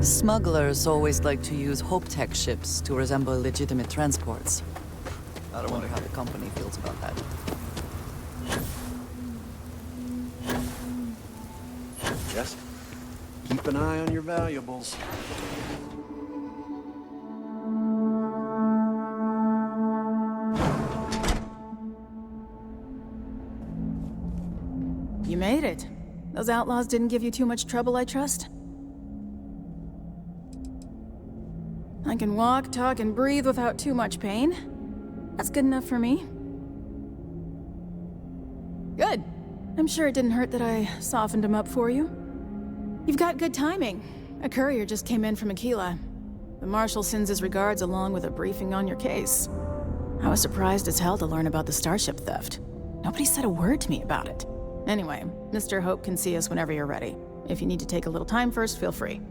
Smugglers always like to use Hope Tech ships to resemble legitimate transports. I wonder how the company feels about that. Yes? Keep an eye on your valuables. You made it. Those outlaws didn't give you too much trouble, I trust? I can walk, talk, and breathe without too much pain. That's good enough for me. Good. I'm sure it didn't hurt that I softened him up for you. You've got good timing. A courier just came in from Aquila. The Marshal sends his regards along with a briefing on your case. I was surprised as hell to learn about the starship theft. Nobody said a word to me about it. Anyway, Mr. Hope can see us whenever you're ready. If you need to take a little time first, feel free.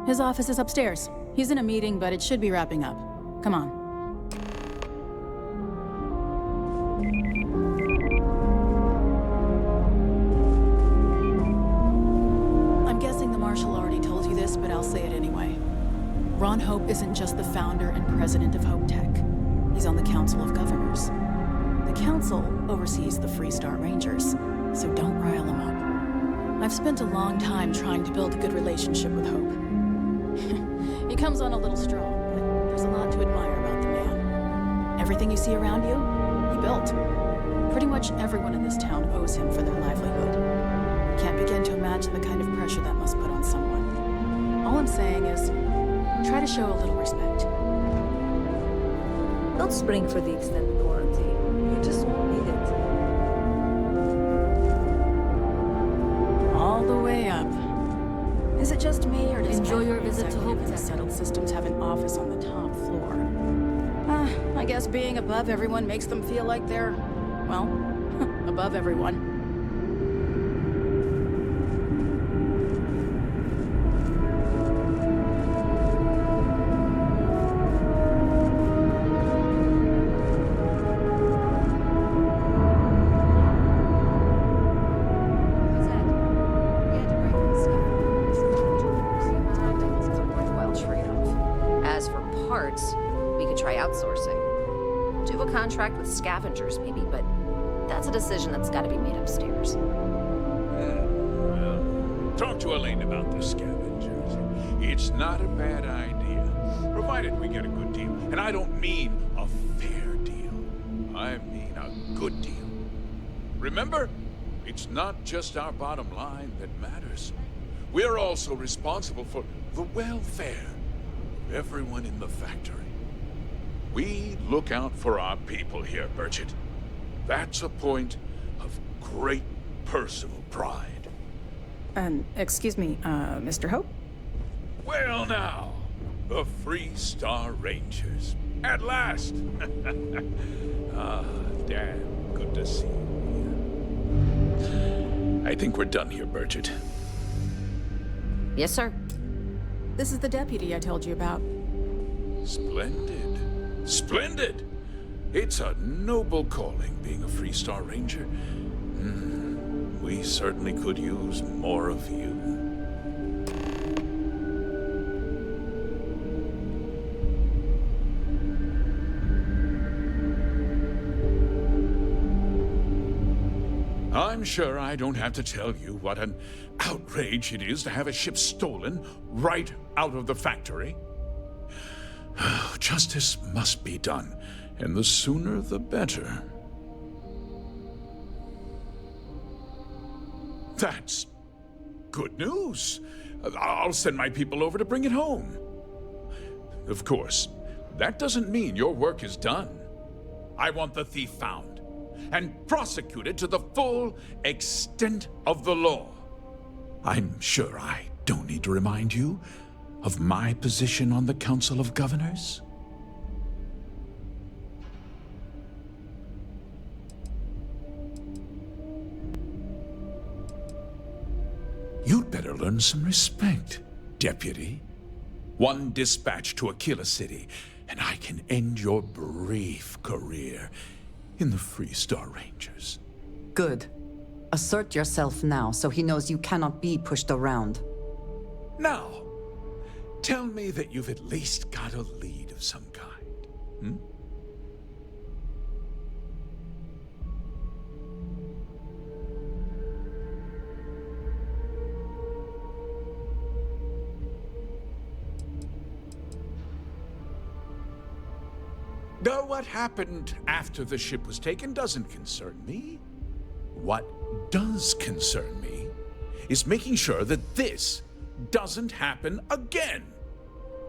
His office is upstairs. He's in a meeting, but it should be wrapping up. Come on. I'm guessing the Marshal already told you this, but I'll say it anyway. Ron Hope isn't just the founder and president of Hope Tech. He's on the Council of Governors. The Council oversees the Freestar Rangers, so don't rile him up. I've spent a long time trying to build a good relationship with Hope. He comes on a little strong, but there's a lot to admire about the man. Everything you see around you, he built. Pretty much everyone in this town owes him for their livelihood. Can't begin to imagine the kind of pressure that must put on someone. All I'm saying is, try to show a little respect. Don't spring for the extended warranty. You just won't need it. All the way up. Is it just me, or does Enjoy your every visit to executive Hope in Tech. Settled Systems have an office on the top floor? I guess being above everyone makes them feel like they're, well, above everyone. What's that? We had to break in the stuff. It's a worthwhile trade-off. As for parts, we could try outsourcing. Do a contract with scavengers, maybe, but that's a decision that's got to be made upstairs. Well, talk to Elaine about the scavengers. It's not a bad idea, provided we get a good deal. And I don't mean a fair deal. I mean a good deal. Remember, it's not just our bottom line that matters. We're also responsible for the welfare of everyone in the factory. We look out for our people here, Burchett. That's a point of great personal pride. Excuse me, Mr. Hope? Well now, the Freestar Rangers. At last! Ah, damn, good to see you here. I think we're done here, Burchett. Yes, sir. This is the deputy I told you about. Splendid. Splendid! It's a noble calling, being a Freestar Ranger. We certainly could use more of you. I'm sure I don't have to tell you what an outrage it is to have a ship stolen right out of the factory. Justice must be done, and the sooner the better. That's good news. I'll send my people over to bring it home. Of course, that doesn't mean your work is done. I want the thief found and prosecuted to the full extent of the law. I'm sure I don't need to remind you of my position on the Council of Governors. You'd better learn some respect, Deputy. One dispatch to Aquila City, and I can end your brief career in the Freestar Rangers. Good. Assert yourself now, so he knows you cannot be pushed around. Now, tell me that you've at least got a lead of some kind. Hmm? Though what happened after the ship was taken doesn't concern me. What does concern me is making sure that this doesn't happen again.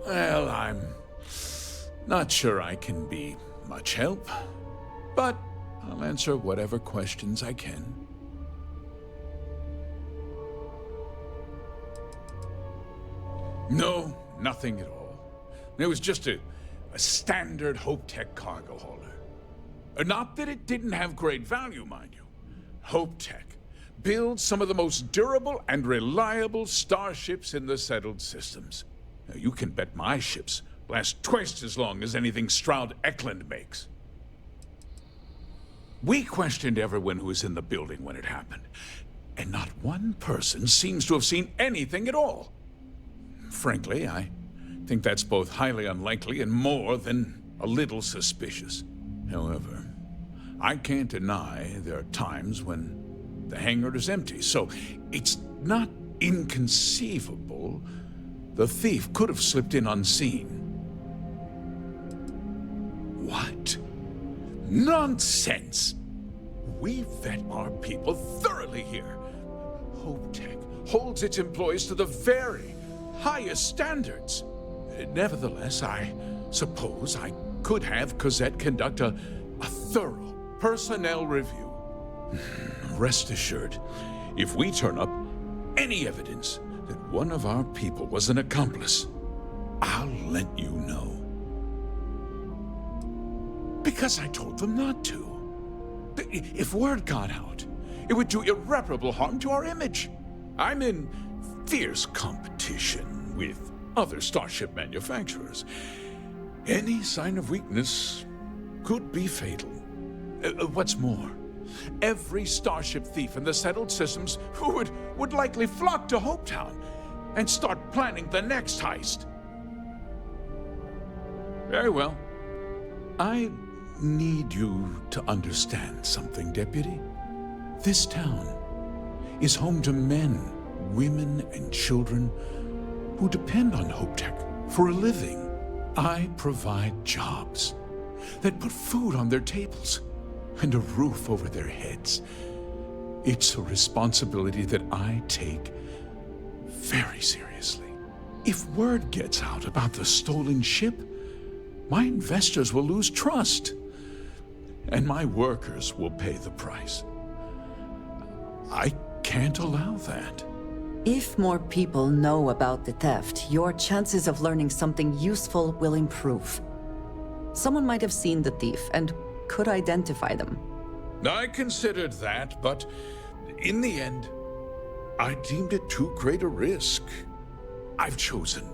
Well, I'm not sure I can be much help, but I'll answer whatever questions I can. No, nothing at all. It was just a standard HopeTech cargo hauler. Not that it didn't have great value, mind you. HopeTech builds some of the most durable and reliable starships in the settled systems. Now, you can bet my ships last twice as long as anything Stroud Eklund makes. We questioned everyone who was in the building when it happened, and not one person seems to have seen anything at all. Frankly, I think that's both highly unlikely and more than a little suspicious. However, I can't deny there are times when the hangar is empty, so it's not inconceivable the thief could have slipped in unseen. What? Nonsense! We vet our people thoroughly here. HopeTech holds its employees to the very highest standards. Nevertheless, I suppose I could have Cosette conduct a thorough personnel review. Rest assured, if we turn up any evidence that one of our people was an accomplice, I'll let you know. Because I told them not to. If word got out, it would do irreparable harm to our image. I'm in fierce competition with other starship manufacturers. Any sign of weakness could be fatal. What's more, every starship thief in the settled systems would likely flock to Hopetown and start planning the next heist. Very well. I need you to understand something, Deputy. This town is home to men, women, and children who depend on HopeTech for a living. I provide jobs that put food on their tables and a roof over their heads. It's a responsibility that I take very seriously. If word gets out about the stolen ship, my investors will lose trust, and my workers will pay the price. I can't allow that. If more people know about the theft, your chances of learning something useful will improve. Someone might have seen the thief and could identify them. I considered that, but in the end, I deemed it too great a risk. I've chosen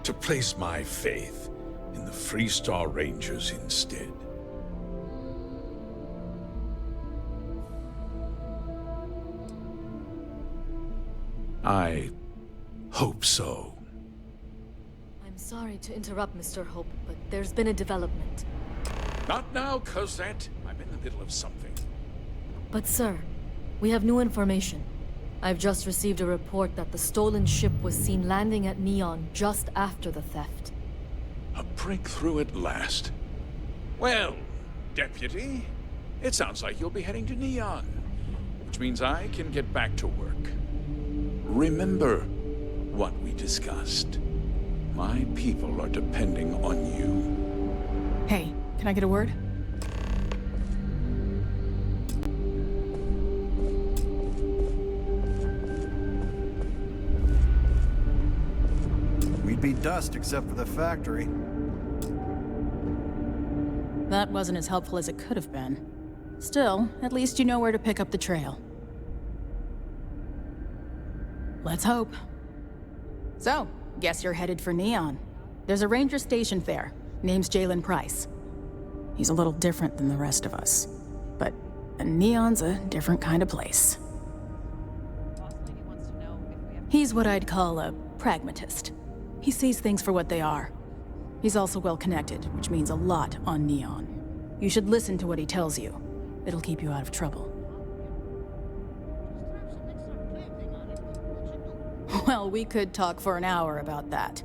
to place my faith in the Freestar Rangers instead. I hope so. I'm sorry to interrupt, Mr. Hope, but there's been a development. Not now, Cosette. I'm in the middle of something. But sir, we have new information. I've just received a report that the stolen ship was seen landing at Neon just after the theft. A breakthrough at last. Well, Deputy, it sounds like you'll be heading to Neon, which means I can get back to work. Remember what we discussed. My people are depending on you. Hey, can I get a word? We'd be dust except for the factory. That wasn't as helpful as it could have been. Still, at least you know where to pick up the trail. Let's hope. So, guess you're headed for Neon. There's a ranger stationed there. Name's Jalen Price. He's a little different than the rest of us. But Neon's a different kind of place. He's what I'd call a pragmatist. He sees things for what they are. He's also well-connected, which means a lot on Neon. You should listen to what he tells you. It'll keep you out of trouble. Well, we could talk for an hour about that.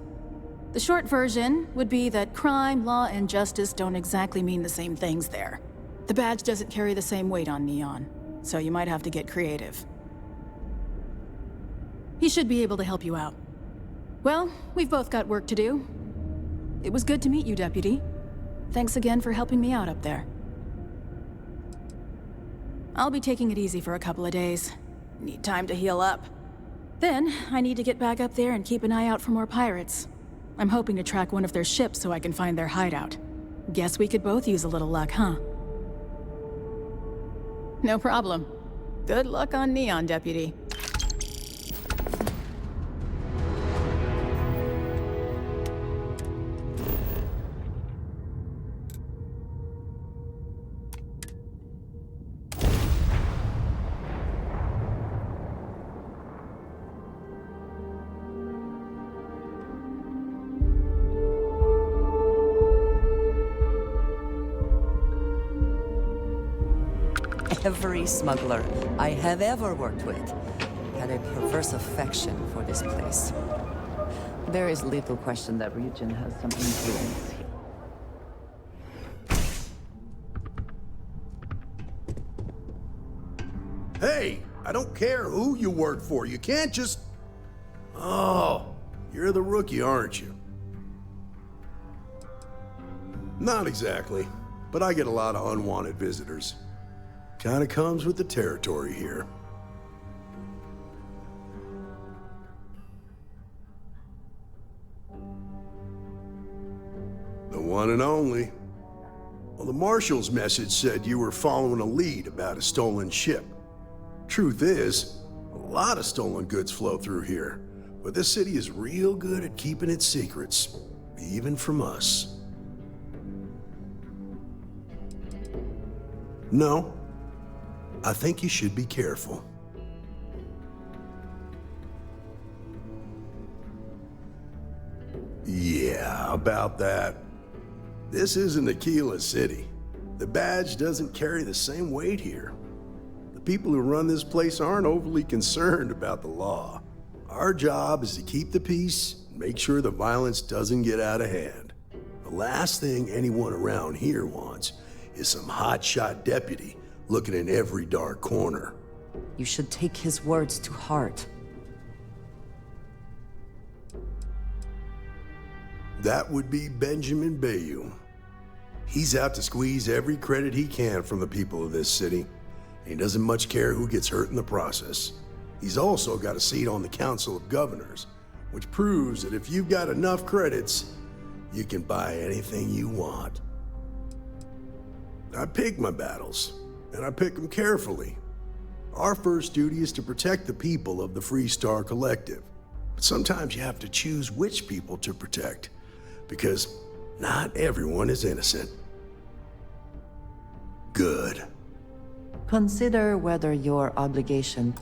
The short version would be that crime, law, and justice don't exactly mean the same things there. The badge doesn't carry the same weight on Neon, so you might have to get creative. He should be able to help you out. Well, we've both got work to do. It was good to meet you, Deputy. Thanks again for helping me out up there. I'll be taking it easy for a couple of days. Need time to heal up. Then, I need to get back up there and keep an eye out for more pirates. I'm hoping to track one of their ships so I can find their hideout. Guess we could both use a little luck, huh? No problem. Good luck on Neon, Deputy. Every smuggler I have ever worked with had a perverse affection for this place. There is little question that region has some influence here. Hey, I don't care who you work for. You can't just... Oh, you're the rookie, aren't you? Not exactly, but I get a lot of unwanted visitors. Kinda comes with the territory here. The one and only. Well, the Marshal's message said you were following a lead about a stolen ship. Truth is, a lot of stolen goods flow through here, but this city is real good at keeping its secrets, even from us. No. I think you should be careful. Yeah, about that. This isn't Aquila City. The badge doesn't carry the same weight here. The people who run this place aren't overly concerned about the law. Our job is to keep the peace and make sure the violence doesn't get out of hand. The last thing anyone around here wants is some hotshot deputy looking in every dark corner. You should take his words to heart. That would be Benjamin Bayou. He's out to squeeze every credit he can from the people of this city, and he doesn't much care who gets hurt in the process. He's also got a seat on the Council of Governors, which proves that if you've got enough credits, you can buy anything you want. I pick my battles, and I pick them carefully. Our first duty is to protect the people of the Freestar Collective. But sometimes you have to choose which people to protect, because not everyone is innocent. Good. Consider whether your obligation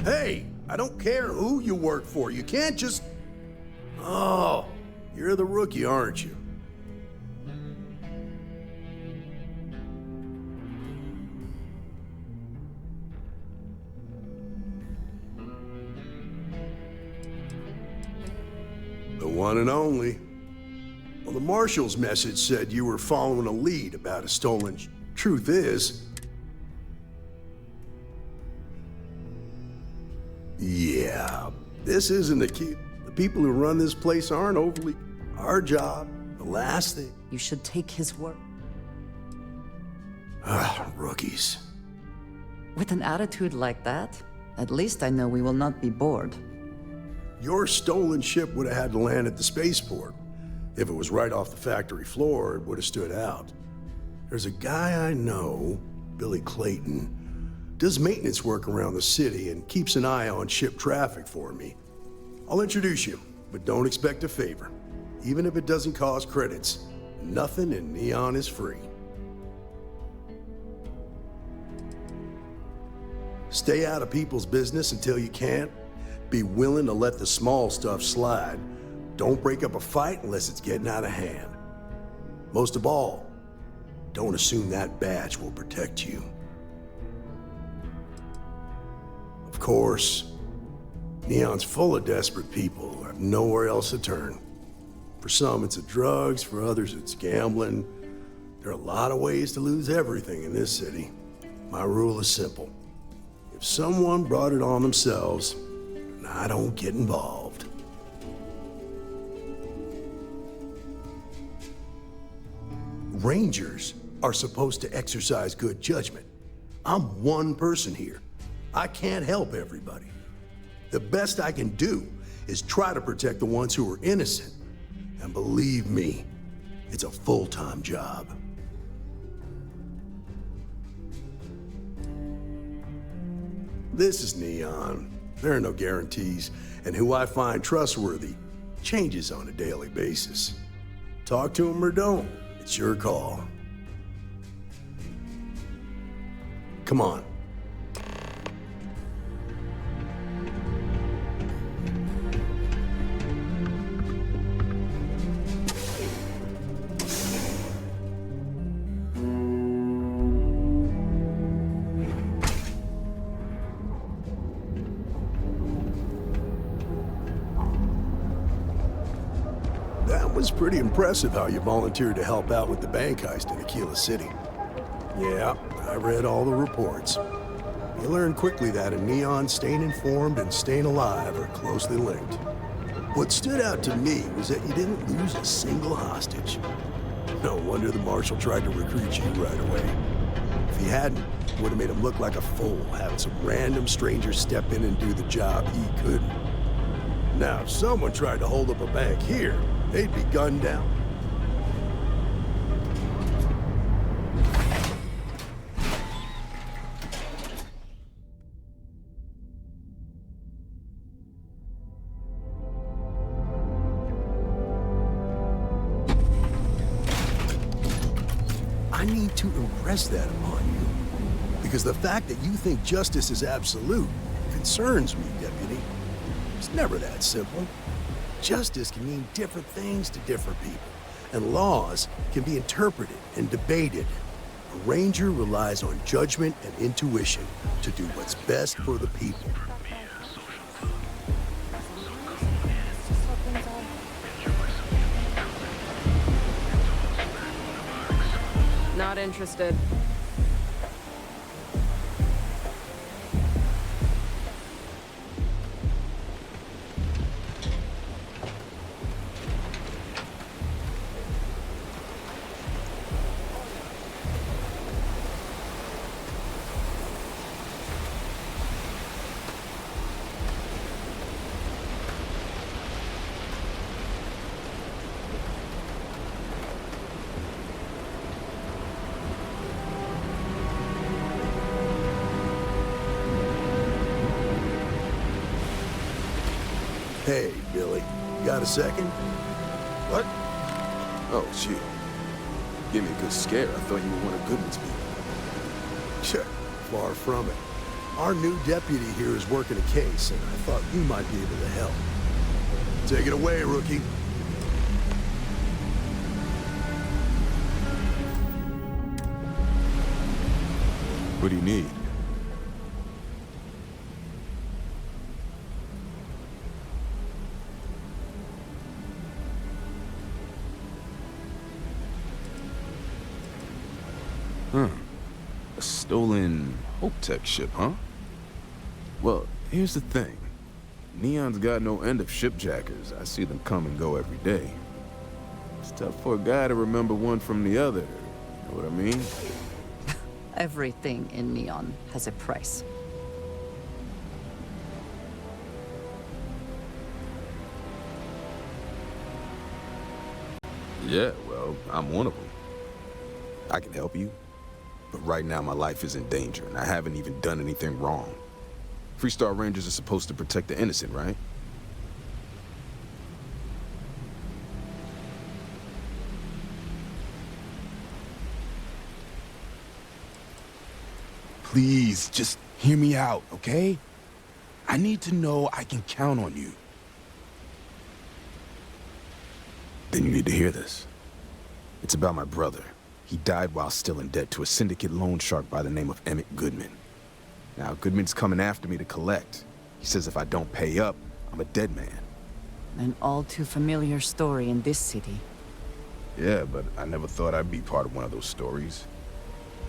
Hey, I don't care who you work for. You can't just... Oh, you're the rookie, aren't you? The one and only. Well, the Marshal's message said you were following a lead about a stolen... Truth is... Yeah, this isn't Aquila. The people who run this place aren't overly... Our job, the last thing... you should take his word. Rookies. With an attitude like that, at least I know we will not be bored. Your stolen ship would have had to land at the spaceport. If it was right off the factory floor, it would have stood out. There's a guy I know, Billy Clayton, does maintenance work around the city and keeps an eye on ship traffic for me. I'll introduce you, but don't expect a favor. Even if it doesn't cost credits, nothing in Neon is free. Stay out of people's business until you can. Be willing to let the small stuff slide. Don't break up a fight unless it's getting out of hand. Most of all, don't assume that badge will protect you. Of course, Neon's full of desperate people who have nowhere else to turn. For some, it's drugs. For others, it's gambling. There are a lot of ways to lose everything in this city. My rule is simple. If someone brought it on themselves, I don't get involved. Rangers are supposed to exercise good judgment. I'm one person here. I can't help everybody. The best I can do is try to protect the ones who are innocent. And believe me, it's a full-time job. This is Neon. There are no guarantees, and who I find trustworthy changes on a daily basis. Talk to him or don't, it's your call. Come on. That was pretty impressive how you volunteered to help out with the bank heist in Aquila City. Yeah, I read all the reports. You learn quickly that in Neon, staying informed and staying alive are closely linked. What stood out to me was that you didn't lose a single hostage. No wonder the Marshal tried to recruit you right away. If he hadn't, it would have made him look like a fool, having some random stranger step in and do the job he couldn't. Now, if someone tried to hold up a bank here, they'd be gunned down. I need to impress that upon you, because the fact that you think justice is absolute concerns me, Deputy. It's never that simple. Justice can mean different things to different people, and laws can be interpreted and debated. A ranger relies on judgment and intuition to do what's best for the people. Not interested. Hey, Billy, got a second? What? Oh, shoot. Give me a good scare. I thought you were one of Goodman's people. Sure, far from it. Our new deputy here is working a case, and I thought you might be able to help. Take it away, rookie. What do you need? A stolen HopeTech ship, huh? Well, here's the thing. Neon's got no end of shipjackers. I see them come and go every day. It's tough for a guy to remember one from the other. You know what I mean? Everything in Neon has a price. Yeah, well, I'm one of them. I can help you, but right now my life is in danger, and I haven't even done anything wrong. Freestar Rangers are supposed to protect the innocent, right? Please, just hear me out, okay? I need to know I can count on you. Then you need to hear this. It's about my brother. He died while still in debt to a syndicate loan shark by the name of Emmett Goodman. Now, Goodman's coming after me to collect. He says if I don't pay up, I'm a dead man. An all too familiar story in this city. Yeah, but I never thought I'd be part of one of those stories.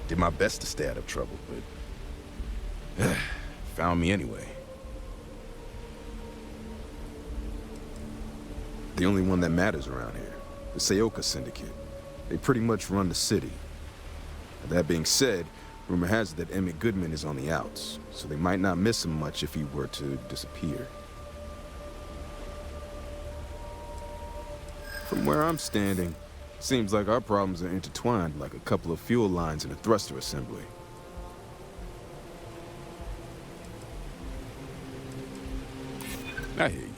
Did my best to stay out of trouble, but found me anyway. The only one that matters around here, the Seoka Syndicate. They pretty much run the city. That being said, rumor has it that Emmett Goodman is on the outs, so they might not miss him much if he were to disappear. From where I'm standing, seems like our problems are intertwined like a couple of fuel lines in a thruster assembly. I hear you.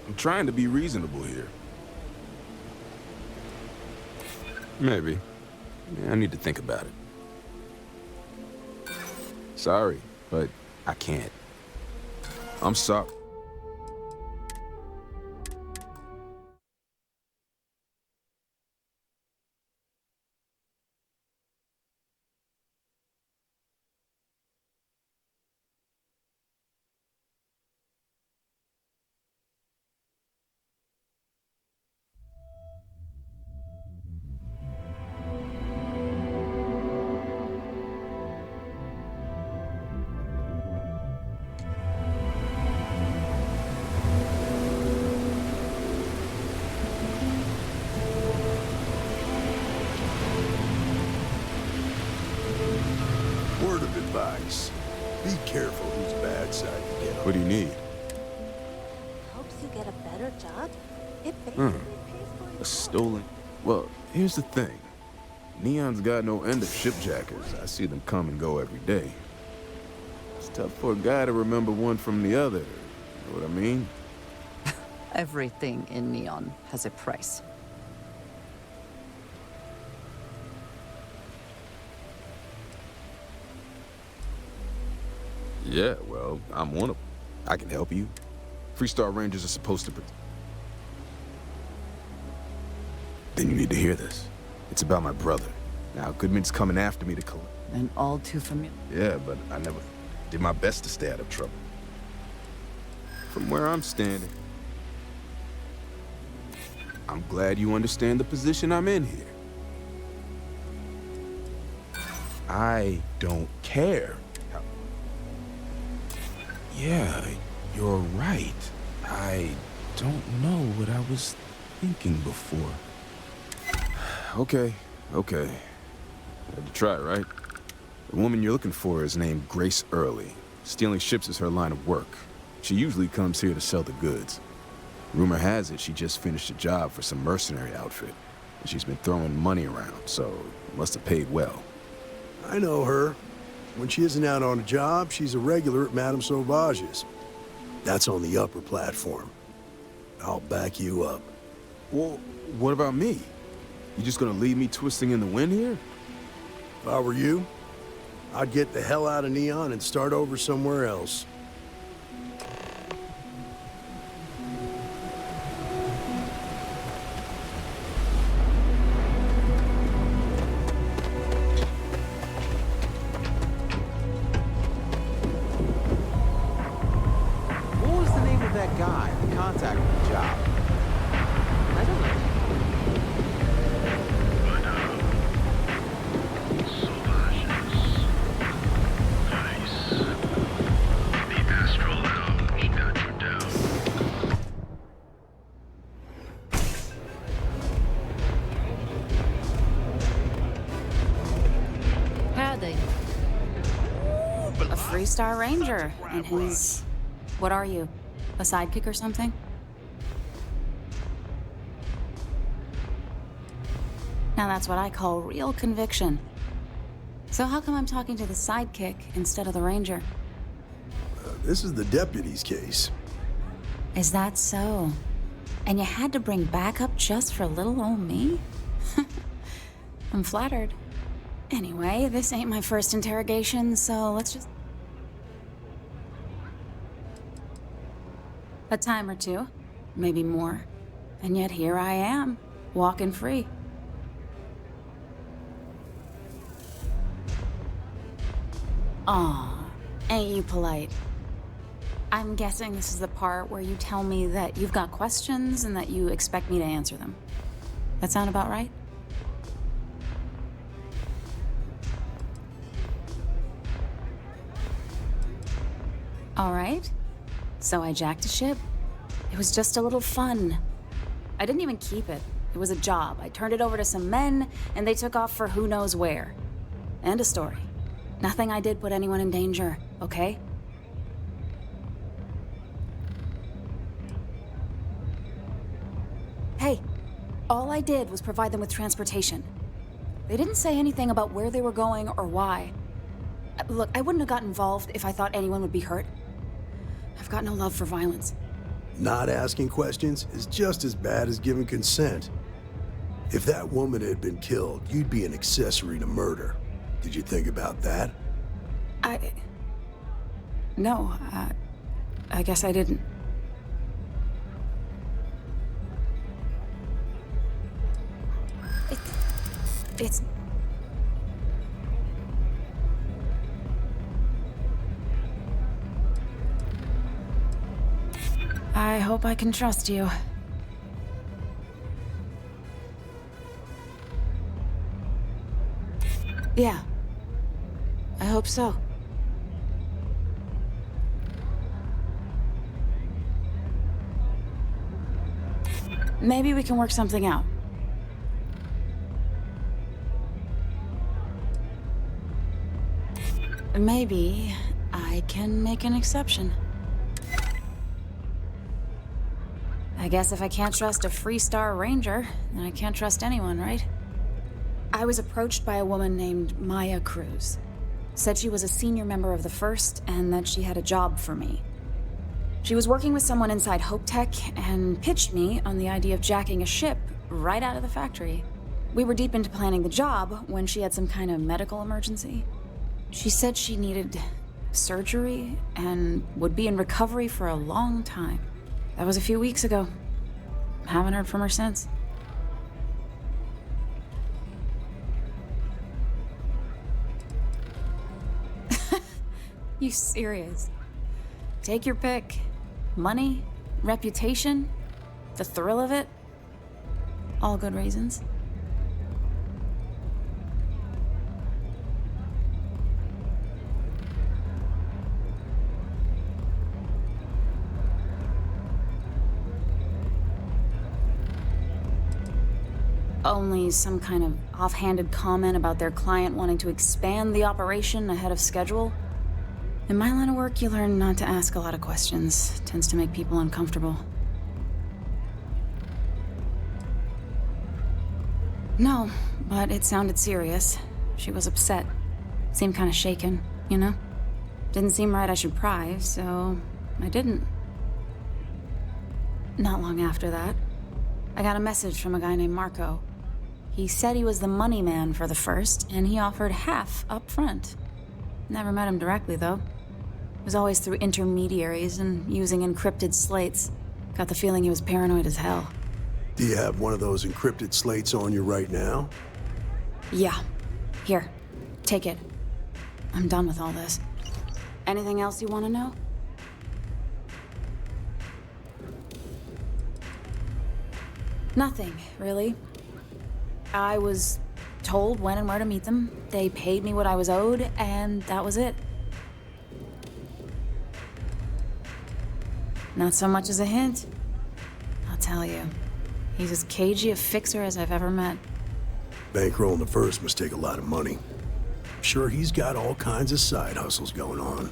I'm trying to be reasonable here. Maybe. Yeah, I need to think about it. Sorry, but I can't. I'm sorry. Word of advice. Be careful whose bad side you get on. What do you need? Helps you get a better job? It basically pays for your A stolen... Well, here's the thing. Neon's got no end of shipjackers. I see them come and go every day. It's tough for a guy to remember one from the other. You know what I mean? Everything in Neon has a price. Yeah, well, I'm one of them. I can help you. Freestar Rangers are supposed to... Then you need to hear this. It's about my brother. Now, Goodman's coming after me to collect. An all too familiar. Yeah, but I never did my best to stay out of trouble. From where I'm standing, I'm glad you understand the position I'm in here. I don't care. Yeah, you're right. I don't know what I was thinking before. Okay. Had to try, right? The woman you're looking for is named Grace Early. Stealing ships is her line of work. She usually comes here to sell the goods. Rumor has it she just finished a job for some mercenary outfit. And she's been throwing money around, so must have paid well. I know her. When she isn't out on a job, she's a regular at Madame Sauvage's. That's on the upper platform. I'll back you up. Well, what about me? You just gonna leave me twisting in the wind here? If I were you, I'd get the hell out of Neon and start over somewhere else. What was the name of that guy that contacted the job? I don't know. 3-star ranger, and his... What are you? A sidekick or something? Now that's what I call real conviction. So how come I'm talking to the sidekick instead of the ranger? This is the deputy's case. Is that so? And you had to bring backup just for little old me? I'm flattered. Anyway, this ain't my first interrogation, so let's just... A time or two, maybe more. And yet here I am, walking free. Aw, ain't you polite? I'm guessing this is the part where you tell me that you've got questions and that you expect me to answer them. That sound about right? All right. So I jacked a ship. It was just a little fun. I didn't even keep it. It was a job. I turned it over to some men, and they took off for who knows where. End of story. Nothing I did put anyone in danger, okay? Hey, all I did was provide them with transportation. They didn't say anything about where they were going or why. Look, I wouldn't have got involved if I thought anyone would be hurt. I've got no love for violence. Not asking questions is just as bad as giving consent. If that woman had been killed, you'd be an accessory to murder. Did you think about that? No, I guess I didn't. It's... I hope I can trust you. Yeah. I hope so. Maybe we can work something out. Maybe I can make an exception. I guess if I can't trust a 3-star ranger, then I can't trust anyone, right? I was approached by a woman named Maya Cruz. Said she was a senior member of the First and that she had a job for me. She was working with someone inside Hope Tech and pitched me on the idea of jacking a ship right out of the factory. We were deep into planning the job when she had some kind of medical emergency. She said she needed surgery and would be in recovery for a long time. That was a few weeks ago. Haven't heard from her since. You serious? Take your pick. Money, reputation, the thrill of it. All good reasons. Only some kind of offhanded comment about their client wanting to expand the operation ahead of schedule. In my line of work, you learn not to ask a lot of questions. It tends to make people uncomfortable. No, but it sounded serious. She was upset. Seemed kind of shaken, you know? Didn't seem right I should pry, so I didn't. Not long after that, I got a message from a guy named Marco. He said he was the money man for the First, and he offered half up front. Never met him directly, though. It was always through intermediaries and using encrypted slates. Got the feeling he was paranoid as hell. Do you have one of those encrypted slates on you right now? Yeah. Here, take it. I'm done with all this. Anything else you want to know? Nothing, really. I was told when and where to meet them. They paid me what I was owed, and that was it. Not so much as a hint. I'll tell you. He's as cagey a fixer as I've ever met. Bankrolling the First must take a lot of money. I'm sure he's got all kinds of side hustles going on.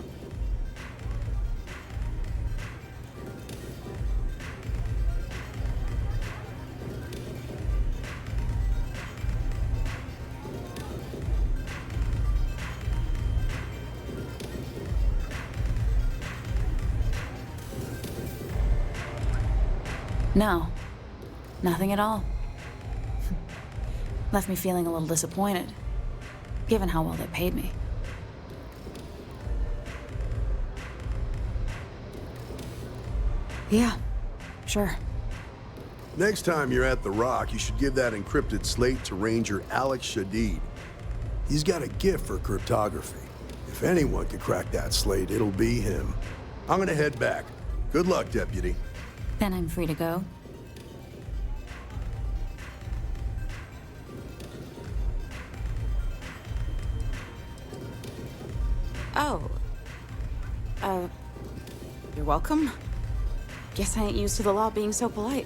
No, nothing at all. Left me feeling a little disappointed, given how well they paid me. Yeah, sure. Next time you're at the Rock, you should give that encrypted slate to Ranger Alex Shadid. He's got a gift for cryptography. If anyone could crack that slate, it'll be him. I'm gonna head back. Good luck, Deputy. Then I'm free to go. Oh. You're welcome. Guess I ain't used to the law being so polite.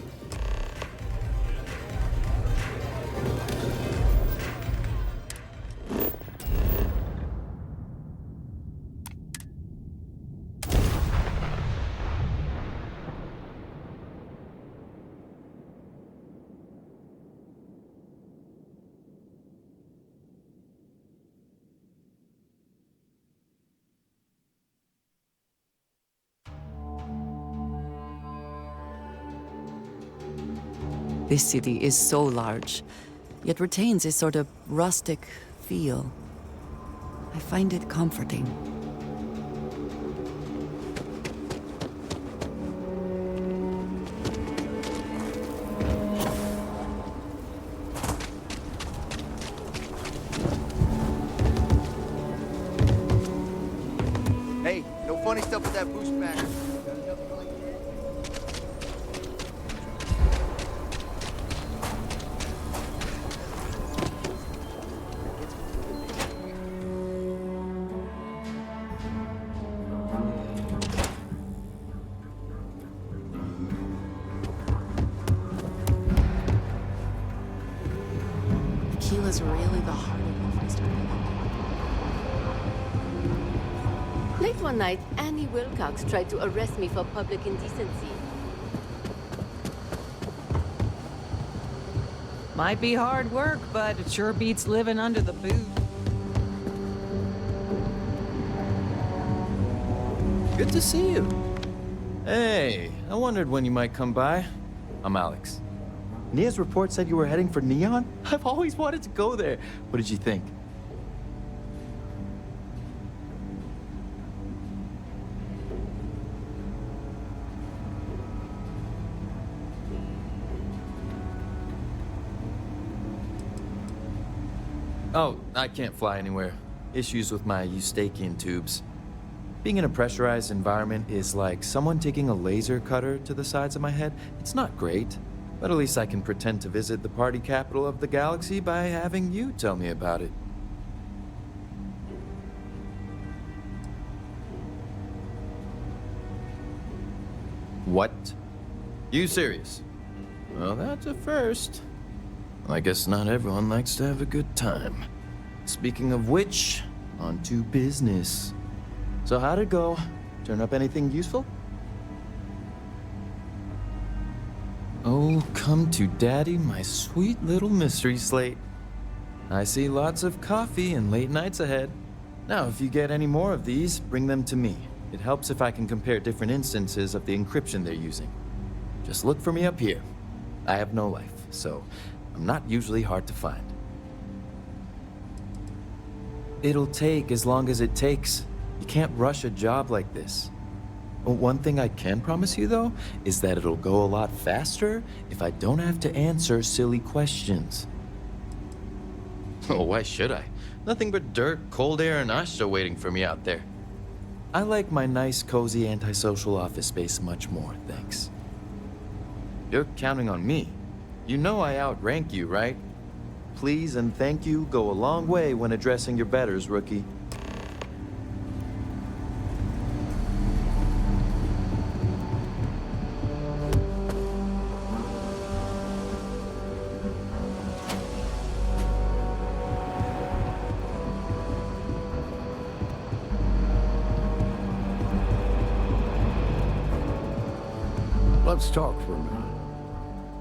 This city is so large, yet retains a sort of rustic feel. I find it comforting. Hey, no funny stuff with that boost banner. Tequila's really the heart of what I started. Late one night, Annie Wilcox tried to arrest me for public indecency. Might be hard work, but it sure beats living under the boot. Good to see you. Hey, I wondered when you might come by. I'm Alex. Nia's report said you were heading for Neon? I've always wanted to go there. What did you think? Oh, I can't fly anywhere. Issues with my Eustachian tubes. Being in a pressurized environment is like someone taking a laser cutter to the sides of my head. It's not great, but at least I can pretend to visit the party capital of the galaxy by having you tell me about it. What? You serious? Well, that's a first. I guess not everyone likes to have a good time. Speaking of which, on to business. So how'd it go? Turn up anything useful? Oh, come to daddy, my sweet little mystery slate. I see lots of coffee and late nights ahead. Now, if you get any more of these, bring them to me. It helps if I can compare different instances of the encryption they're using. Just look for me up here. I have no life, so I'm not usually hard to find. It'll take as long as it takes. You can't rush a job like this. One thing I can promise you, though, is that it'll go a lot faster if I don't have to answer silly questions. Oh, why should I? Nothing but dirt, cold air, and Asha waiting for me out there. I like my nice, cozy, antisocial office space much more, thanks. You're counting on me. You know I outrank you, right? Please and thank you go a long way when addressing your betters, rookie. Let's talk for a minute.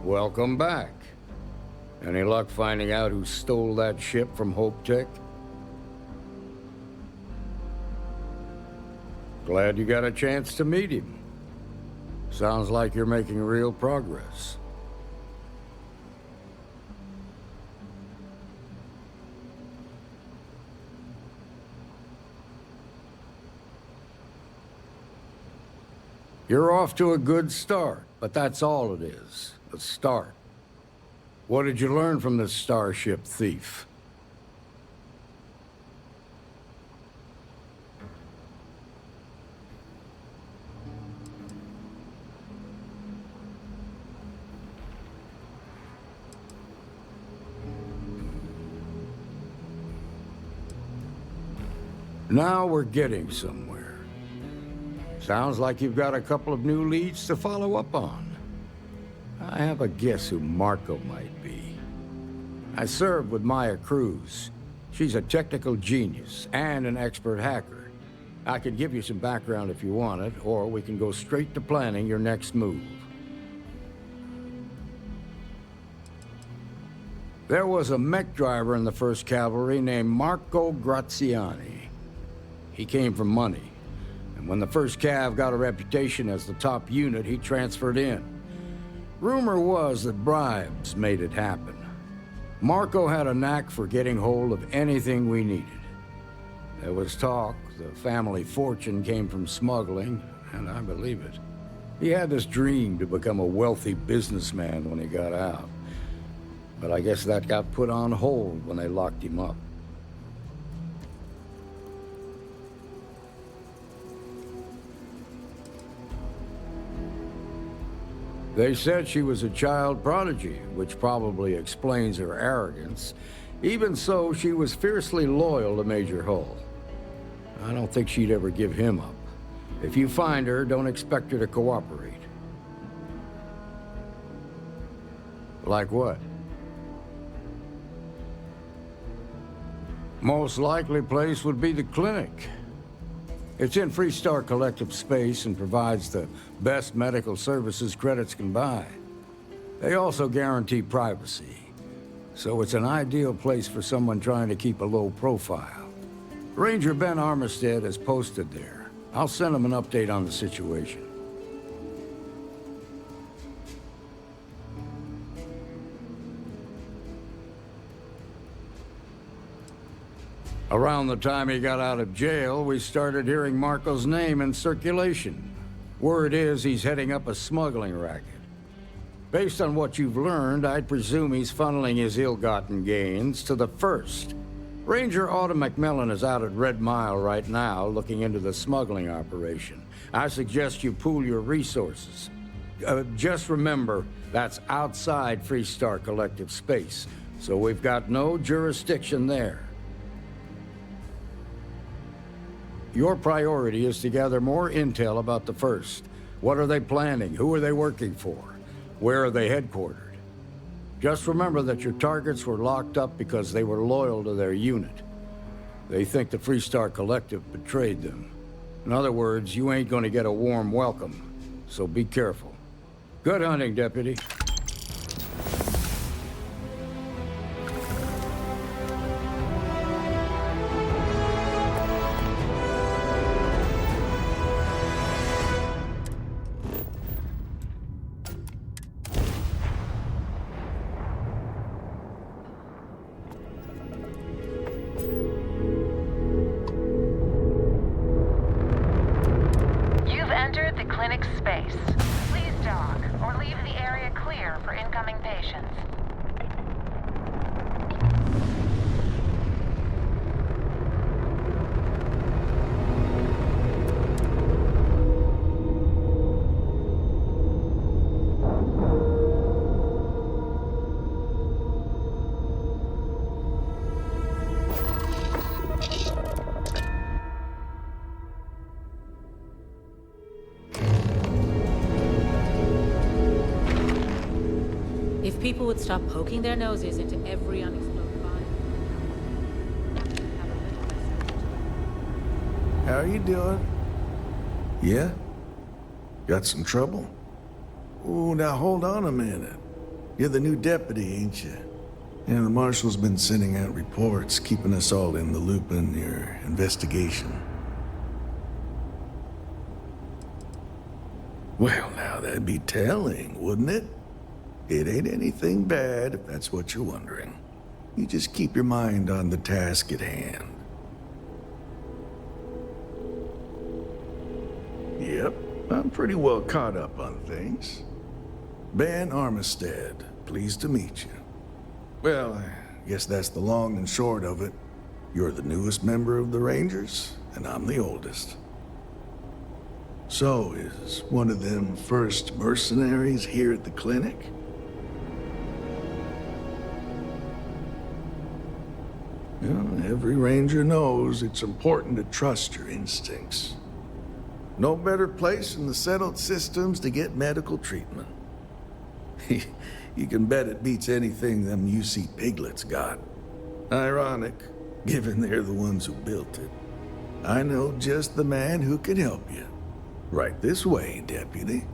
Welcome back. Any luck finding out who stole that ship from Hope Tech? Glad you got a chance to meet him. Sounds like you're making real progress. You're off to a good start, but that's all it is, a start. What did you learn from this starship thief? Now we're getting somewhere. Sounds like you've got a couple of new leads to follow up on. I have a guess who Marco might be. I served with Maya Cruz. She's a technical genius and an expert hacker. I could give you some background if you want it, or we can go straight to planning your next move. There was a mech driver in the 1st Cavalry named Marco Graziani. He came from money. And when the 1st Cav got a reputation as the top unit, he transferred in. Rumor was that bribes made it happen. Marco had a knack for getting hold of anything we needed. There was talk the family fortune came from smuggling, and I believe it. He had this dream to become a wealthy businessman when he got out. But I guess that got put on hold when they locked him up. They said she was a child prodigy, which probably explains her arrogance. Even so, she was fiercely loyal to Major Hull. I don't think she'd ever give him up. If you find her, don't expect her to cooperate. Like what? Most likely place would be the clinic. It's in Freestar Collective space and provides the best medical services credits can buy. They also guarantee privacy, so it's an ideal place for someone trying to keep a low profile. Ranger Ben Armistead is posted there. I'll send him an update on the situation. Around the time he got out of jail, we started hearing Marco's name in circulation. Word is he's heading up a smuggling racket. Based on what you've learned, I'd presume he's funneling his ill-gotten gains to the 1st. Ranger Autumn McMillan is out at Red Mile right now, looking into the smuggling operation. I suggest you pool your resources. Just remember, that's outside Freestar Collective space, so we've got no jurisdiction there. Your priority is to gather more intel about the 1st. What are they planning? Who are they working for? Where are they headquartered? Just remember that your targets were locked up because they were loyal to their unit. They think the Freestar Collective betrayed them. In other words, you ain't gonna get a warm welcome, so be careful. Good hunting, Deputy. People would stop poking their noses into every unexploded body. How are you doing? Yeah? Got some trouble? Oh, now hold on a minute. You're the new deputy, ain't you? Yeah, the marshal's been sending out reports, keeping us all in the loop in your investigation. Well, now that'd be telling, wouldn't it? It ain't anything bad if that's what you're wondering. You just keep your mind on the task at hand. Yep, I'm pretty well caught up on things. Ben Armistead, pleased to meet you. Well, I guess that's the long and short of it. You're the newest member of the Rangers, and I'm the oldest. So, is one of them first mercenaries here at the clinic? Well, every ranger knows it's important to trust your instincts. No better place in the settled systems to get medical treatment. You can bet it beats anything them UC piglets got. Ironic, given they're the ones who built it. I know just the man who can help you. Right this way, Deputy.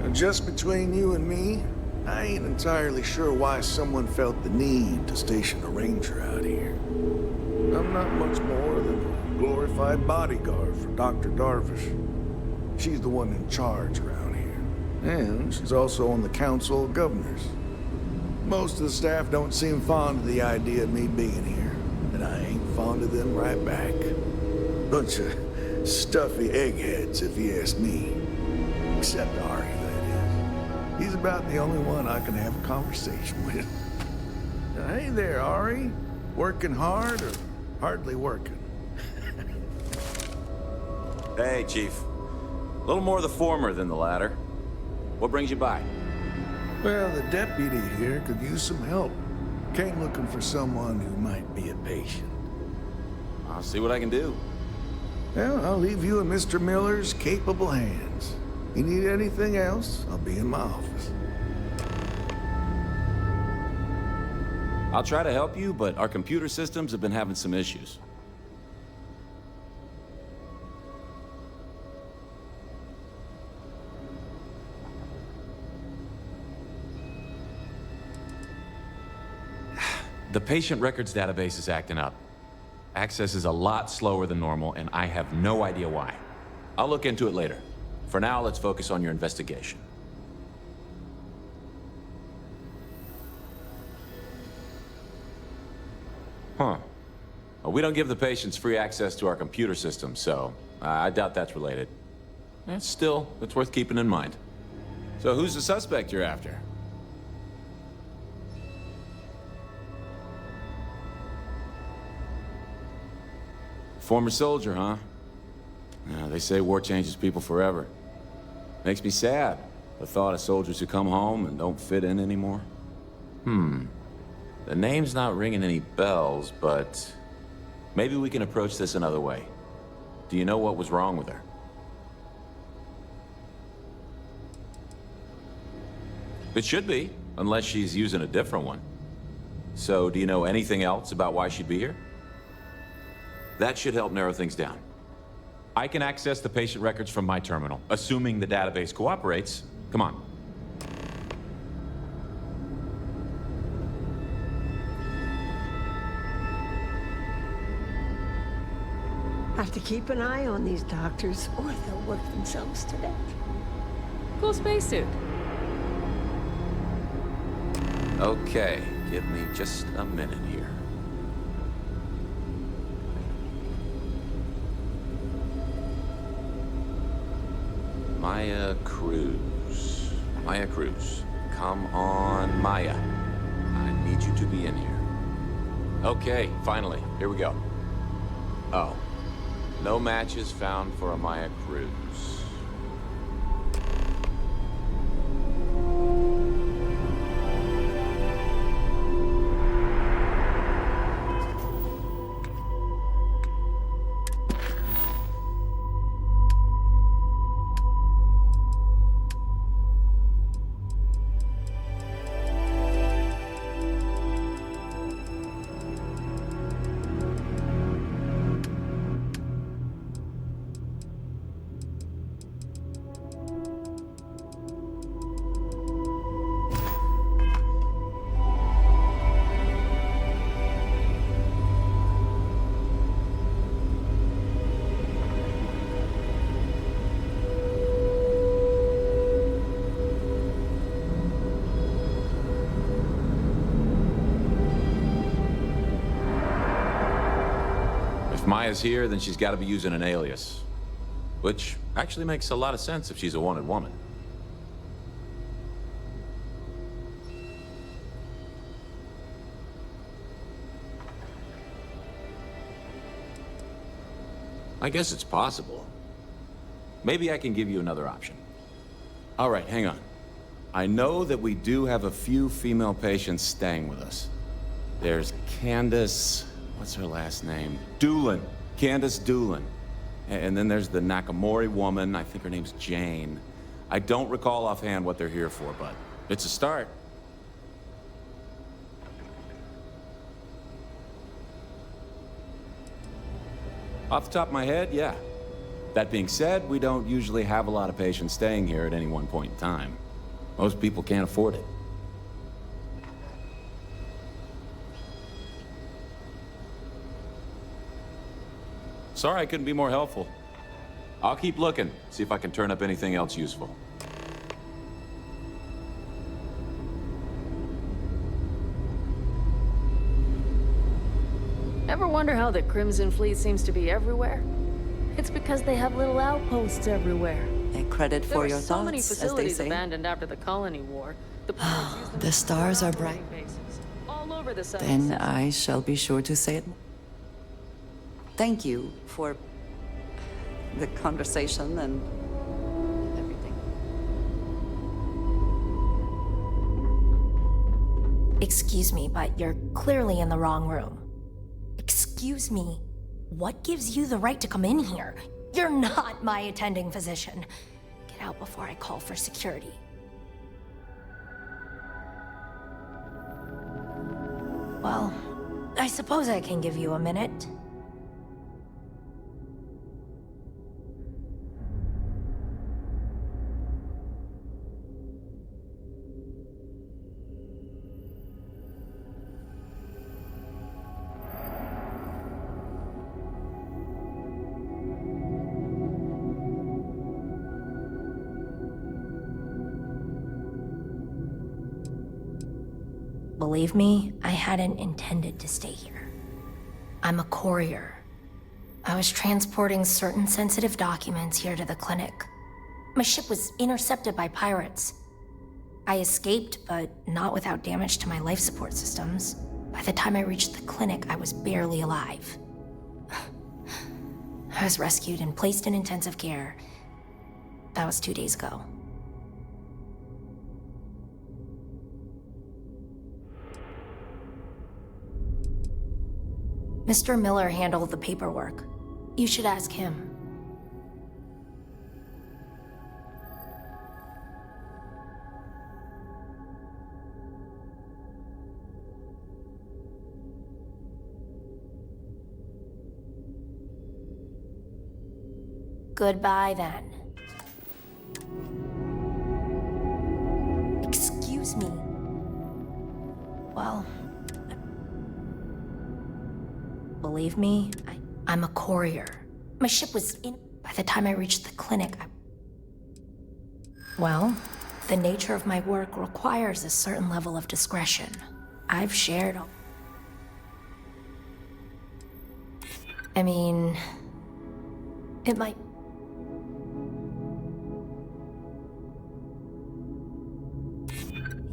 Now, just between you and me, I ain't entirely sure why someone felt the need to station a ranger out here. I'm not much more than a glorified bodyguard for Dr. Darvish. She's the one in charge around here. And she's also on the Council of Governors. Most of the staff don't seem fond of the idea of me being here, and I ain't fond of them right back. Bunch of stuffy eggheads, if you ask me. Except Ari, that is. He's about the only one I can have a conversation with. Hey there, Ari. Working hard or hardly working? Hey, Chief. A little more the former than the latter. What brings you by? Well, the deputy here could use some help. Came looking for someone who might be a patient. I'll see what I can do. Well, I'll leave you in Mr. Miller's capable hands. You need anything else, I'll be in my office. I'll try to help you, but our computer systems have been having some issues. The patient records database is acting up. Access is a lot slower than normal, and I have no idea why. I'll look into it later. For now, let's focus on your investigation. Huh. Well, we don't give the patients free access to our computer system, so I doubt that's related. Still, it's worth keeping in mind. So who's the suspect you're after? Former soldier, huh? Yeah, they say war changes people forever. Makes me sad, the thought of soldiers who come home and don't fit in anymore. The name's not ringing any bells, but maybe we can approach this another way. Do you know what was wrong with her? It should be, unless she's using a different one. So, do you know anything else about why she'd be here? That should help narrow things down. I can access the patient records from my terminal, assuming the database cooperates. Come on. Have to keep an eye on these doctors, or they'll work themselves to death. Cool spacesuit. Okay, give me just a minute here. Maya Cruz. Maya Cruz. Come on, Maya. I need you to be in here. Okay, finally. Here we go. Oh. No matches found for a Maya Cruz. If Maya's here, then she's got to be using an alias. Which actually makes a lot of sense if she's a wanted woman. I guess it's possible. Maybe I can give you another option. All right, hang on. I know that we do have a few female patients staying with us. There's Candace... what's her last name? Doolin. Candace Doolin. And then there's the Nakamori woman. I think her name's Jane. I don't recall offhand what they're here for, but it's a start. Off the top of my head, yeah. That being said, we don't usually have a lot of patients staying here at any one point in time. Most people can't afford it. Sorry I couldn't be more helpful. I'll keep looking, see if I can turn up anything else useful. Ever wonder how the Crimson Fleet seems to be everywhere? It's because they have little outposts everywhere. Take credit for your so many thoughts, as they facilities say. abandoned after the Colony War. The stars are bright. All over the southern Then seas. I shall be sure to say it. Thank you for the conversation and everything. Excuse me, but you're clearly in the wrong room. Excuse me, what gives you the right to come in here? You're not my attending physician. Get out before I call for security. Well, I suppose I can give you a minute. Believe me, I hadn't intended to stay here. I'm a courier. I was transporting certain sensitive documents here to the clinic. My ship was intercepted by pirates. I escaped, but not without damage to my life support systems. By the time I reached the clinic, I was barely alive. I was rescued and placed in intensive care. That was 2 days ago. Mr. Miller handled the paperwork. You should ask him. Goodbye, then. Excuse me. Well... Believe me, I'm a courier. My ship was in... By the time I reached the clinic, Well, the nature of my work requires a certain level of discretion. I've shared... I mean... It might...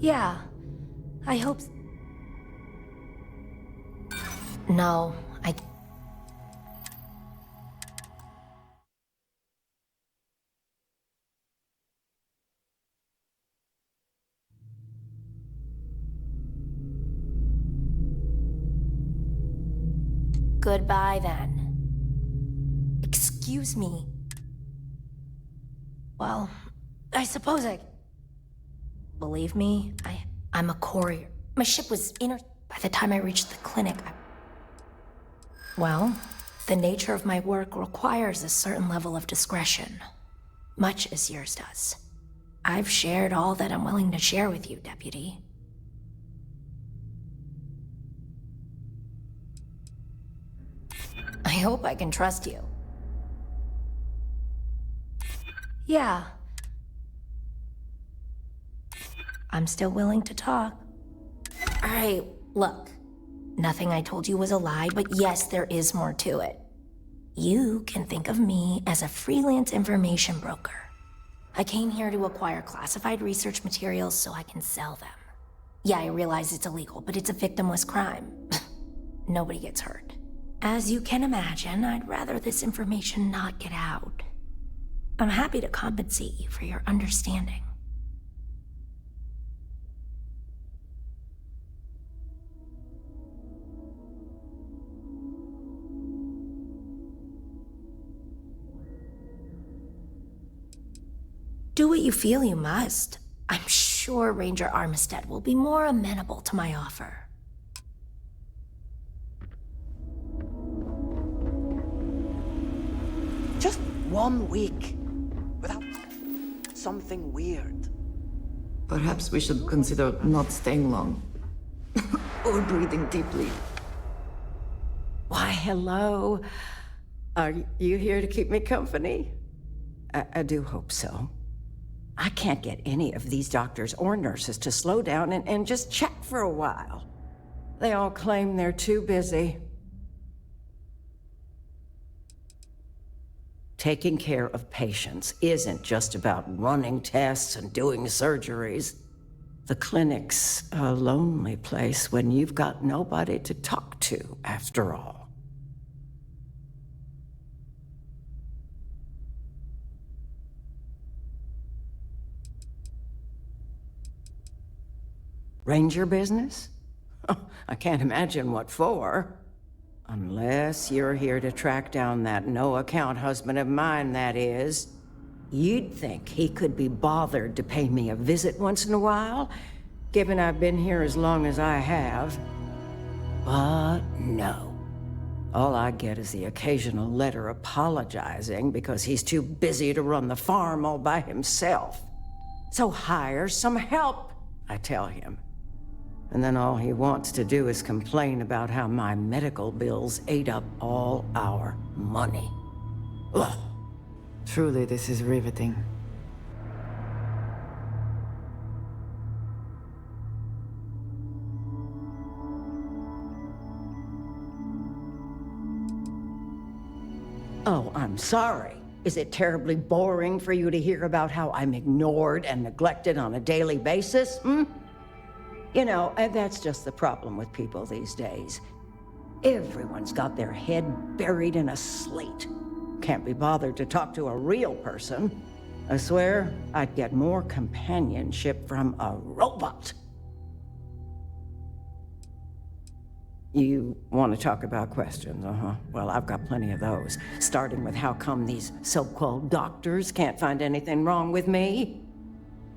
Yeah, I hope... No, I... Goodbye, then. Excuse me. Well, I suppose I... Believe me, I'm a courier. My ship was By the time I reached the clinic, Well, the nature of my work requires a certain level of discretion. Much as yours does. I've shared all that I'm willing to share with you, Deputy. I hope I can trust you. Yeah. I'm still willing to talk. Alright, look. Nothing I told you was a lie, but yes, there is more to it. You can think of me as a freelance information broker. I came here to acquire classified research materials so I can sell them. Yeah, I realize it's illegal, but it's a victimless crime. Nobody gets hurt. As you can imagine, I'd rather this information not get out. I'm happy to compensate you for your understanding. Do what you feel you must. I'm sure Ranger Armistead will be more amenable to my offer. Just 1 week without something weird. Perhaps we should consider not staying long. Or breathing deeply. Why, hello. Are you here to keep me company? I do hope so. I can't get any of these doctors or nurses to slow down and just chat for a while. They all claim they're too busy. Taking care of patients isn't just about running tests and doing surgeries. The clinic's a lonely place when you've got nobody to talk to, after all. Ranger business? I can't imagine what for. Unless you're here to track down that no-account husband of mine, that is. You'd think he could be bothered to pay me a visit once in a while, given I've been here as long as I have. But no. All I get is the occasional letter apologizing because he's too busy to run the farm all by himself. So hire some help, I tell him. And then all he wants to do is complain about how my medical bills ate up all our money. Ugh. Truly, this is riveting. Oh, I'm sorry. Is it terribly boring for you to hear about how I'm ignored and neglected on a daily basis, You know, that's just the problem with people these days. Everyone's got their head buried in a slate. Can't be bothered to talk to a real person. I swear, I'd get more companionship from a robot. You want to talk about questions, Well, I've got plenty of those. Starting with how come these so-called doctors can't find anything wrong with me?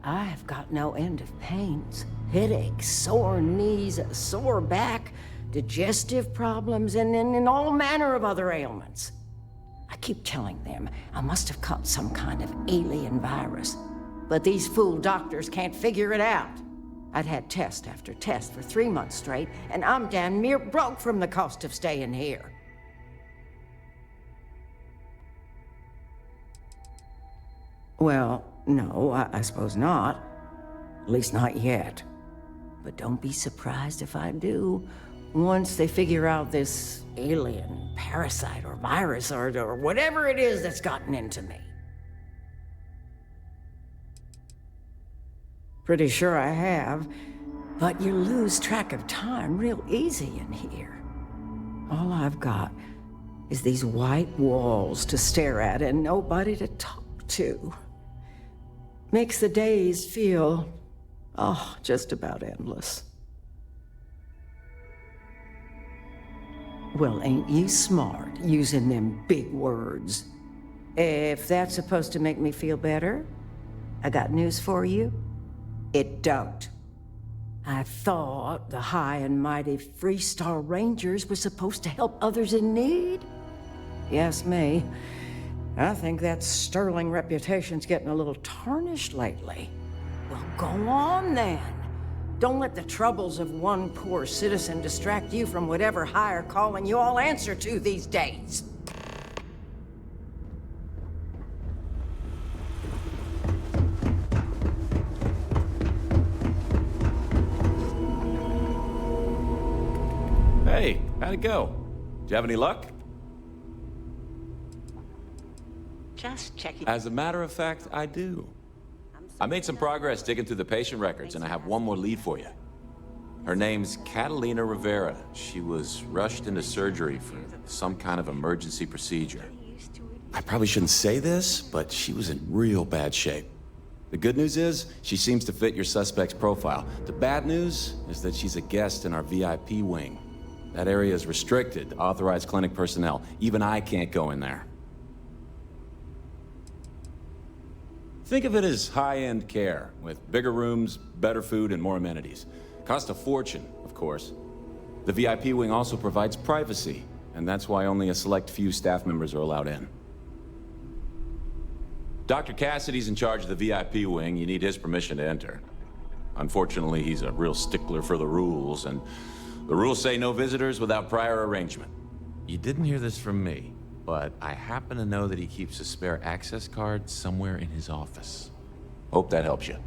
I've got no end of pains. Headaches, sore knees, a sore back, digestive problems, and all manner of other ailments. I keep telling them I must have caught some kind of alien virus. But these fool doctors can't figure it out. I'd had test after test for 3 months straight, and I'm damn near broke from the cost of staying here. Well, no, I suppose not. At least not yet. But don't be surprised if I do. Once they figure out this alien parasite or virus or whatever it is that's gotten into me. Pretty sure I have, but you lose track of time real easy in here. All I've got is these white walls to stare at and nobody to talk to. Makes the days feel, just about endless. Well, ain't you smart using them big words? If that's supposed to make me feel better, I got news for you. It don't. I thought the high and mighty Freestar Rangers were supposed to help others in need. Yes, me. I think that sterling reputation's getting a little tarnished lately. Well, go on then. Don't let the troubles of one poor citizen distract you from whatever higher calling you all answer to these days. Hey, how'd it go? Did you have any luck? Just checking. As a matter of fact, I do. I made some progress digging through the patient records, and I have one more lead for you. Her name's Catalina Rivera. She was rushed into surgery for some kind of emergency procedure. I probably shouldn't say this, but she was in real bad shape. The good news is, she seems to fit your suspect's profile. The bad news is that she's a guest in our VIP wing. That area is restricted to authorized clinic personnel. Even I can't go in there. Think of it as high-end care, with bigger rooms, better food, and more amenities. Cost a fortune, of course. The VIP wing also provides privacy, and that's why only a select few staff members are allowed in. Dr. Cassidy's in charge of the VIP wing. You need his permission to enter. Unfortunately, he's a real stickler for the rules, and the rules say no visitors without prior arrangement. You didn't hear this from me, but I happen to know that he keeps a spare access card somewhere in his office. Hope that helps you.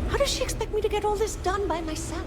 How does she expect me to get all this done by myself?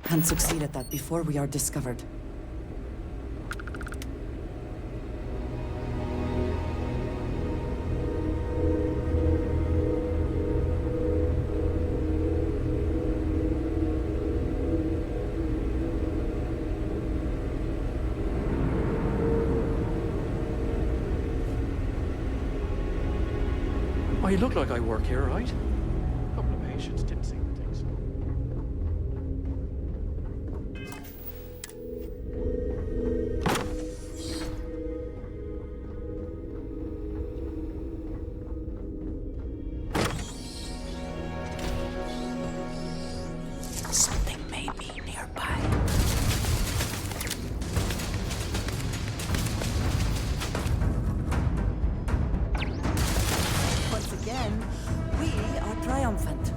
Can't succeed at that before we are discovered. I look like I work here, right? A couple of patients didn't seem to think so. Something may be nearby. Once again, we are triumphant.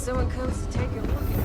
someone comes to take a look at it.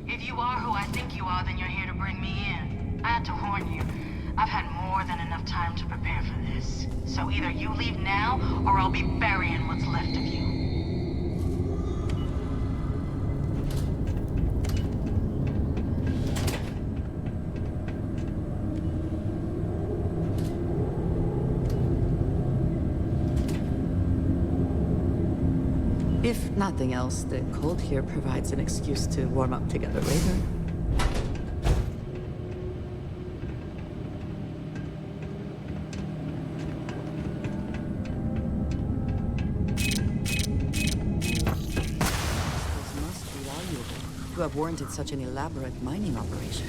If you are who I think you are, then you're here to bring me in. I had to warn you. I've had more than enough time to prepare for this. So either you leave now, or I'll be burying what's left of you. If nothing else, the cold here provides an excuse to warm up together later. Those must be valuable to have warranted such an elaborate mining operation.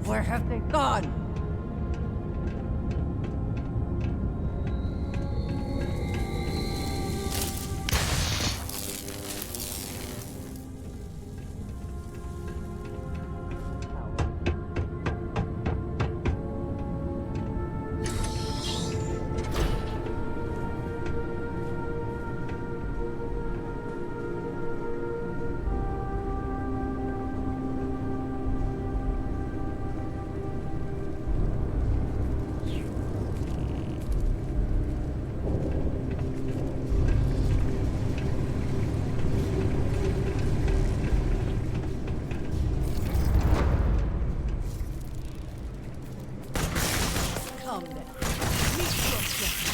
Where have they gone? Come then. Meet your death.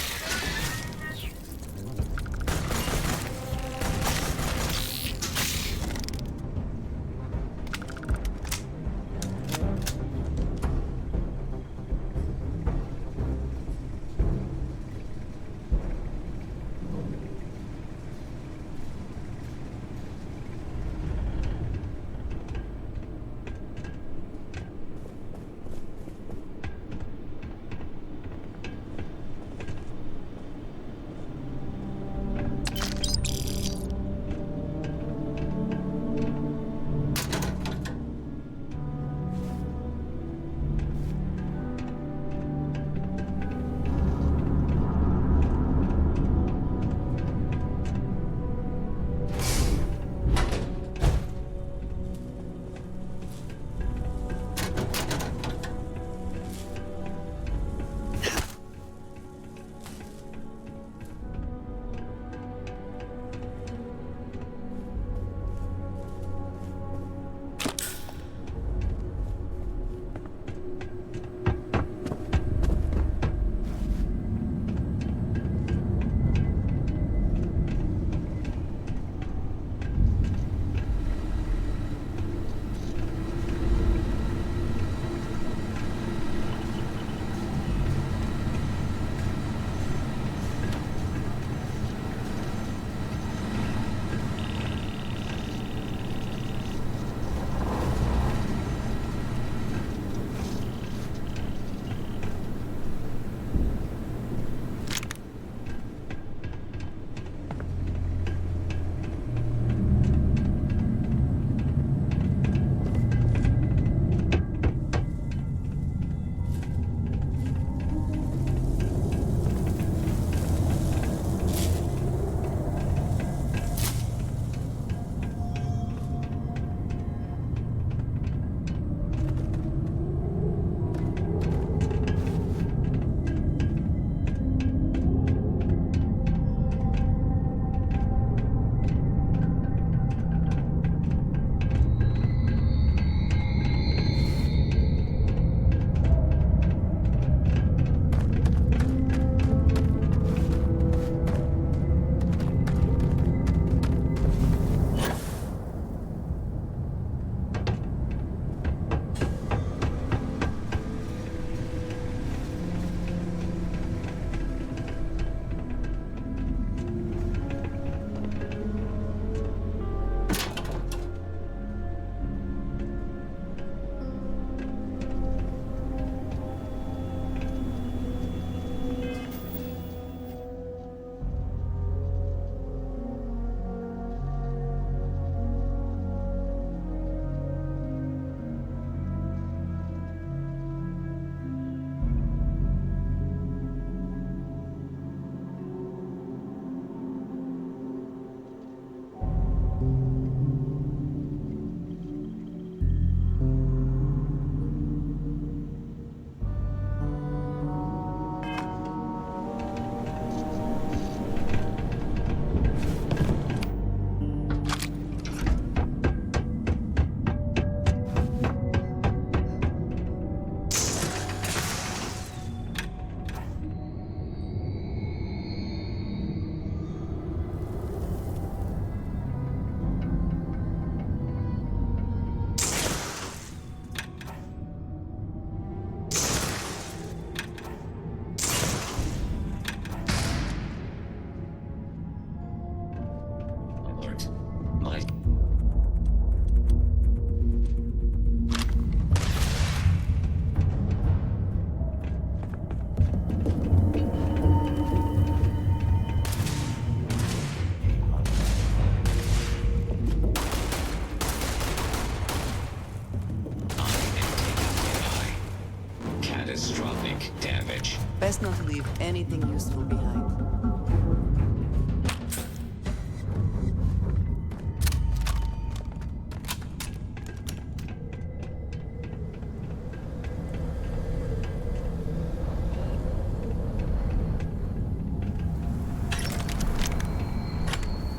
Best not to leave anything useful behind.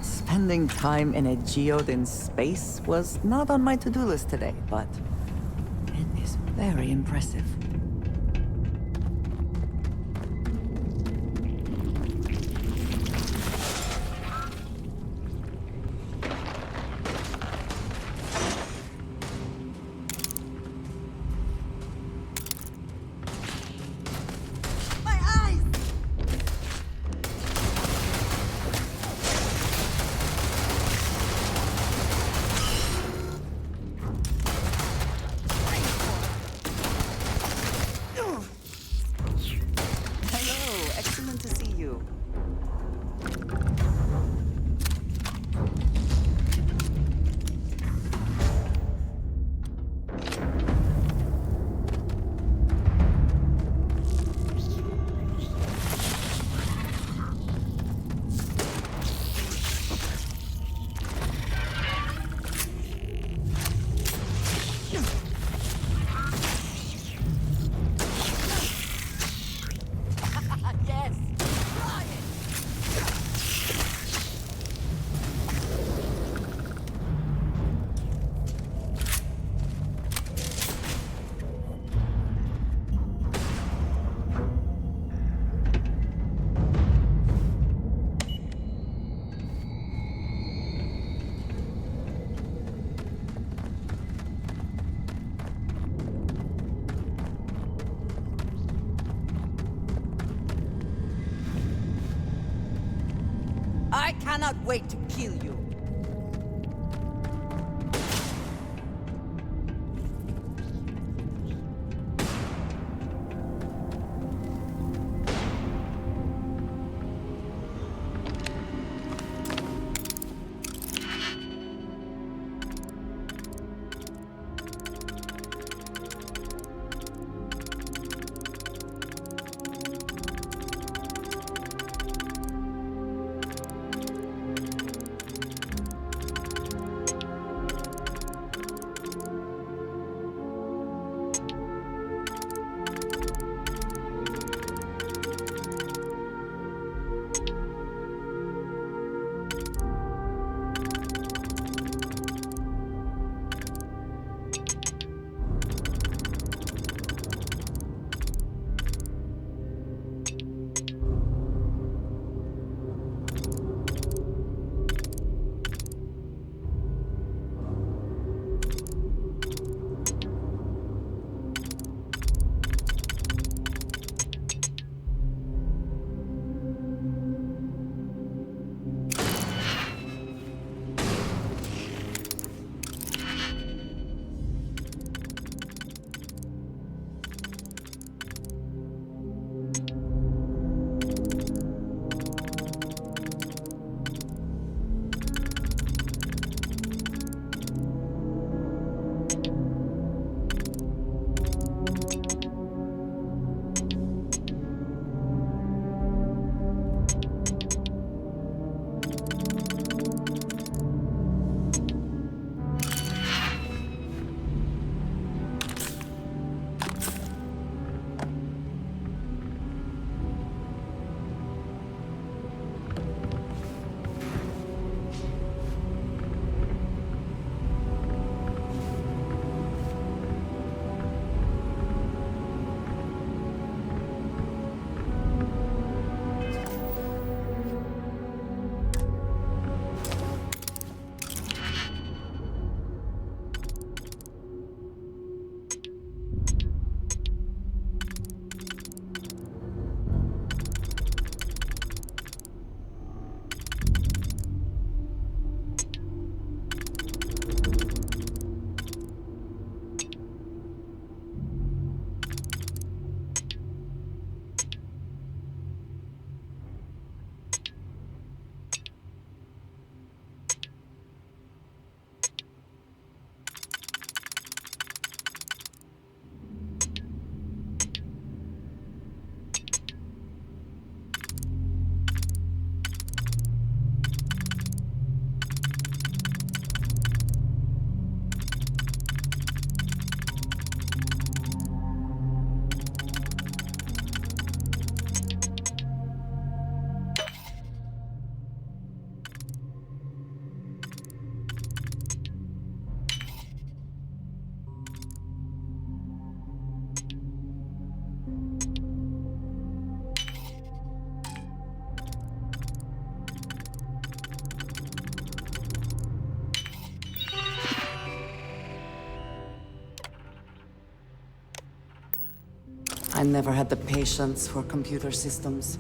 Spending time in a geode in space was not on my to-do list today, but it is very impressive. I cannot wait to kill you. I never had the patience for computer systems.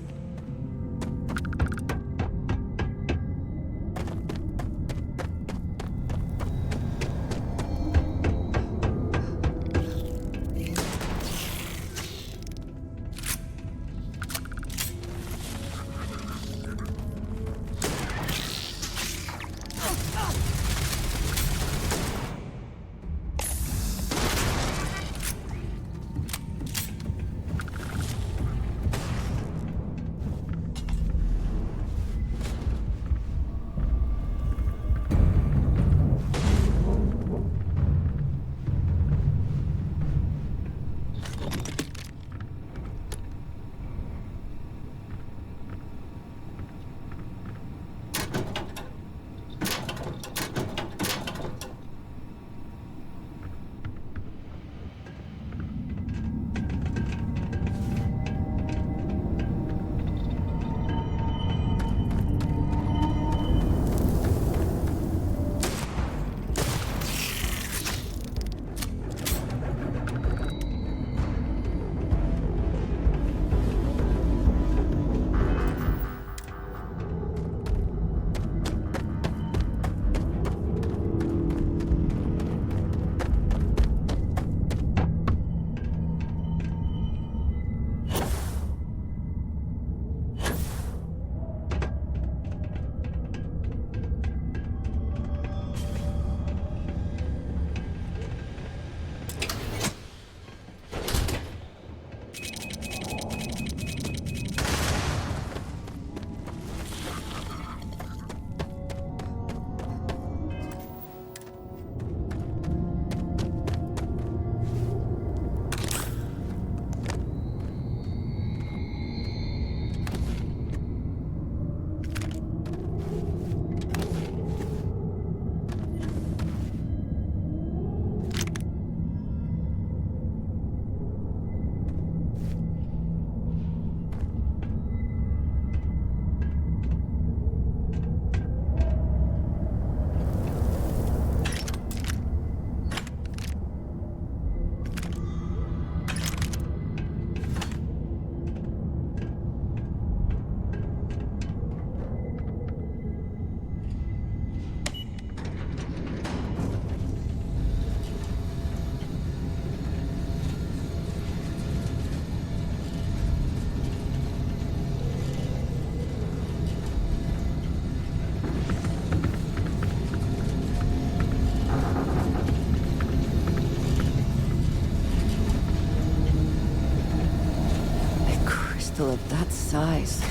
crystal of that size.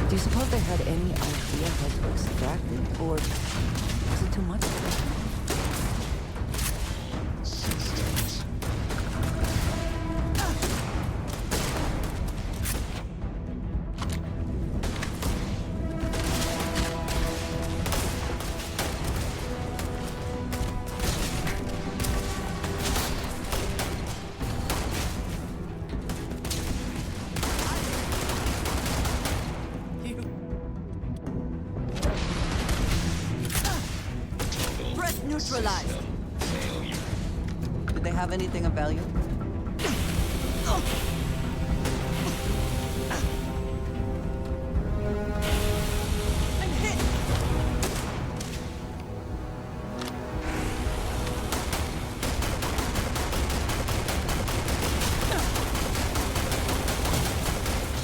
Do you suppose they had any idea how to extract it, or was it too much for them? Threat neutralized. Did they have anything of value? I'm hit.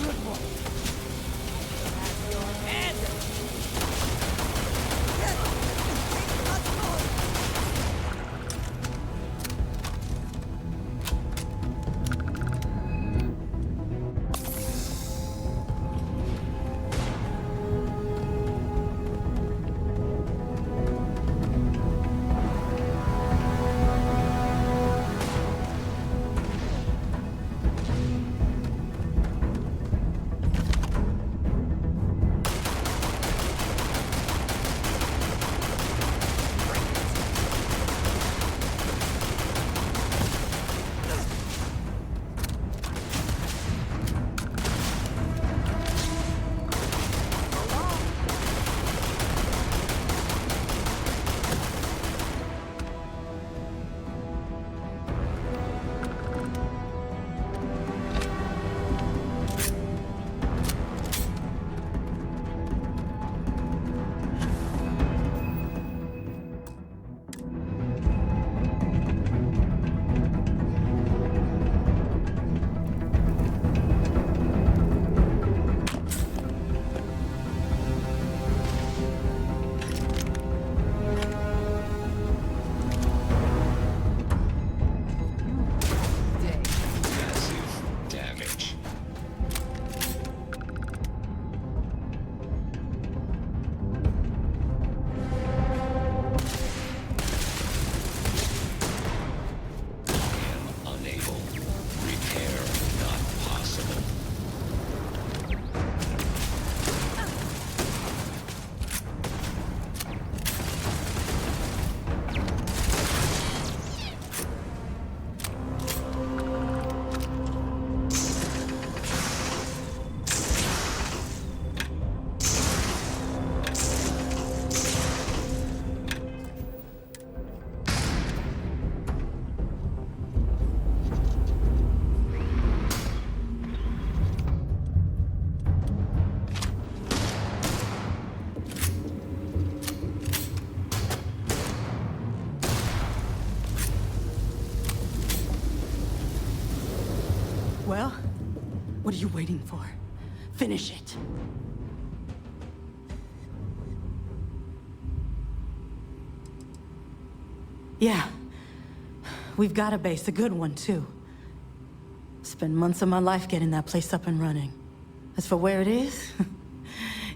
Good one. Have your head. Yes. Let's go. Well, what are you waiting for? Finish it. Yeah. We've got a base, a good one, too. Spent months of my life getting that place up and running. As for where it is,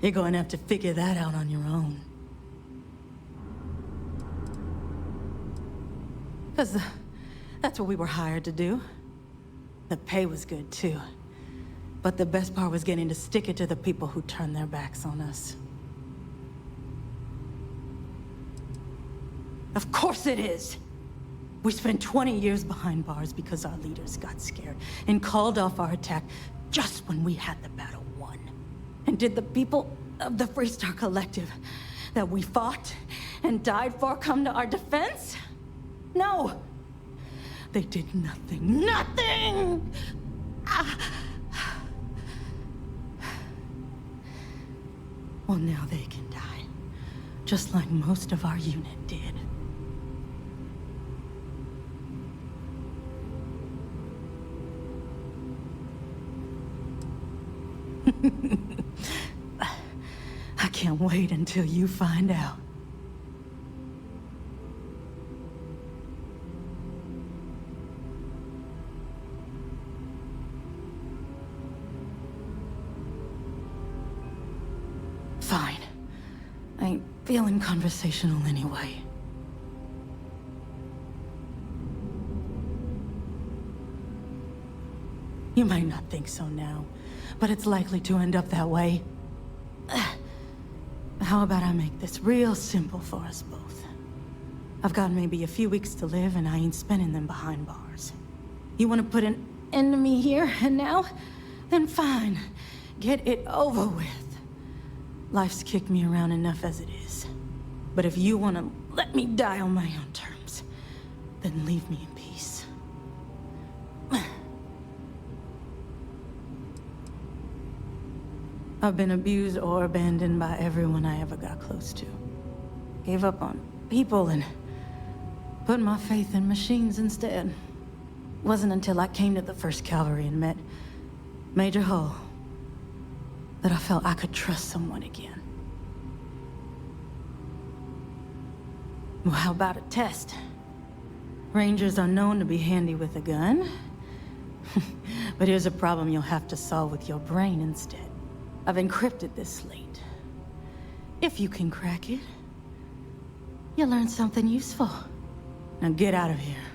you're going to have to figure that out on your own. Because that's what we were hired to do. The pay was good, too. But the best part was getting to stick it to the people who turned their backs on us. Of course it is! We spent 20 years behind bars because our leaders got scared and called off our attack just when we had the battle won. And did the people of the Freestar Collective that we fought and died for come to our defense? No! They did nothing. Nothing! Well, now they can die. Just like most of our unit did. I can't wait until you find out. feeling conversational anyway. You might not think so now, but it's likely to end up that way. How about I make this real simple for us both? I've got maybe a few weeks to live, and I ain't spending them behind bars. You want to put an end to me here and now? Then fine. Get it over with. Life's kicked me around enough as it is. But if you want to let me die on my own terms, then leave me in peace. I've been abused or abandoned by everyone I ever got close to. Gave up on people and put my faith in machines instead. Wasn't until I came to the 1st Cavalry and met Major Hull that I felt I could trust someone again. Well, how about a test? Rangers are known to be handy with a gun. But here's a problem you'll have to solve with your brain instead. I've encrypted this slate. If you can crack it, you'll learn something useful. Now get out of here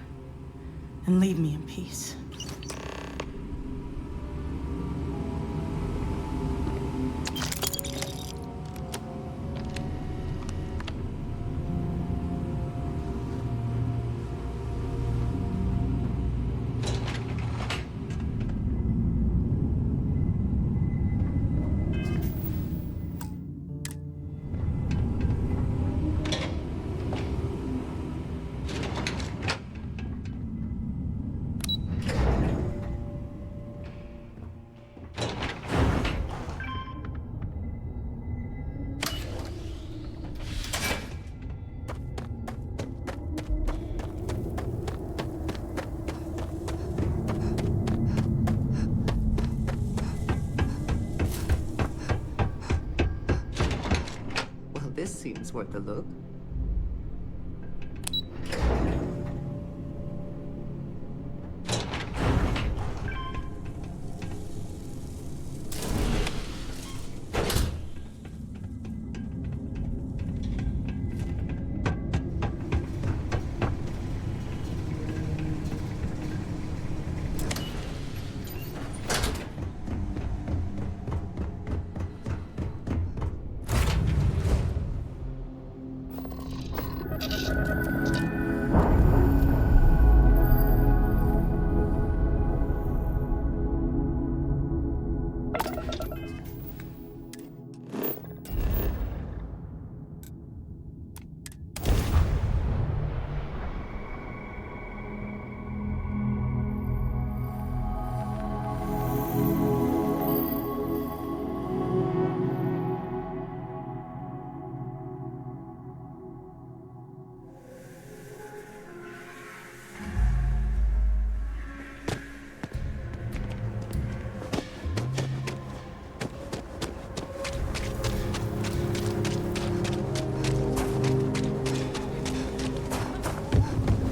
and leave me in peace. This seems worth a look.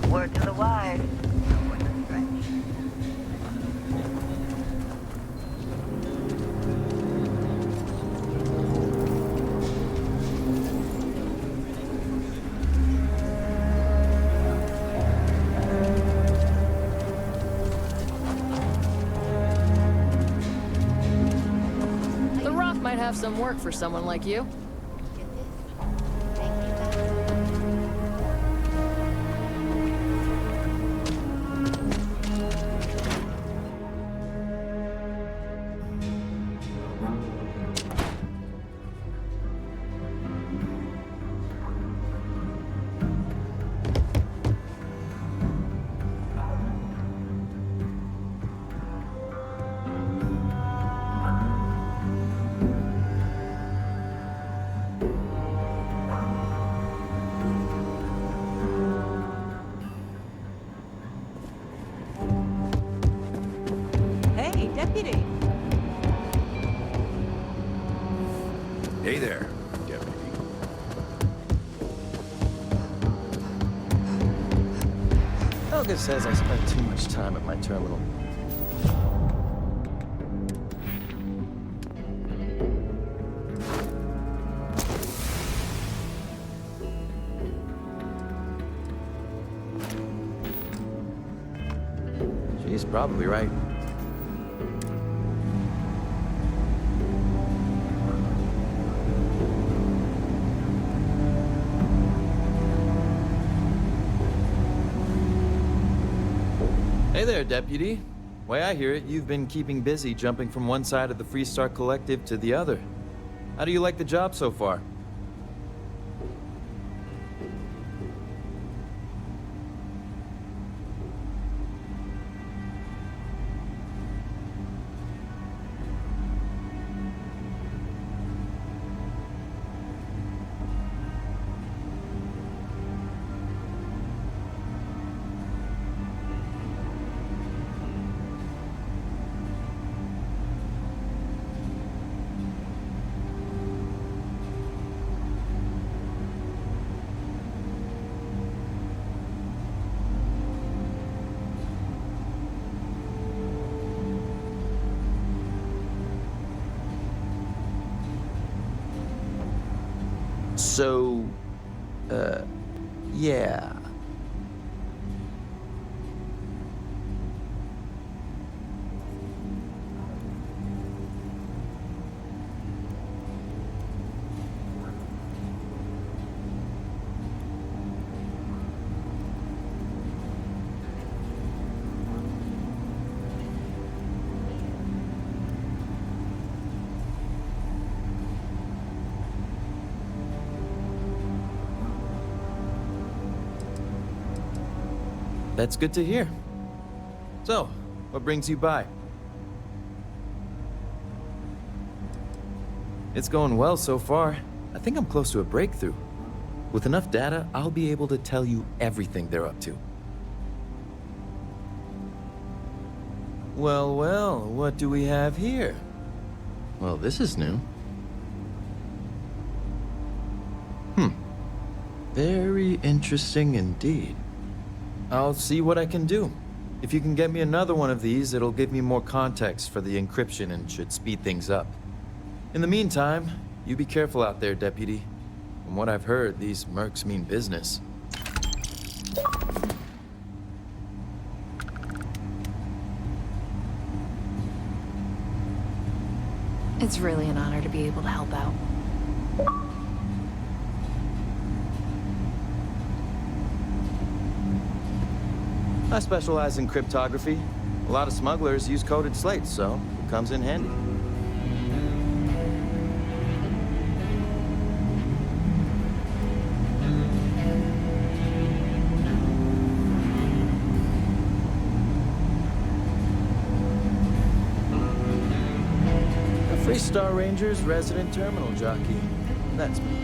Word to the wise. The Rock might have some work for someone like you. Hey, deputy. Hey there, deputy. Helga says I spent too much time at my terminal. probably right. Hey there, Deputy. Way I hear it, you've been keeping busy jumping from one side of the Freestar Collective to the other. How do you like the job so far? So, yeah. That's good to hear. So, what brings you by? It's going well so far. I think I'm close to a breakthrough. With enough data, I'll be able to tell you everything they're up to. Well, well, what do we have here? Well, this is new. Very interesting indeed. I'll see what I can do. If you can get me another one of these, it'll give me more context for the encryption and should speed things up. In the meantime, you be careful out there, Deputy. From what I've heard, these mercs mean business. It's really an honor to be able to help out. I specialize in cryptography. A lot of smugglers use coded slates, so it comes in handy. A Freestar Ranger's resident terminal jockey. That's me.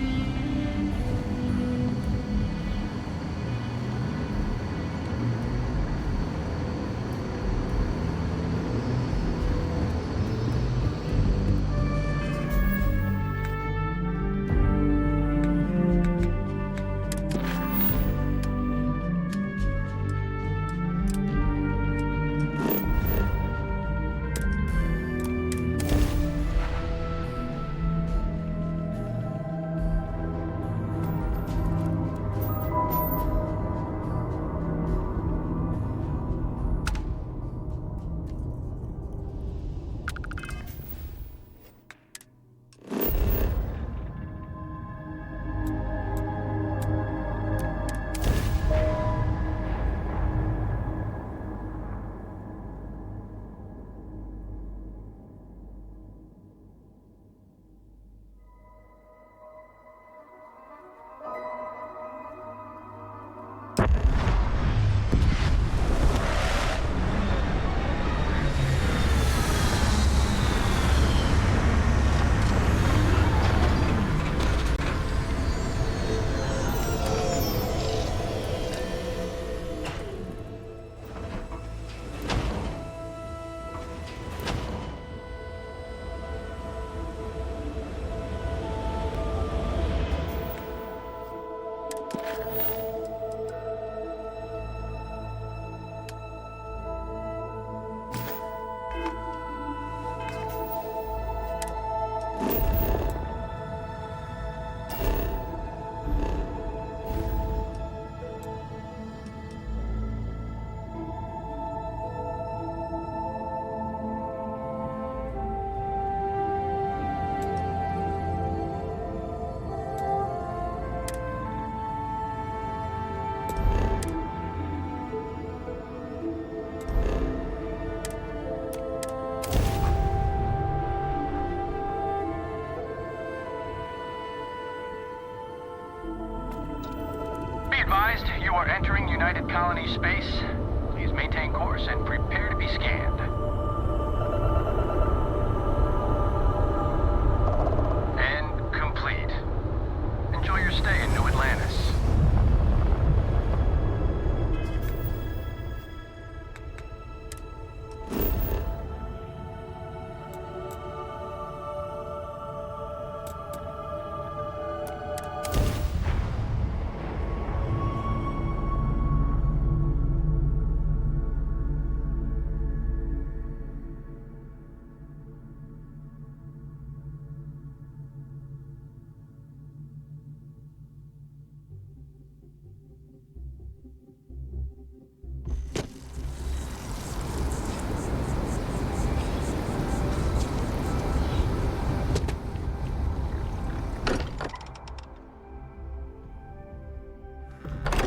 You are entering United Colony space. Please maintain course and prepare to be scanned. And complete. Enjoy your stay in New Atlantis.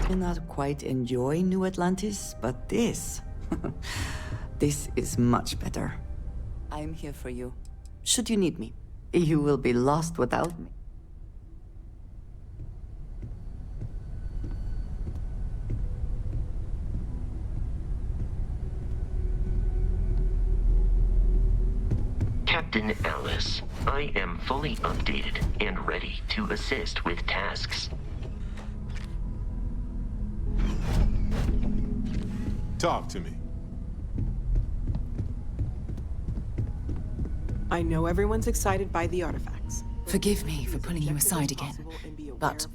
I not quite enjoy New Atlantis, but this... this is much better. I'm here for you. Should you need me, you will be lost without me. Captain Ellis, I am fully updated and ready to assist with tasks. Talk to me. I know everyone's excited by the artifacts. Forgive me for pulling you aside again, but,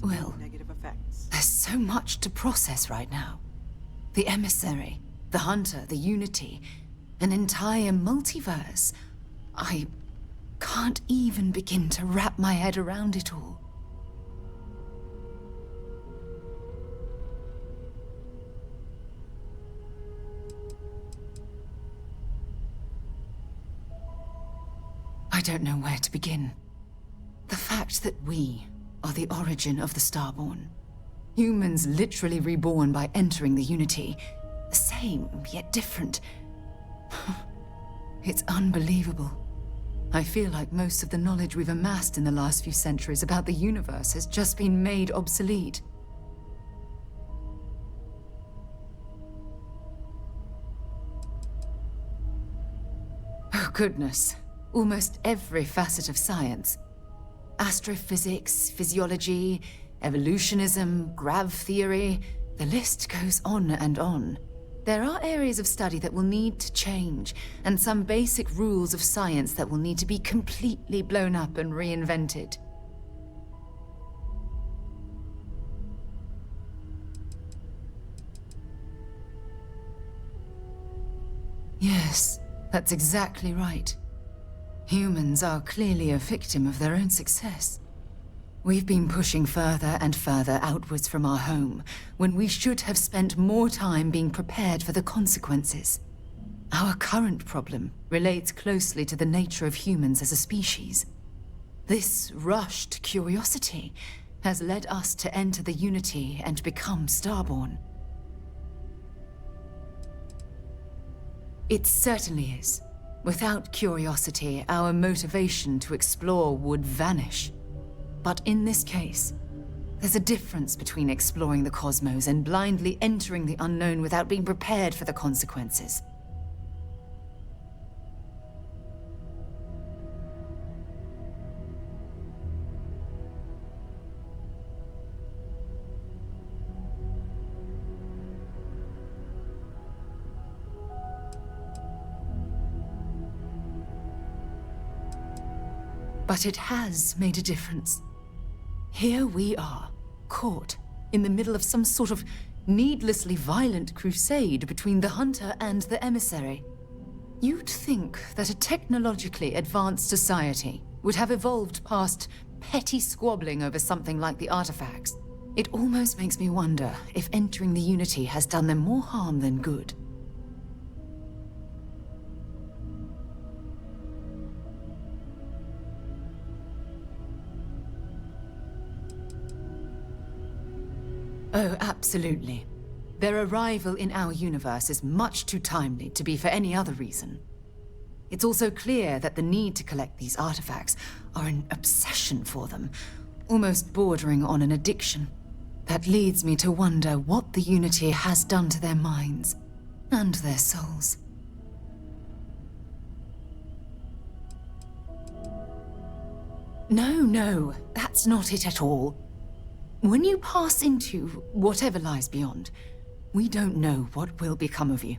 well, there's so much to process right now. The emissary, the hunter, the unity, an entire multiverse. I can't even begin to wrap my head around it all. I don't know where to begin. The fact that we are the origin of the Starborn. Humans literally reborn by entering the Unity. The same, yet different. It's unbelievable. I feel like most of the knowledge we've amassed in the last few centuries about the universe has just been made obsolete. Oh, goodness. Almost every facet of science. Astrophysics, physiology, evolutionism, grav theory, the list goes on and on. There are areas of study that will need to change, and some basic rules of science that will need to be completely blown up and reinvented. Yes, that's exactly right. Humans are clearly a victim of their own success. We've been pushing further and further outwards from our home, when we should have spent more time being prepared for the consequences. Our current problem relates closely to the nature of humans as a species. This rushed curiosity has led us to enter the Unity and become Starborn. It certainly is. Without curiosity, our motivation to explore would vanish. But in this case, there's a difference between exploring the cosmos and blindly entering the unknown without being prepared for the consequences. But it has made a difference. Here we are, caught in the middle of some sort of needlessly violent crusade between the hunter and the emissary. You'd think that a technologically advanced society would have evolved past petty squabbling over something like the artifacts. It almost makes me wonder if entering the Unity has done them more harm than good. Oh, absolutely. Their arrival in our universe is much too timely to be for any other reason. It's also clear that the need to collect these artifacts are an obsession for them, almost bordering on an addiction. That leads me to wonder what the Unity has done to their minds and their souls. No, that's not it at all. When you pass into whatever lies beyond, we don't know what will become of you.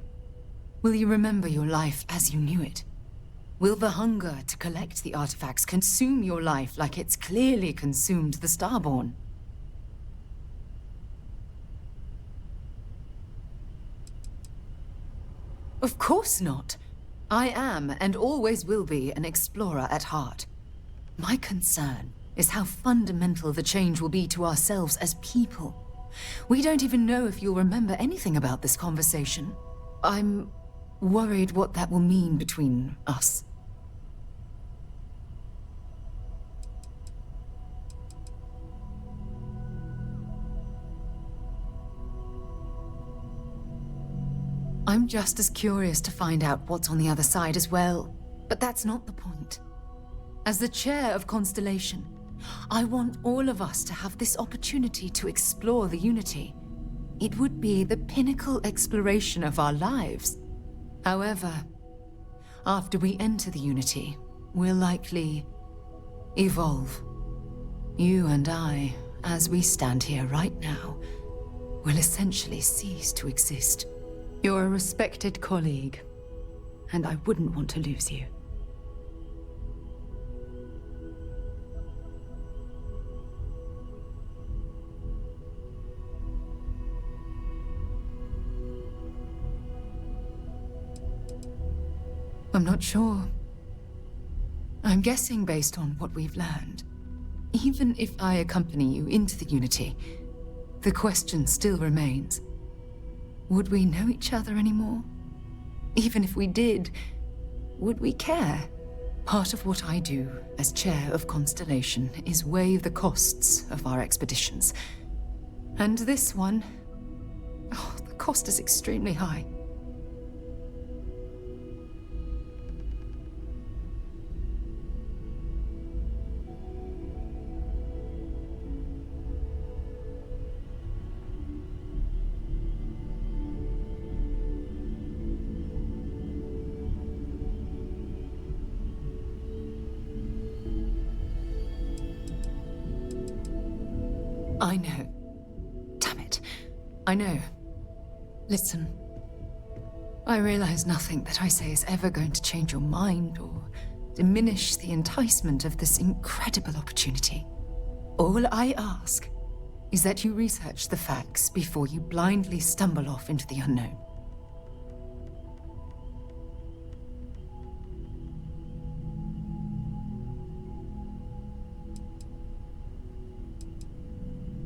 Will you remember your life as you knew it? Will the hunger to collect the artifacts consume your life like it's clearly consumed the Starborn? Of course not. I am, and always will be, an explorer at heart. My concern is how fundamental the change will be to ourselves as people. We don't even know if you'll remember anything about this conversation. I'm worried what that will mean between us. I'm just as curious to find out what's on the other side as well, but that's not the point. As the chair of Constellation, I want all of us to have this opportunity to explore the Unity. It would be the pinnacle exploration of our lives. However, after we enter the Unity, we'll likely evolve. You and I, as we stand here right now, will essentially cease to exist. You're a respected colleague, and I wouldn't want to lose you. I'm not sure. I'm guessing based on what we've learned. Even if I accompany you into the Unity, the question still remains. Would we know each other anymore? Even if we did, would we care? Part of what I do as chair of Constellation is weigh the costs of our expeditions. And this one, the cost is extremely high. I know. Damn it. I know. Listen. I realize nothing that I say is ever going to change your mind or diminish the enticement of this incredible opportunity. All I ask is that you research the facts before you blindly stumble off into the unknown.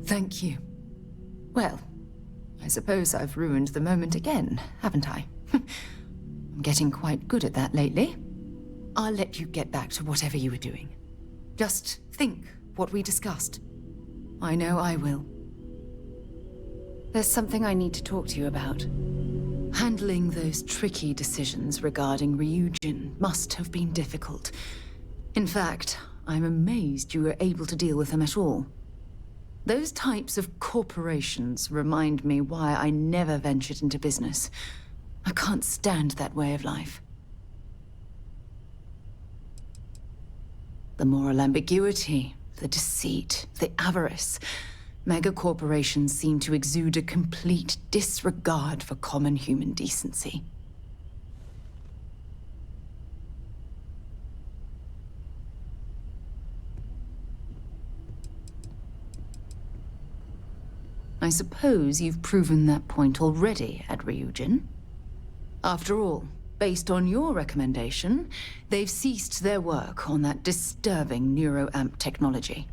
Thank you. Well, I suppose I've ruined the moment again, haven't I? I'm getting quite good at that lately. I'll let you get back to whatever you were doing. Just think what we discussed. I know I will. There's something I need to talk to you about. Handling those tricky decisions regarding Ryujin must have been difficult. In fact, I'm amazed you were able to deal with them at all. Those types of corporations remind me why I never ventured into business. I can't stand that way of life. The moral ambiguity, the deceit, the avarice. Megacorporations seem to exude a complete disregard for common human decency. I suppose you've proven that point already at Ryujin. After all, based on your recommendation, they've ceased their work on that disturbing neuroamp technology.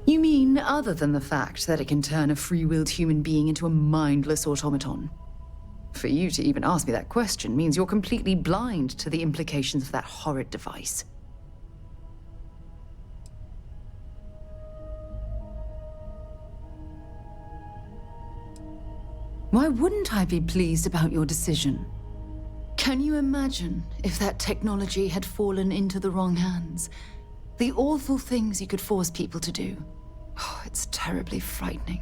You mean other than the fact that it can turn a free-willed human being into a mindless automaton? For you to even ask me that question means you're completely blind to the implications of that horrid device. Why wouldn't I be pleased about your decision? Can you imagine if that technology had fallen into the wrong hands? The awful things you could force people to do. Oh, it's terribly frightening.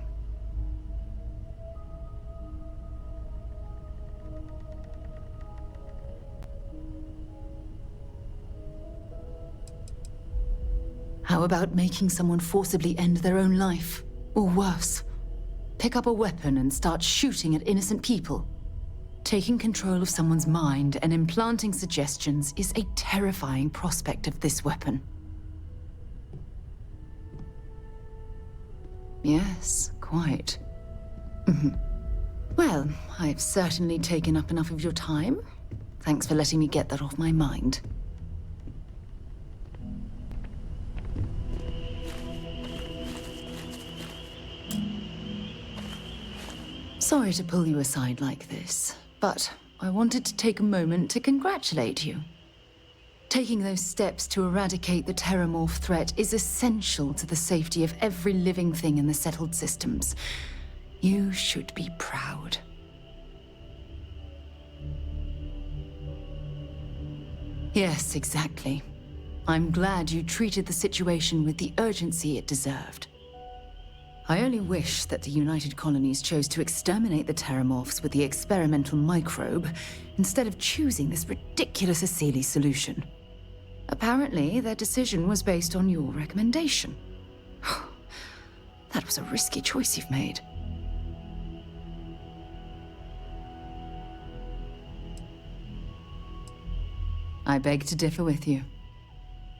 How about making someone forcibly end their own life? Or worse, pick up a weapon and start shooting at innocent people? Taking control of someone's mind and implanting suggestions is a terrifying prospect of this weapon. Yes, quite. Well, I've certainly taken up enough of your time. Thanks for letting me get that off my mind. Sorry to pull you aside like this, but I wanted to take a moment to congratulate you. Taking those steps to eradicate the Terramorph threat is essential to the safety of every living thing in the settled systems. You should be proud. Yes, exactly. I'm glad you treated the situation with the urgency it deserved. I only wish that the United Colonies chose to exterminate the Terramorphs with the experimental microbe, instead of choosing this ridiculous Asili solution. Apparently, their decision was based on your recommendation. That was a risky choice you've made. I beg to differ with you.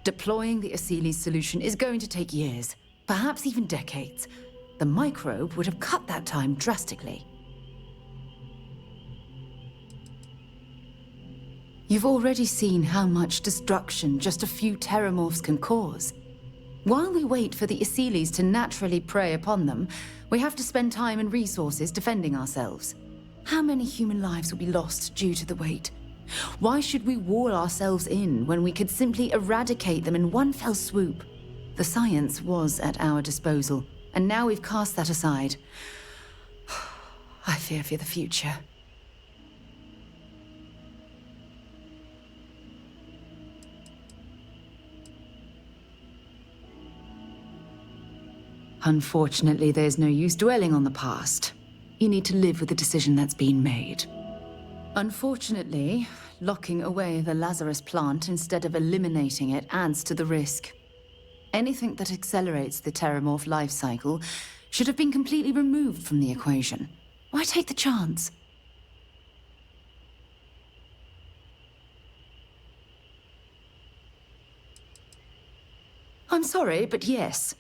Deploying the Asili solution is going to take years, perhaps even decades. The microbe would have cut that time drastically. You've already seen how much destruction just a few Terramorphs can cause. While we wait for the Asilis to naturally prey upon them, we have to spend time and resources defending ourselves. How many human lives will be lost due to the wait? Why should we wall ourselves in when we could simply eradicate them in one fell swoop? The science was at our disposal, and now we've cast that aside. I fear for the future. Unfortunately, there's no use dwelling on the past. You need to live with the decision that's been made. Unfortunately, locking away the Lazarus plant instead of eliminating it adds to the risk. Anything that accelerates the Terramorph life cycle should have been completely removed from the equation. Why take the chance? I'm sorry, but yes.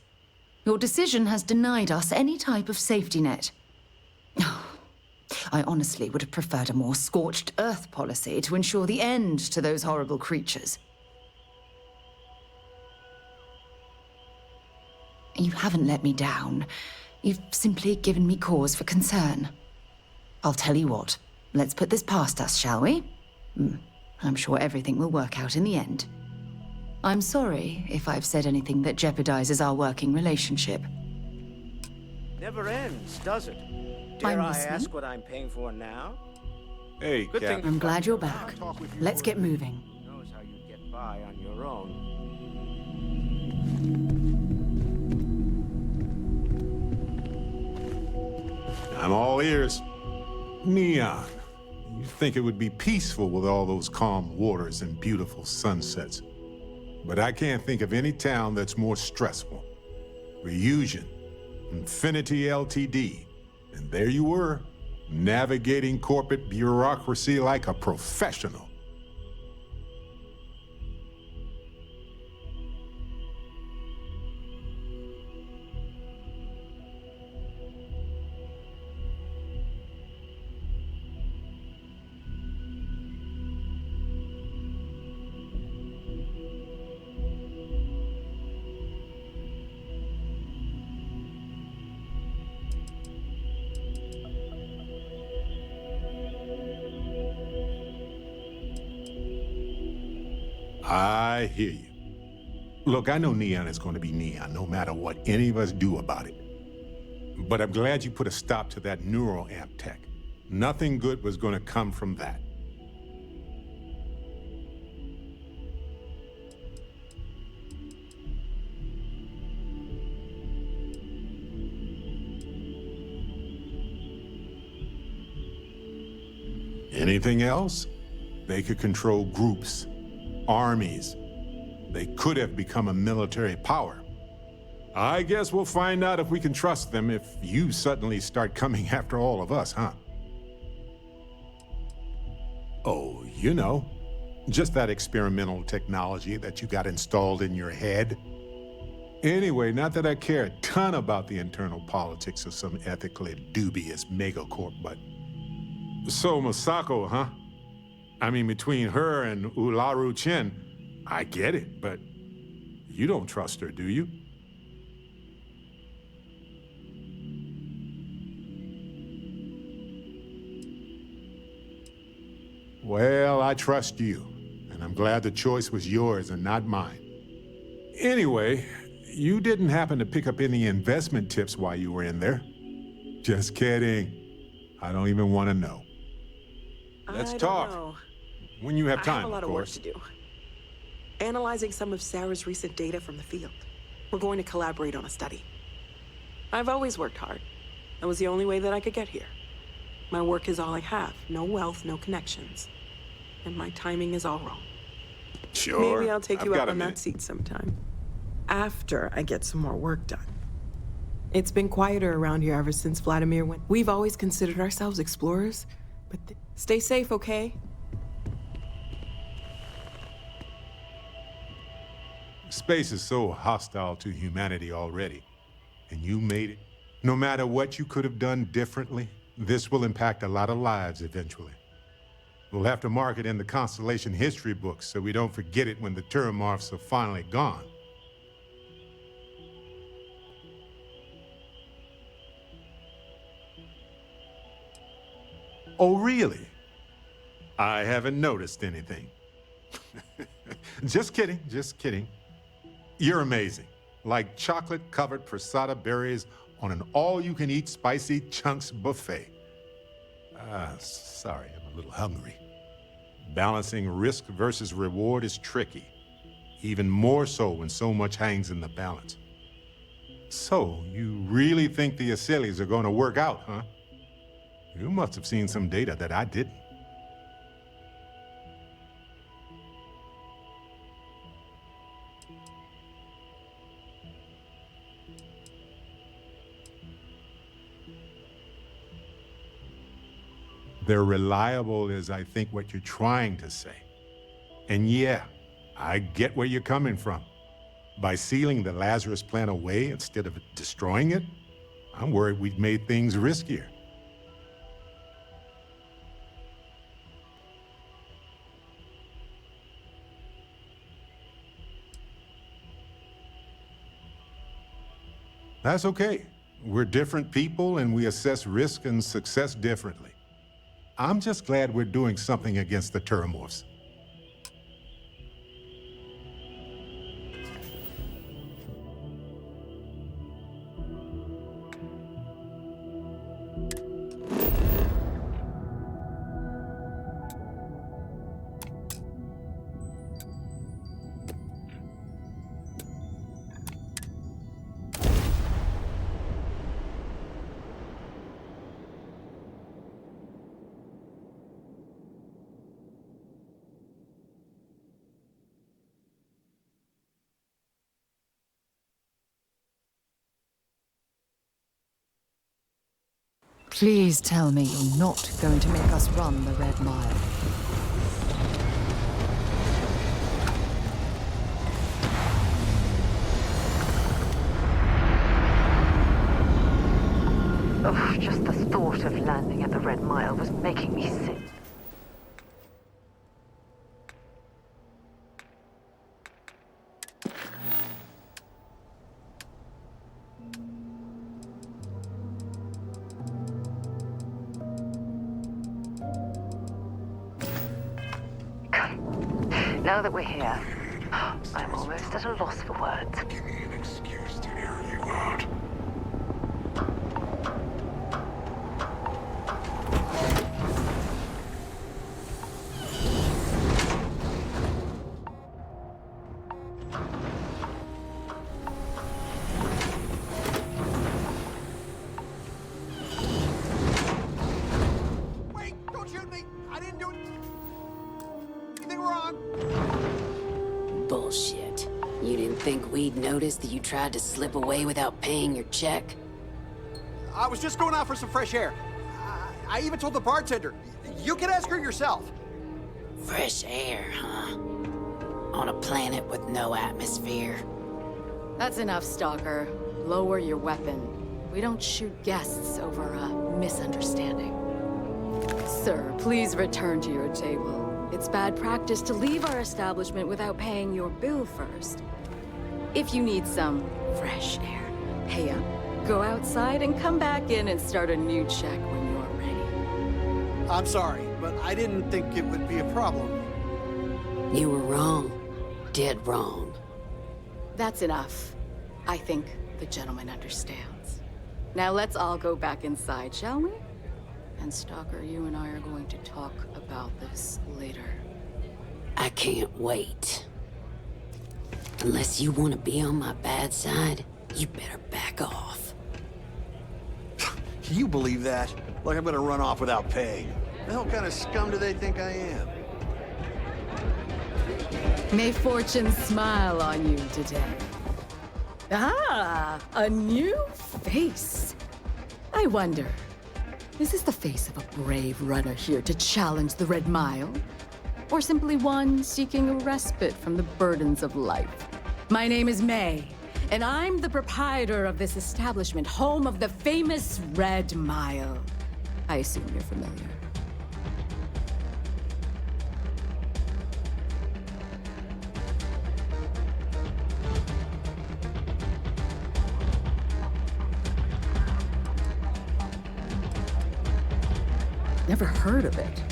Your decision has denied us any type of safety net. I honestly would have preferred a more scorched earth policy to ensure the end to those horrible creatures. You haven't let me down. You've simply given me cause for concern. I'll tell you what, let's put this past us, shall we? I'm sure everything will work out in the end. I'm sorry if I've said anything that jeopardizes our working relationship. Never ends, does it? I'm Dare I listening. ask what I'm paying for now? Hey, Good thing. I'm glad you're back. Let's get moving. Who knows how you get by on your own? I'm all ears. Neon. You think it would be peaceful with all those calm waters and beautiful sunsets. But I can't think of any town that's more stressful. Reusion, Infinity Ltd. And there you were, navigating corporate bureaucracy like a professional. I hear you. Look, I know Neon is going to be Neon, no matter what any of us do about it. But I'm glad you put a stop to that neural amp tech. Nothing good was going to come from that. Anything else? They could control groups, armies. They could have become a military power. I guess we'll find out if we can trust them if you suddenly start coming after all of us, huh? Oh, you know, just that experimental technology that you got installed in your head. Anyway, not that I care a ton about the internal politics of some ethically dubious megacorp, but... So, Masako, huh? I mean, between her and Ularu Chen, I get it, but you don't trust her, do you? Well, I trust you, and I'm glad the choice was yours and not mine. Anyway, you didn't happen to pick up any investment tips while you were in there? Just kidding. I don't even want to know. Let's talk. Know. When you have time, I have a lot of work course. to do. Analyzing some of Sarah's recent data from the field. We're going to collaborate on a study. I've always worked hard. That was the only way that I could get here. My work is all I have. No wealth, no connections. And my timing is all wrong. Sure. Maybe I'll take you I've out got a on minute. that seat sometime. After I get some more work done. It's been quieter around here ever since Vladimir went. We've always considered ourselves explorers, but stay safe, okay? Space is so hostile to humanity already, and you made it. No matter what you could have done differently, this will impact a lot of lives eventually. We'll have to mark it in the Constellation history books so we don't forget it when the Terramorphs are finally gone. Oh, really? I haven't noticed anything. Just kidding, just kidding. You're amazing. Like chocolate-covered prasada berries on an all-you-can-eat spicy chunks buffet. Sorry, I'm a little hungry. Balancing risk versus reward is tricky. Even more so when so much hangs in the balance. So, you really think the Aselis are going to work out, huh? You must have seen some data that I didn't. They're reliable is, I think, what you're trying to say. And yeah, I get where you're coming from. By sealing the Lazarus plant away instead of destroying it, I'm worried we've made things riskier. That's okay. We're different people and we assess risk and success differently. I'm just glad we're doing something against the Terramorphs. Please tell me you're not going to make us run the Red Mile. Oh, just the thought of landing at the Red Mile was making me sick. Now that we're here, I'm almost at a loss for words. Give me an excuse to air you out. Wait! Don't shoot me! I didn't do anything wrong! Bullshit. You didn't think we'd notice that you tried to slip away without paying your check? I was just going out for some fresh air. I even told the bartender. You can ask her yourself. Fresh air, huh? On a planet with no atmosphere. That's enough, Stalker. Lower your weapon. We don't shoot guests over a misunderstanding. Sir, please return to your table. It's bad practice to leave our establishment without paying your bill first. If you need some fresh air, pay up, go outside, and come back in and start a new check when you're ready. I'm sorry, but I didn't think it would be a problem. You were wrong. Dead wrong. That's enough. I think the gentleman understands. Now let's all go back inside, shall we? And Stalker, you and I are going to talk about this later. I can't wait. Unless you want to be on my bad side, you better back off. You believe that? Like I'm gonna run off without pay. The hell kind of scum do they think I am? May fortune smile on you today. Ah, a new face. I wonder, is this the face of a brave runner here to challenge the Red Mile? Or simply one seeking a respite from the burdens of life? My name is May, and I'm the proprietor of this establishment, home of the famous Red Mile. I assume you're familiar. Never heard of it.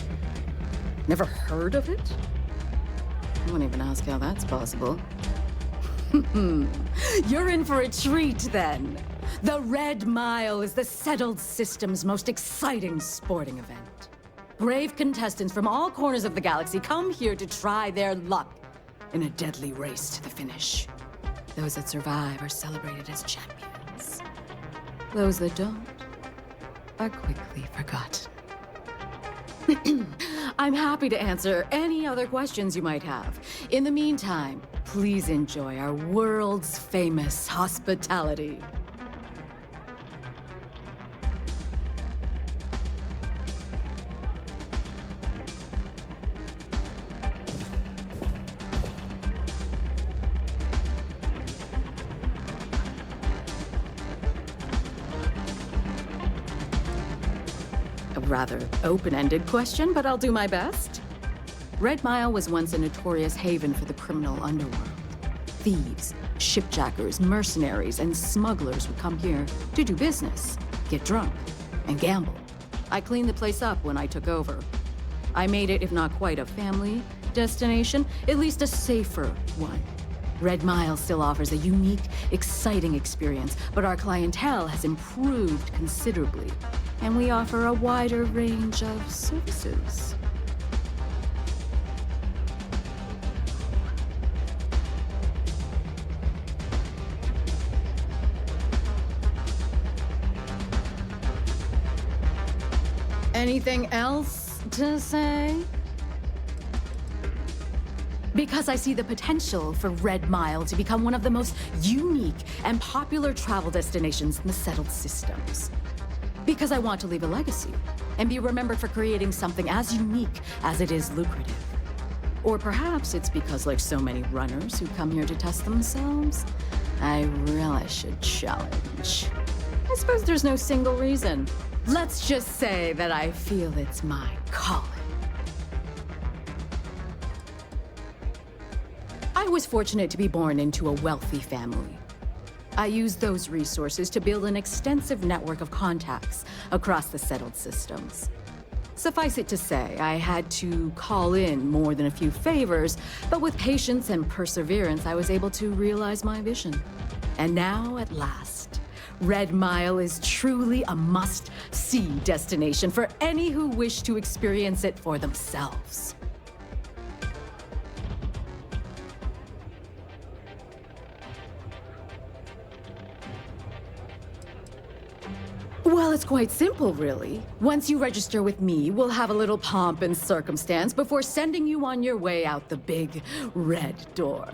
Never heard of it? I won't even ask how that's possible. You're in for a treat, then. The Red Mile is the settled system's most exciting sporting event. Brave contestants from all corners of the galaxy come here to try their luck in a deadly race to the finish. Those that survive are celebrated as champions. Those that don't are quickly forgotten. I'm happy to answer any other questions you might have. In the meantime, please enjoy our world's famous hospitality. A rather open-ended question, but I'll do my best. Red Mile was once a notorious haven for the criminal underworld. Thieves, shipjackers, mercenaries, and smugglers would come here to do business, get drunk, and gamble. I cleaned the place up when I took over. I made it, if not quite a family destination, at least a safer one. Red Mile still offers a unique, exciting experience, but our clientele has improved considerably, and we offer a wider range of services. Anything else to say? Because I see the potential for Red Mile to become one of the most unique and popular travel destinations in the settled systems. Because I want to leave a legacy and be remembered for creating something as unique as it is lucrative. Or perhaps it's because, like so many runners who come here to test themselves, I really should challenge. I suppose there's no single reason. Let's just say that I feel it's my calling. I was fortunate to be born into a wealthy family. I used those resources to build an extensive network of contacts across the settled systems. Suffice it to say, I had to call in more than a few favors, but with patience and perseverance, I was able to realize my vision. And now, at last, Red Mile is truly a must-see destination for any who wish to experience it for themselves. Well, it's quite simple, really. Once you register with me, we'll have a little pomp and circumstance before sending you on your way out the big red door.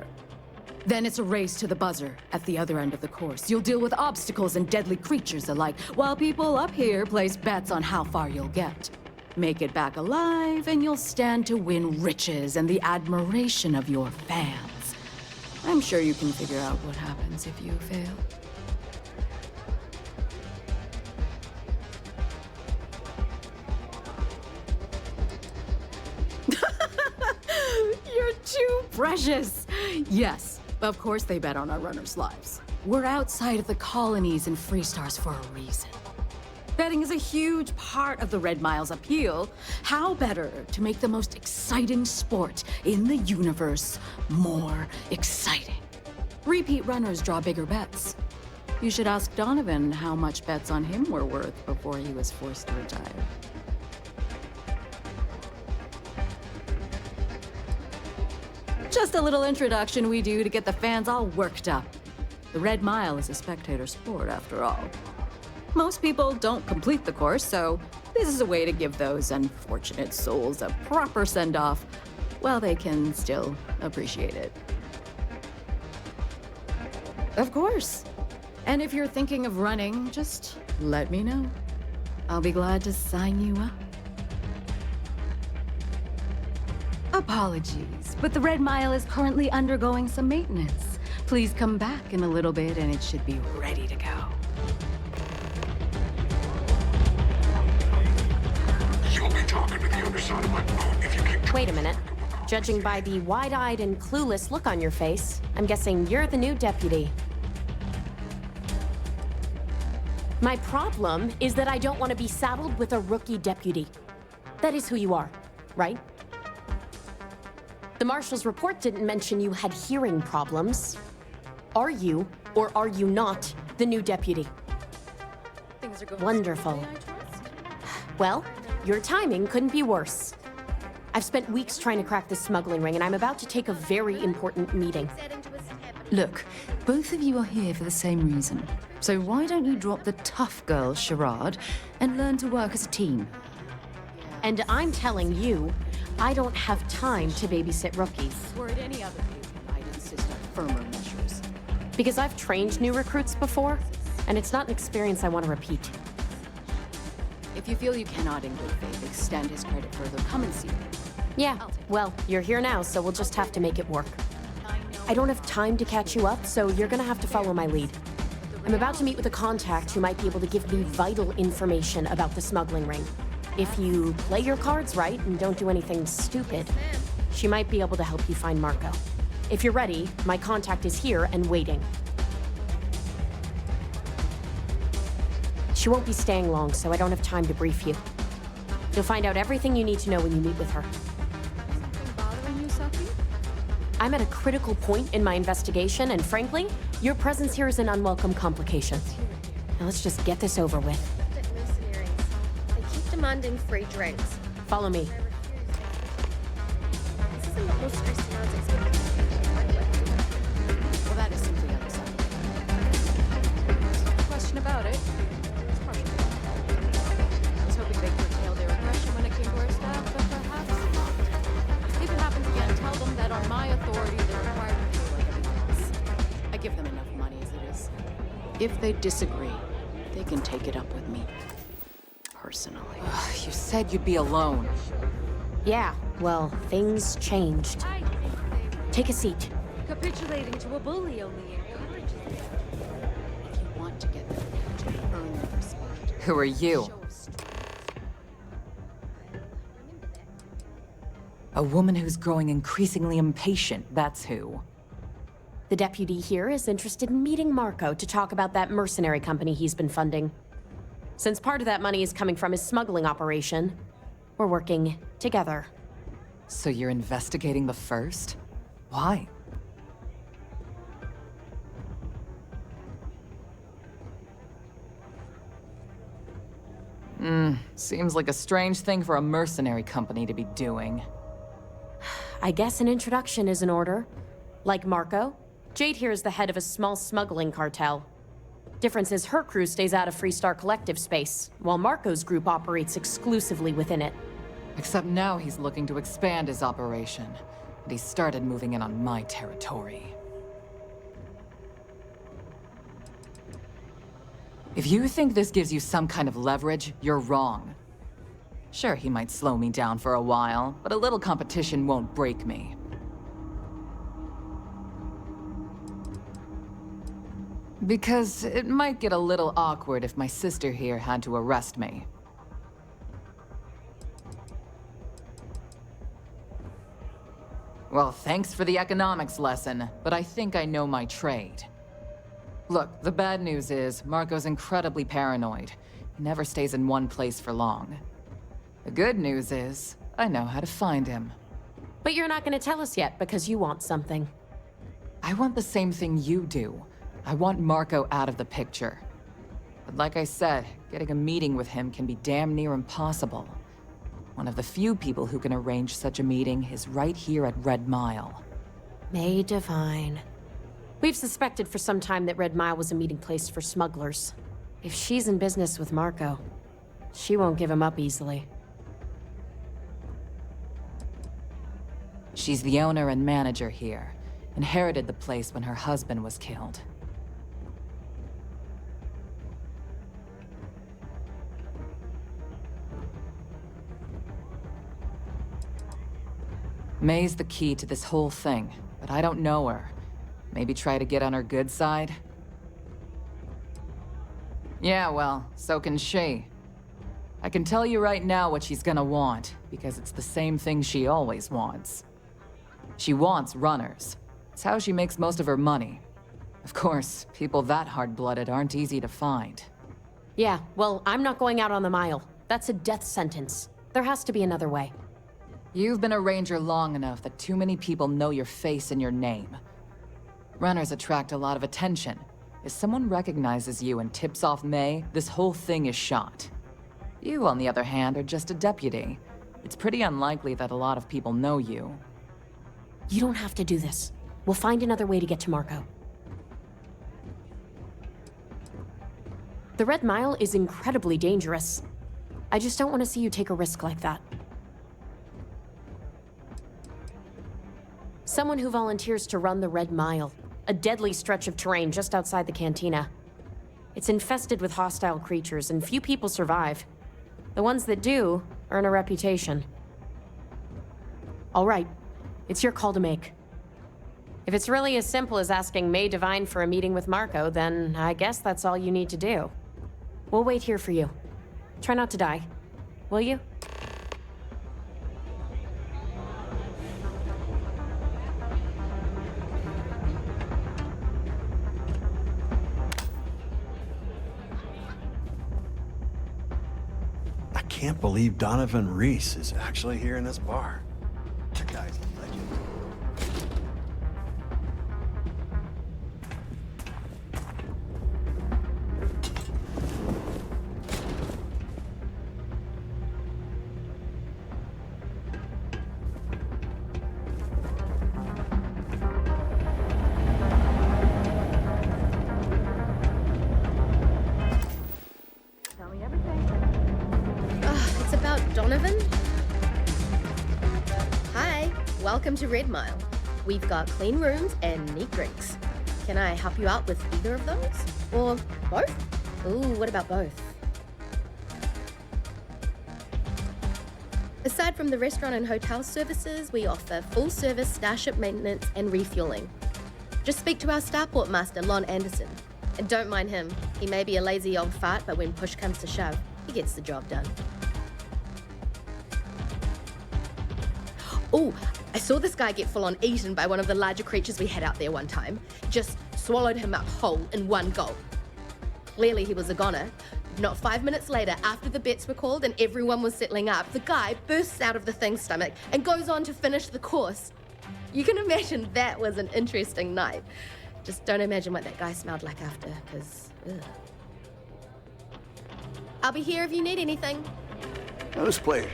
Then it's a race to the buzzer at the other end of the course. You'll deal with obstacles and deadly creatures alike, while people up here place bets on how far you'll get. Make it back alive, and you'll stand to win riches and the admiration of your fans. I'm sure you can figure out what happens if you fail. You're too precious! Yes, of course they bet on our runners' lives. We're outside of the colonies and Freestars for a reason. Betting is a huge part of the Red Mile's appeal. How better to make the most exciting sport in the universe more exciting? Repeat runners draw bigger bets. You should ask Donovan how much bets on him were worth before he was forced to retire. Just a little introduction we do to get the fans all worked up. The Red Mile is a spectator sport, after all. Most people don't complete the course, so this is a way to give those unfortunate souls a proper send-off while they can still appreciate it. Of course. And if you're thinking of running, just let me know. I'll be glad to sign you up. Apologies, but the Red Mile is currently undergoing some maintenance. Please come back in a little bit and it should be ready to go. You'll be talking to the other side of my phone if you keep... Wait a minute. Judging by the wide-eyed and clueless look on your face, I'm guessing you're the new deputy. My problem is that I don't want to be saddled with a rookie deputy. That is who you are, right? The Marshal's report didn't mention you had hearing problems. Are you, or are you not, the new deputy? Things are going Wonderful. Well, your timing couldn't be worse. I've spent weeks trying to crack this smuggling ring, and I'm about to take a very important meeting. Look, both of you are here for the same reason. So why don't you drop the tough girl charade and learn to work as a team? And I'm telling you, I don't have time to babysit rookies. Were it any other reason, I'd insist on firmer measures. Because I've trained new recruits before, and it's not an experience I want to repeat. If you feel you cannot in good faith extend his credit further, come and see me. Yeah, well, you're here now, so we'll just have to make it work. I don't have time to catch you up, so you're gonna have to follow my lead. I'm about to meet with a contact who might be able to give me vital information about the smuggling ring. If you play your cards right and don't do anything stupid, she might be able to help you find Marco. If you're ready, my contact is here and waiting. She won't be staying long, so I don't have time to brief you. You'll find out everything you need to know when you meet with her. Something bothering you, Saki? I'm at a critical point in my investigation, and frankly, your presence here is an unwelcome complication. Now let's just get this over with. They keep demanding free drinks. Follow me. This isn't the most stressed out expected. Well, that is simply unacceptable. No question about it. It's partially my fault. I was hoping they'd curtail their aggression when it came to our staff, but perhaps not. If it happens again, tell them that on my authority, they're required to do like everyone else. I give them enough money as it is. If they disagree, they can take it up with me. Personally. You said you'd be alone. Yeah, well, things changed. Take a seat. Capitulating to a bully only encourages them. If you want to get them, you have to earn their respect. Who are you? A woman who's growing increasingly impatient, that's who. The deputy here is interested in meeting Marco to talk about that mercenary company he's been funding. Since part of that money is coming from his smuggling operation, We're working together. So you're investigating the first? Why? Seems like a strange thing for a mercenary company to be doing. I guess an introduction is in order. Like Marco, Jade here is the head of a small smuggling cartel. Difference is her crew stays out of Freestar Collective space, while Marco's group operates exclusively within it. Except now he's looking to expand his operation, and he started moving in on my territory. If you think this gives you some kind of leverage, you're wrong. Sure, he might slow me down for a while, but a little competition won't break me. Because it might get a little awkward if my sister here had to arrest me. Well, thanks for the economics lesson, but I think I know my trade. Look, the bad news is, Marco's incredibly paranoid. He never stays in one place for long. The good news is, I know how to find him. But you're not going to tell us yet because you want something. I want the same thing you do. I want Marco out of the picture. But like I said, getting a meeting with him can be damn near impossible. One of the few people who can arrange such a meeting is right here at Red Mile. May Divine. We've suspected for some time that Red Mile was a meeting place for smugglers. If she's in business with Marco, she won't give him up easily. She's the owner and manager here. Inherited the place when her husband was killed. May's the key to this whole thing, but I don't know her. Maybe try to get on her good side? Yeah, well, so can she. I can tell you right now what she's gonna want, because it's the same thing she always wants. She wants runners. It's how she makes most of her money. Of course, people that hard-blooded aren't easy to find. Yeah, well, I'm not going out on the mile. That's a death sentence. There has to be another way. You've been a ranger long enough that too many people know your face and your name. Runners attract a lot of attention. If someone recognizes you and tips off May, this whole thing is shot. You, on the other hand, are just a deputy. It's pretty unlikely that a lot of people know you. You don't have to do this. We'll find another way to get to Marco. The Red Mile is incredibly dangerous. I just don't want to see you take a risk like that. Someone who volunteers to run the Red Mile, a deadly stretch of terrain just outside the cantina. It's infested with hostile creatures, and few people survive. The ones that do earn a reputation. All right, it's your call to make. If it's really as simple as asking May Divine for a meeting with Marco, then I guess that's all you need to do. We'll wait here for you. Try not to die, will you? I can't believe Donovan Reese is actually here in this bar. That guy's a legend. It's about Donovan? Hi, welcome to Red Mile. We've got clean rooms and neat drinks. Can I help you out with either of those? Or both? Ooh, what about both? Aside from the restaurant and hotel services, we offer full-service starship maintenance and refueling. Just speak to our starport master, Lon Anderson. And don't mind him. He may be a lazy old fart, but when push comes to shove, he gets the job done. Oh, I saw this guy get full-on eaten by one of the larger creatures we had out there one time. Just swallowed him up whole in one gulp. Clearly he was a goner. Not 5 minutes later, after the bets were called and everyone was settling up, the guy bursts out of the thing's stomach and goes on to finish the course. You can imagine that was an interesting night. Just don't imagine what that guy smelled like after, because, I'll be here if you need anything. Let's play it.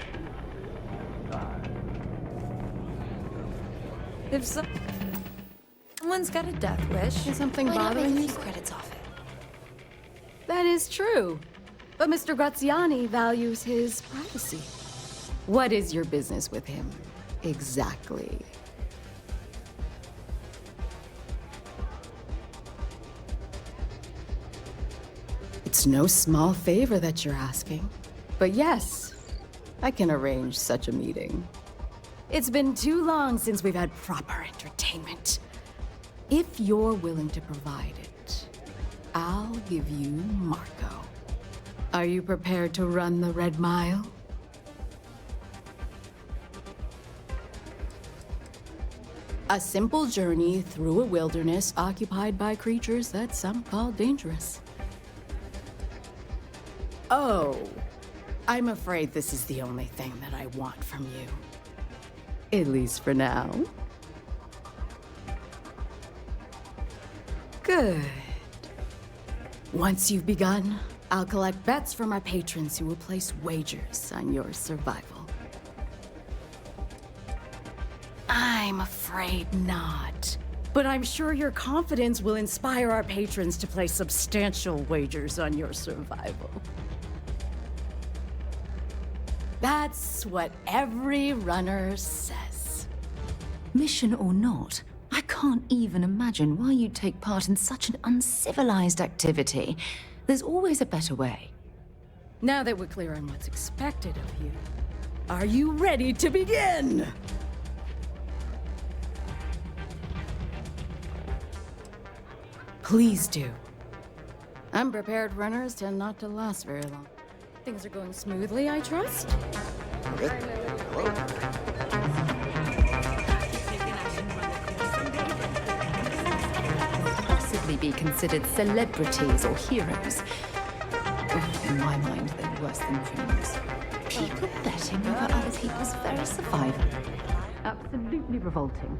If someone's got a death wish, Is something Why not bothering make a you? few credits off it? That is true. But Mr. Graziani values his privacy. What is your business with him? Exactly. It's no small favor that you're asking. But yes, I can arrange such a meeting. It's been too long since we've had proper entertainment. If you're willing to provide it, I'll give you Marco. Are you prepared to run the Red Mile? A simple journey through a wilderness occupied by creatures that some call dangerous. Oh, I'm afraid this is the only thing that I want from you. At least for now. Good. Once you've begun, I'll collect bets from our patrons who will place wagers on your survival. I'm afraid not. But I'm sure your confidence will inspire our patrons to place substantial wagers on your survival. That's what every runner says. Mission or not, I can't even imagine why you'd take part in such an uncivilized activity. There's always a better way. Now that we're clear on what's expected of you, are you ready to begin? Please do. Unprepared runners tend not to last very long. Things are going smoothly, I trust? Possibly be considered celebrities or heroes. In my mind, they're worse than criminals. People betting over other people's very survival. Absolutely revolting.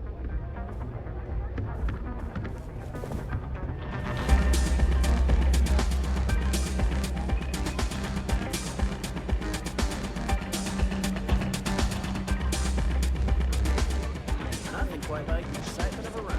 Nothing quite like the excitement of a run.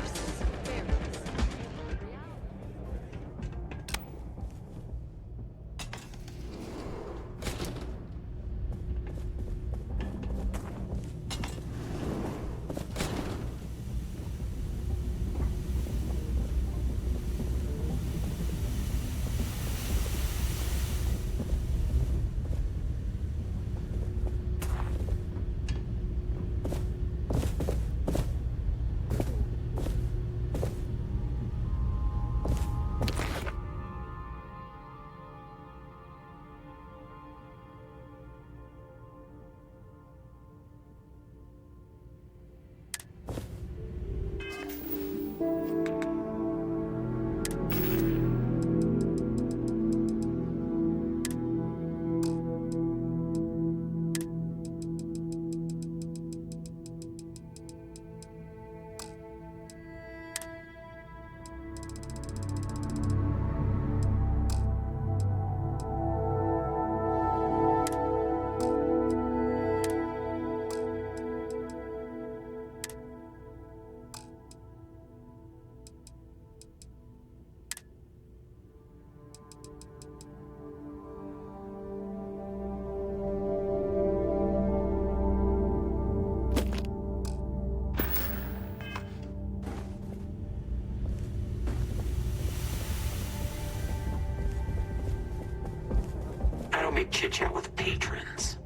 I don't make chit-chat with patrons.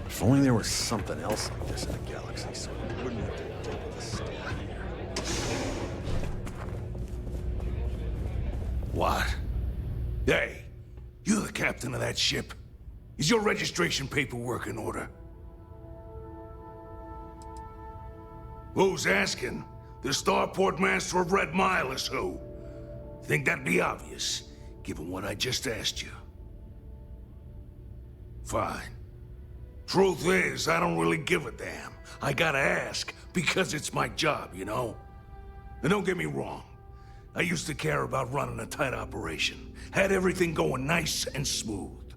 If only there was something else like this in the galaxy, so we wouldn't have to deal with this stuff here. What? Hey, you the captain of that ship? Is your registration paperwork in order? Who's asking? The starport master of Red Mile is who? Think that'd be obvious, given what I just asked you. Fine. Truth is, I don't really give a damn. I gotta ask, because it's my job, you know? And don't get me wrong. I used to care about running a tight operation. Had everything going nice and smooth.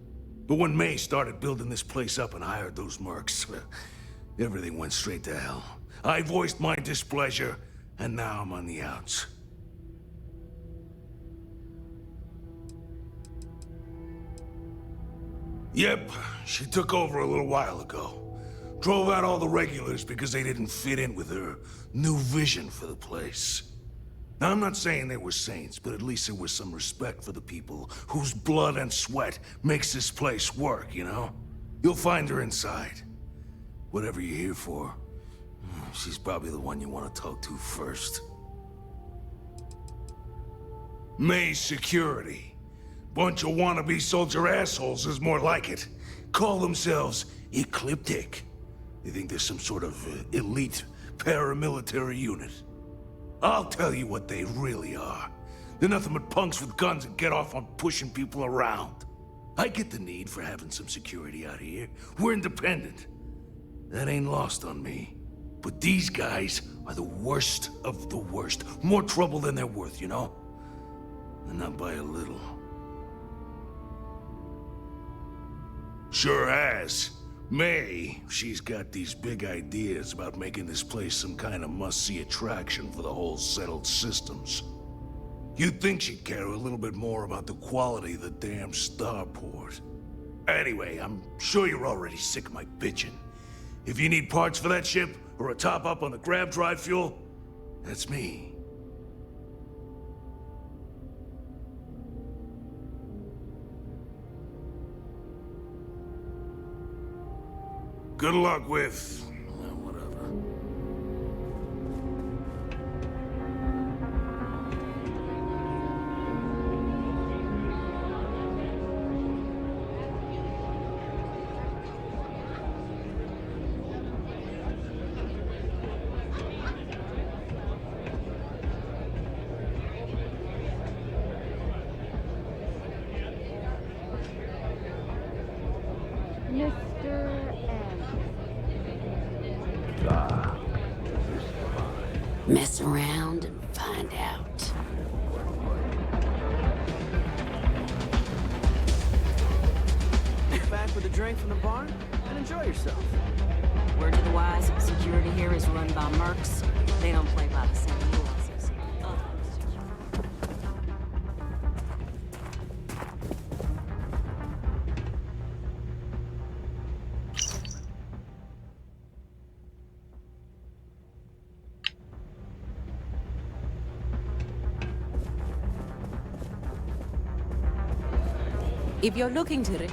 But when May started building this place up and hired those mercs, everything went straight to hell. I voiced my displeasure, and now I'm on the outs. Yep, she took over a little while ago. Drove out all the regulars because they didn't fit in with her new vision for the place. Now, I'm not saying they were saints, but at least there was some respect for the people whose blood and sweat makes this place work, you know? You'll find her inside. Whatever you're here for, she's probably the one you want to talk to first. May's security. Bunch of wannabe soldier assholes is more like it. Call themselves Ecliptic. They think they're some sort of elite paramilitary unit. I'll tell you what they really are. They're nothing but punks with guns that get off on pushing people around. I get the need for having some security out here. We're independent. That ain't lost on me. But these guys are the worst of the worst. More trouble than they're worth, you know? And not by a little. Sure has. May, she's got these big ideas about making this place some kind of must-see attraction for the whole settled systems. You'd think she'd care a little bit more about the quality of the damn starport. Anyway, I'm sure you're already sick of my bitching. If you need parts for that ship, or a top-up on the grab drive fuel, that's me. Good luck with... whatever. Mess around and find out. Back with a drink from the barn and enjoy yourself. Word to the wise, security here is run by mercs. They don't play by the same rules as If you're looking to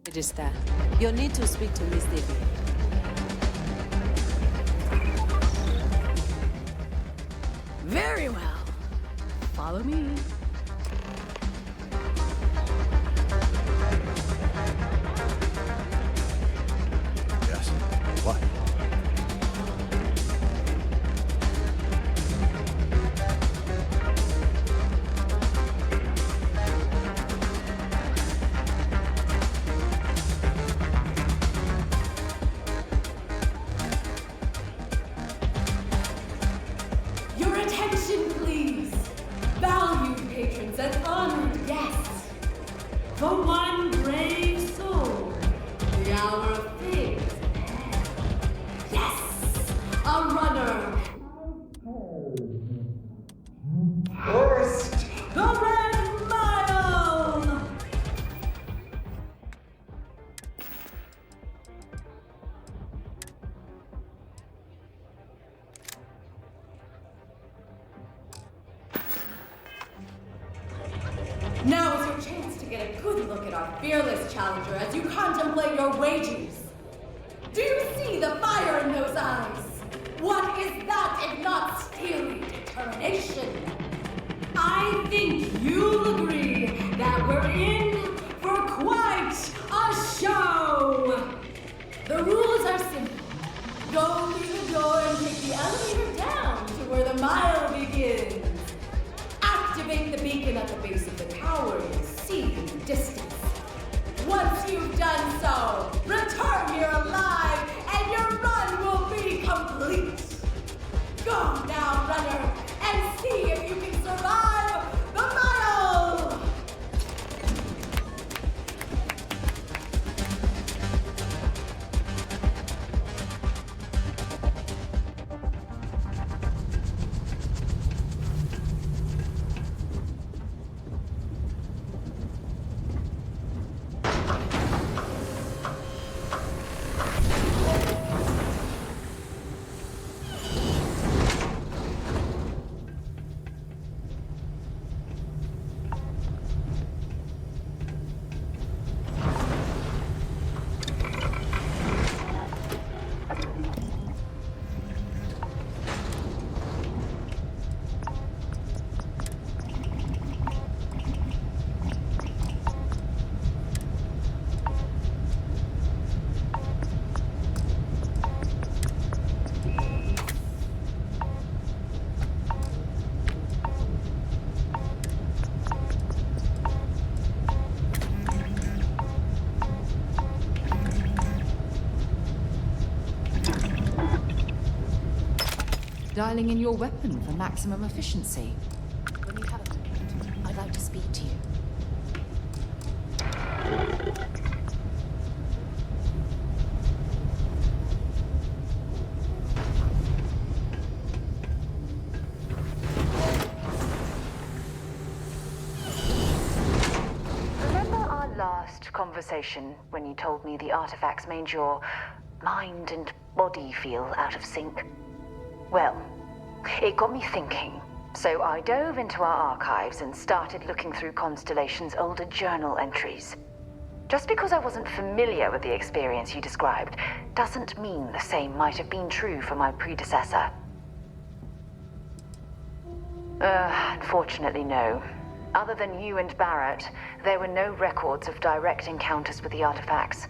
register, you'll need to speak to Miss David. Very well. Follow me. Yes. What? Your attention, please. Valued patrons and honored guests. For one brave soul, the hour of things ahead. Yes, a runner. First, the Red Mile. Now is your chance to get a good look at our fearless challenger as you contemplate your wagers. Do you see the fire in those eyes? What is that if not steely determination. I think you'll agree that we're in for quite a show. The rules are simple. Go through the door and take the elevator down to where the mile begins. Activate the beacon at the base of the tower you see in the distance. Once you've done so, return here alive and your run will be complete. Go now, runner, and see if you can survive the mile! Dialing in your weapon for maximum efficiency. When you have a moment, I'd like to speak to you. Remember our last conversation when you told me the artifacts made your mind and body feel out of sync? Well, it got me thinking, so I dove into our archives and started looking through Constellation's older journal entries. Just because I wasn't familiar with the experience you described doesn't mean the same might have been true for my predecessor. Unfortunately, no. Other than you and Barrett, there were no records of direct encounters with the artifacts.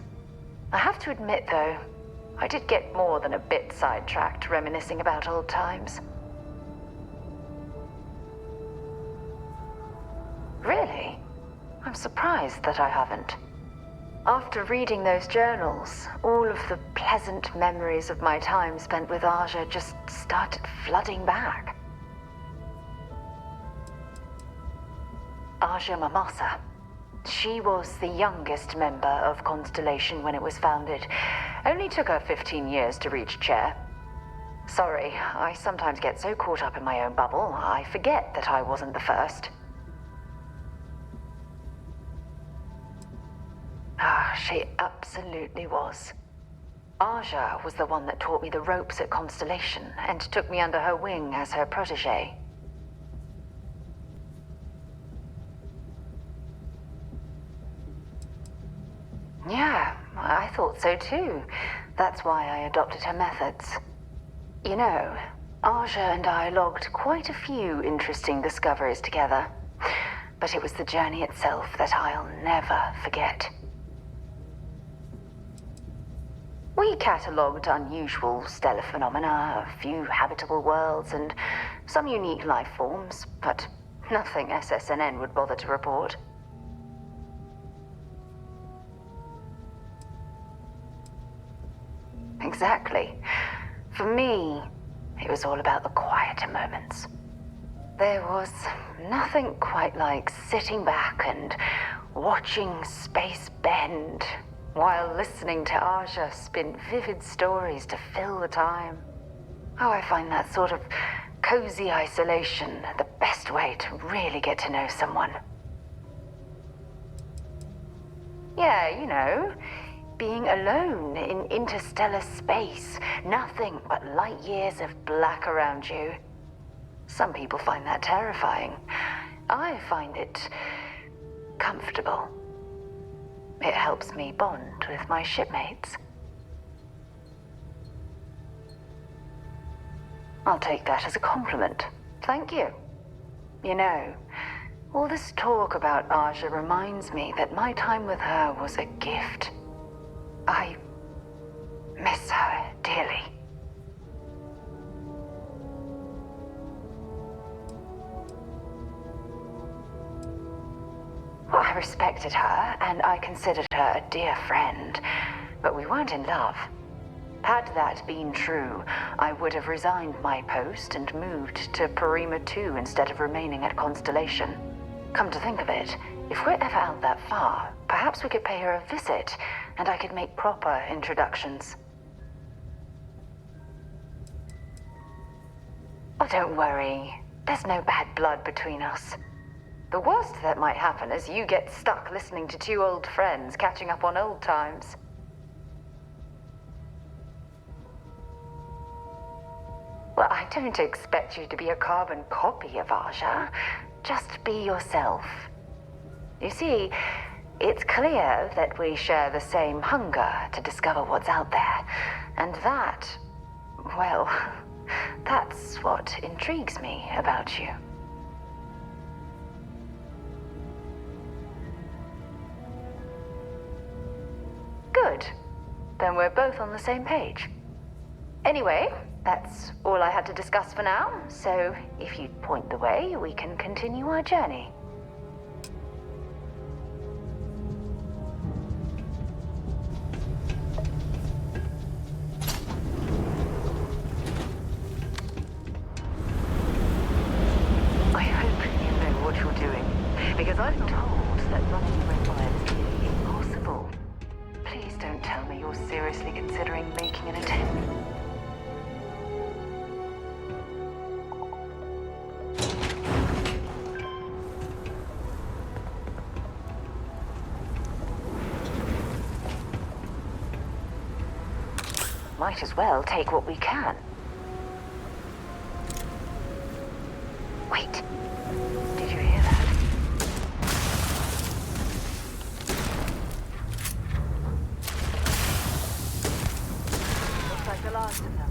I have to admit, though, I did get more than a bit sidetracked reminiscing about old times. Really? I'm surprised that I haven't. After reading those journals, all of the pleasant memories of my time spent with Aja just started flooding back. Aja Mamasa. She was the youngest member of Constellation when it was founded. Only took her 15 years to reach chair. Sorry, I sometimes get so caught up in my own bubble, I forget that I wasn't the first. She absolutely was. Aja was the one that taught me the ropes at Constellation and took me under her wing as her protege. Yeah, I thought so too. That's why I adopted her methods. You know, Aja and I logged quite a few interesting discoveries together. But it was the journey itself that I'll never forget. We catalogued unusual stellar phenomena, a few habitable worlds, and some unique life forms, but nothing SSNN would bother to report. Exactly. For me, it was all about the quieter moments. There was nothing quite like sitting back and watching space bend while listening to Aja spin vivid stories to fill the time. Oh, I find that sort of cozy isolation the best way to really get to know someone. Yeah, you know, being alone in interstellar space, nothing but light years of black around you. Some people find that terrifying. I find it comfortable. It helps me bond with my shipmates. I'll take that as a compliment. Thank you. You know, all this talk about Aja reminds me that my time with her was a gift. I miss her dearly. Well, I respected her, and I considered her a dear friend, but we weren't in love. Had that been true, I would have resigned my post and moved to Parima 2 instead of remaining at Constellation. Come to think of it, if we're ever out that far, perhaps we could pay her a visit, and I could make proper introductions. Oh, don't worry. There's no bad blood between us. The worst that might happen is you get stuck listening to two old friends catching up on old times. Well, I don't expect you to be a carbon copy of Aja. Just be yourself. You see, it's clear that we share the same hunger to discover what's out there. And that, well, that's what intrigues me about you. Good. Then we're both on the same page. Anyway, that's all I had to discuss for now, so if you'd point the way, we can continue our journey. I hope you know what you're doing, because I've been told that running red wire is impossible. Please don't tell me you're seriously considering making an attempt. Might as well take what we can. Wait. Did you hear that? Looks like the last of them.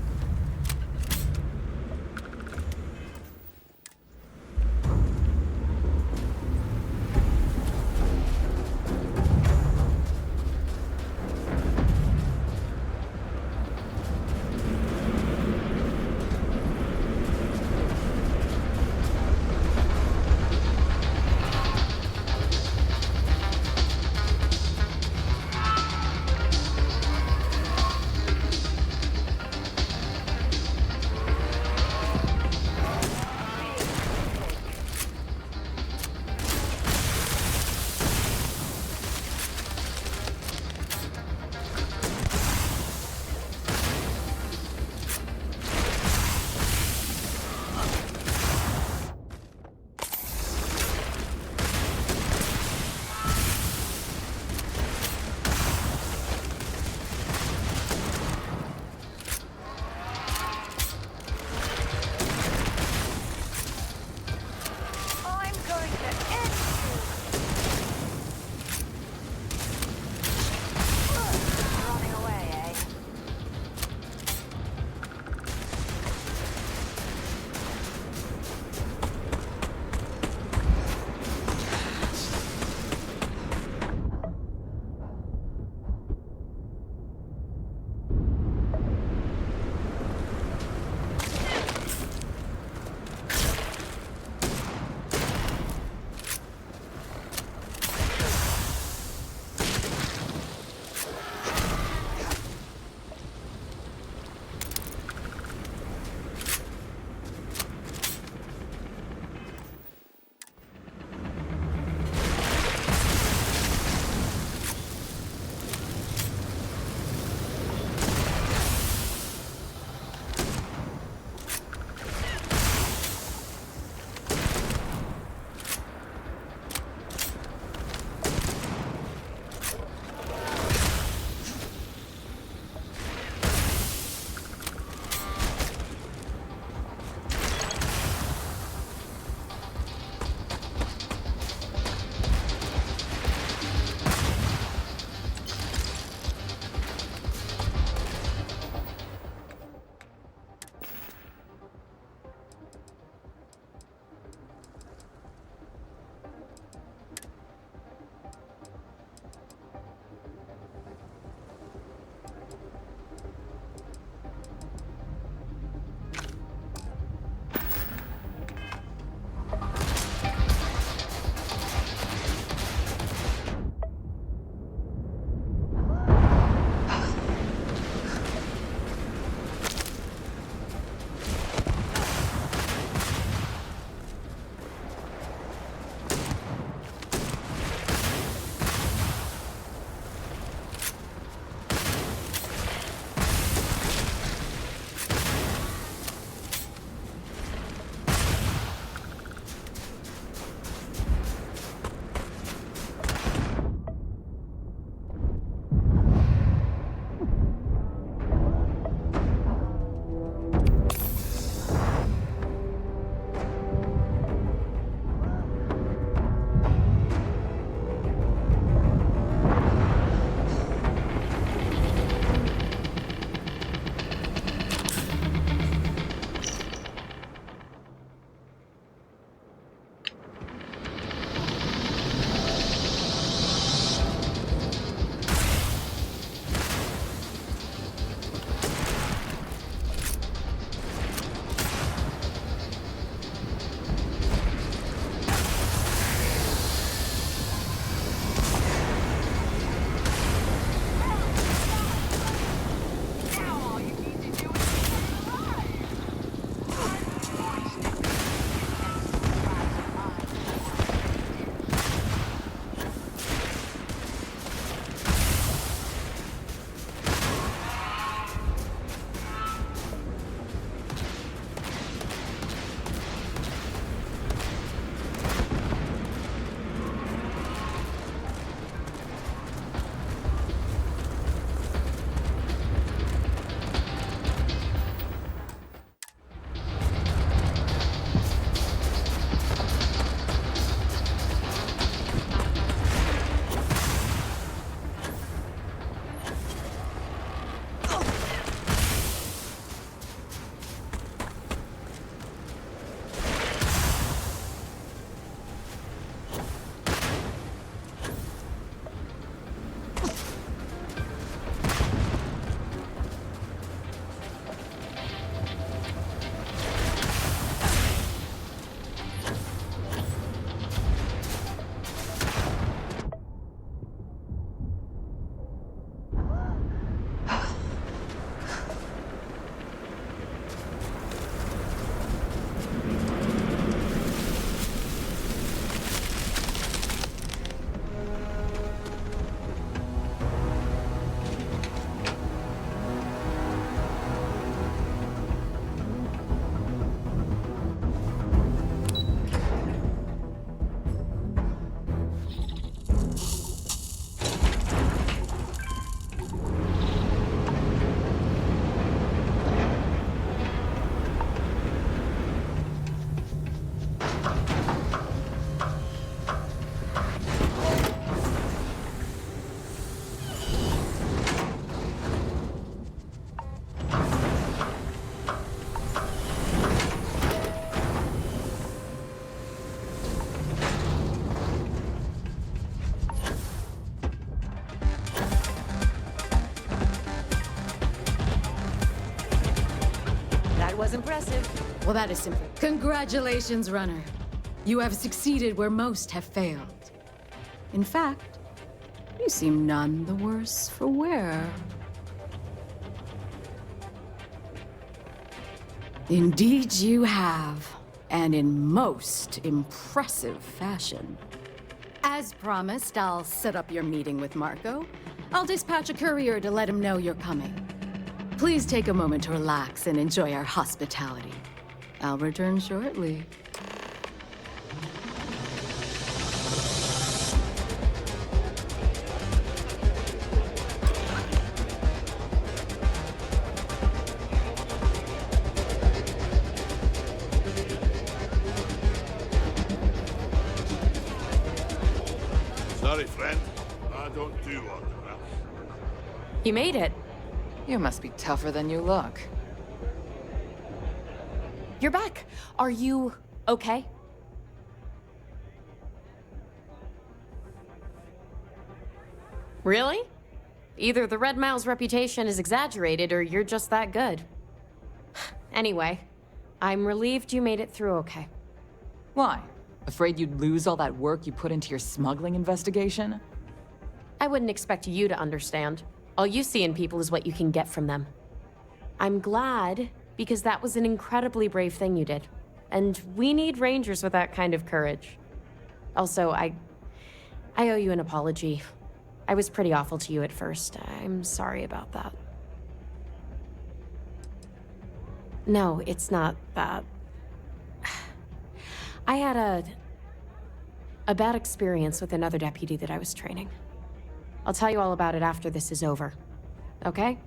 impressive. Well, that is simple. Congratulations, runner. You have succeeded where most have failed. In fact, you seem none the worse for wear. Indeed you have, and in most impressive fashion. As promised, I'll set up your meeting with Marco. I'll dispatch a courier to let him know you're coming. Please take a moment to relax and enjoy our hospitality. I'll return shortly. Sorry, friend. I don't do autographs. You made it. You must be tougher than you look. You're back. Are you okay? Really? Either the Red Mile's reputation is exaggerated or you're just that good. Anyway, I'm relieved you made it through okay. Why? Afraid you'd lose all that work you put into your smuggling investigation? I wouldn't expect you to understand. All you see in people is what you can get from them. I'm glad, because that was an incredibly brave thing you did. And we need rangers with that kind of courage. Also, I owe you an apology. I was pretty awful to you at first. I'm sorry about that. No, it's not that. I had a bad experience with another deputy that I was training. I'll tell you all about it after this is over. Okay?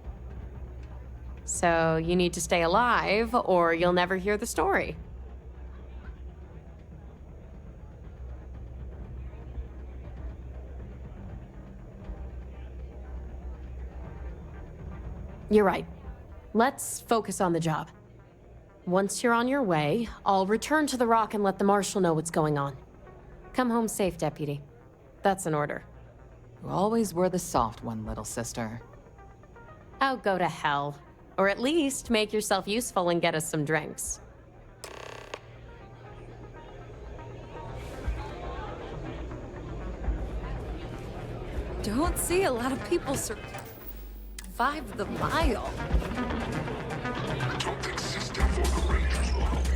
So you need to stay alive, or you'll never hear the story. You're right. Let's focus on the job. Once you're on your way, I'll return to the Rock and let the Marshal know what's going on. Come home safe, Deputy. That's an order. You always were the soft one, little sister. Oh, go to hell. Or at least make yourself useful and get us some drinks. Don't see a lot of people survive the mile. I don't think System for the Rangers will help you.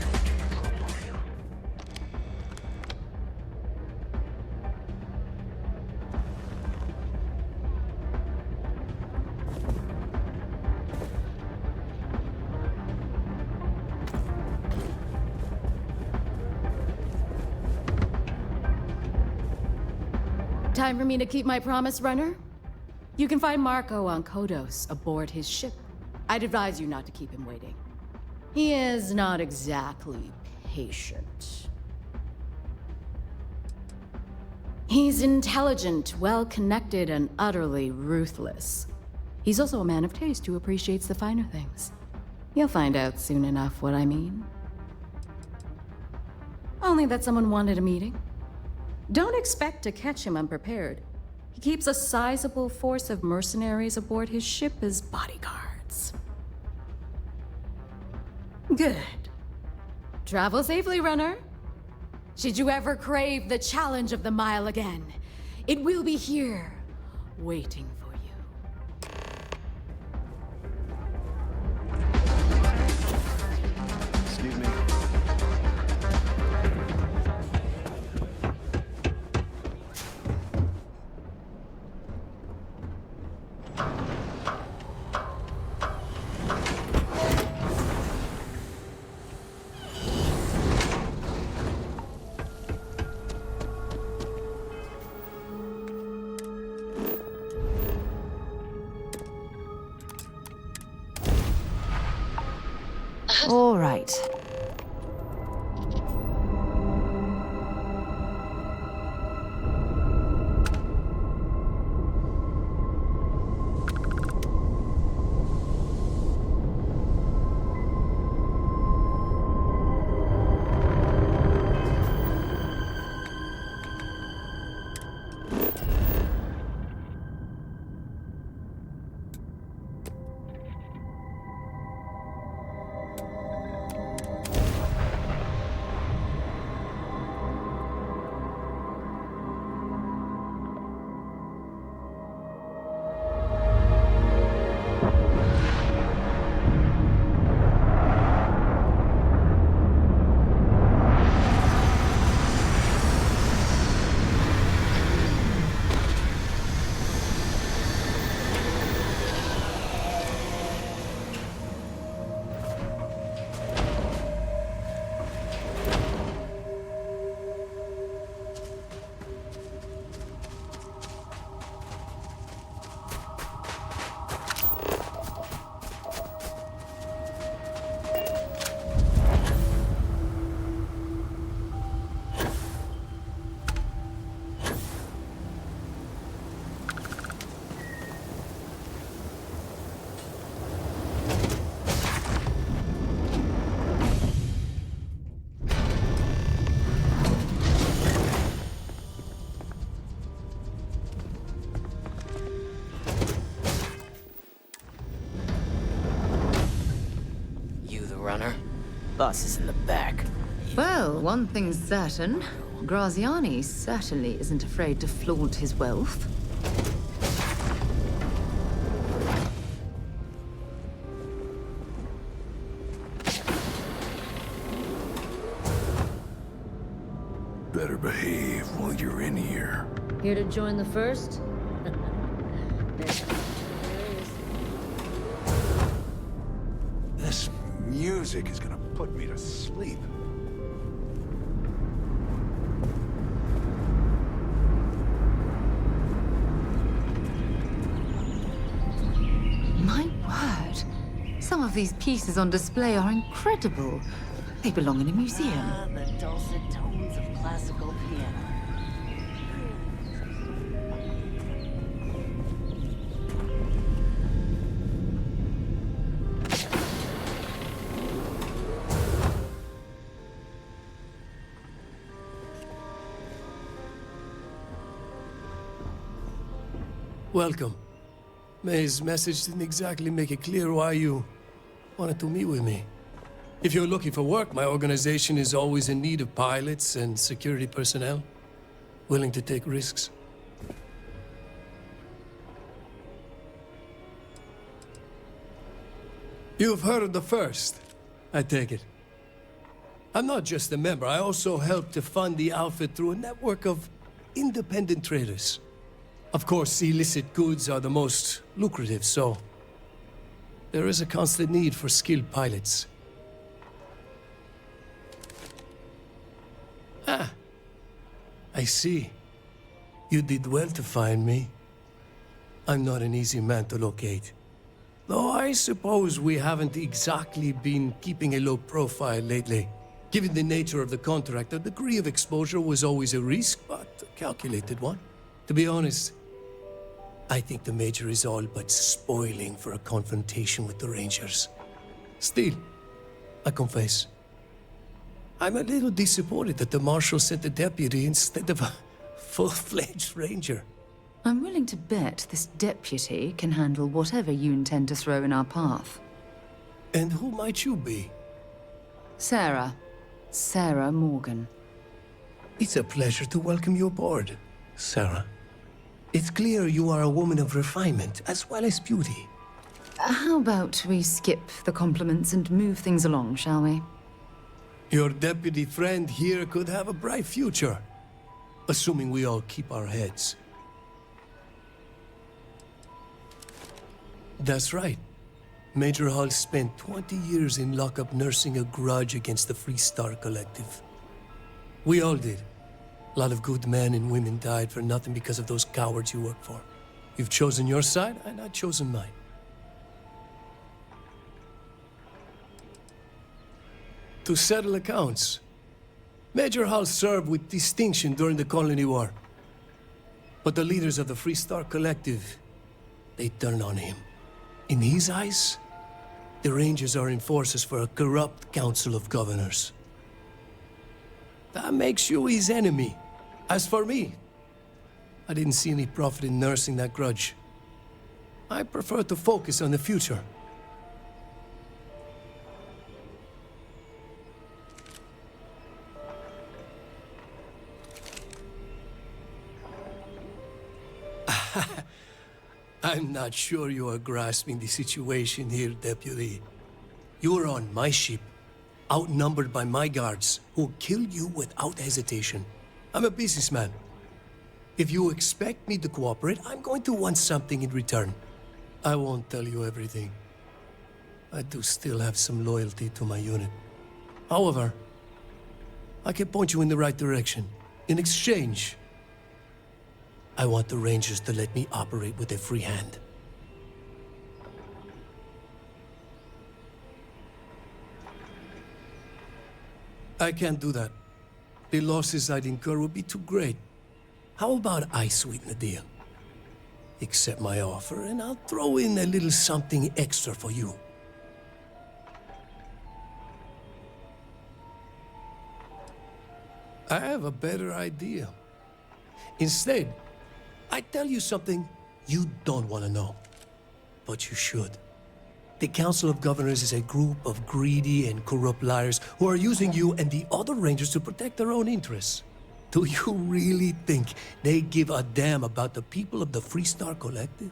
Time for me to keep my promise, runner? You can find Marco on Kodos aboard his ship. I'd advise you not to keep him waiting. He is not exactly patient. He's intelligent, well-connected, and utterly ruthless. He's also a man of taste who appreciates the finer things. You'll find out soon enough what I mean. Only that someone wanted a meeting. Don't expect to catch him unprepared. He keeps a sizable force of mercenaries aboard his ship as bodyguards. Good. Travel safely, runner. Should you ever crave the challenge of the mile again, it will be here, waiting for you. Excuse me. boss is in the back. Well, one thing's certain. Graziani certainly isn't afraid to flaunt his wealth. Better behave while you're in here. Here to join the first? This music is gonna put me to sleep. My word. Some of these pieces on display are incredible. They belong in a museum. The dulcet tones of classical piano. Welcome. May's message didn't exactly make it clear why you wanted to meet with me. If you're looking for work, my organization is always in need of pilots and security personnel, willing to take risks. You've heard of the First, I take it. I'm not just a member, I also help to fund the outfit through a network of independent traders. Of course, illicit goods are the most lucrative, so there is a constant need for skilled pilots. Ah, I see. You did well to find me. I'm not an easy man to locate. Though I suppose we haven't exactly been keeping a low profile lately. Given the nature of the contract, a degree of exposure was always a risk, but a calculated one. To be honest, I think the Major is all but spoiling for a confrontation with the Rangers. Still, I confess, I'm a little disappointed that the Marshal sent a deputy instead of a full-fledged Ranger. I'm willing to bet this deputy can handle whatever you intend to throw in our path. And who might you be? Sarah. Sarah Morgan. It's a pleasure to welcome you aboard, Sarah. It's clear you are a woman of refinement, as well as beauty. How about we skip the compliments and move things along, shall we? Your deputy friend here could have a bright future, assuming we all keep our heads. That's right. Major Hall spent 20 years in lockup nursing a grudge against the Free Star Collective. We all did. A lot of good men and women died for nothing because of those cowards you work for. You've chosen your side, and I've chosen mine. To settle accounts, Major Hall served with distinction during the Colony War. But the leaders of the Free Star Collective, they turned on him. In his eyes, the Rangers are enforcers for a corrupt Council of Governors. That makes you his enemy. As for me, I didn't see any profit in nursing that grudge. I prefer to focus on the future. I'm not sure you are grasping the situation here, Deputy. You are on my ship, outnumbered by my guards, who killed you without hesitation. I'm a businessman. If you expect me to cooperate, I'm going to want something in return. I won't tell you everything. I do still have some loyalty to my unit. However, I can point you in the right direction. In exchange, I want the Rangers to let me operate with a free hand. I can't do that. The losses I'd incur would be too great. How about I sweeten the deal? Accept my offer, and I'll throw in a little something extra for you. I have a better idea. Instead, I tell you something you don't want to know, but you should. The Council of Governors is a group of greedy and corrupt liars who are using you and the other Rangers to protect their own interests. Do you really think they give a damn about the people of the Freestar Collective?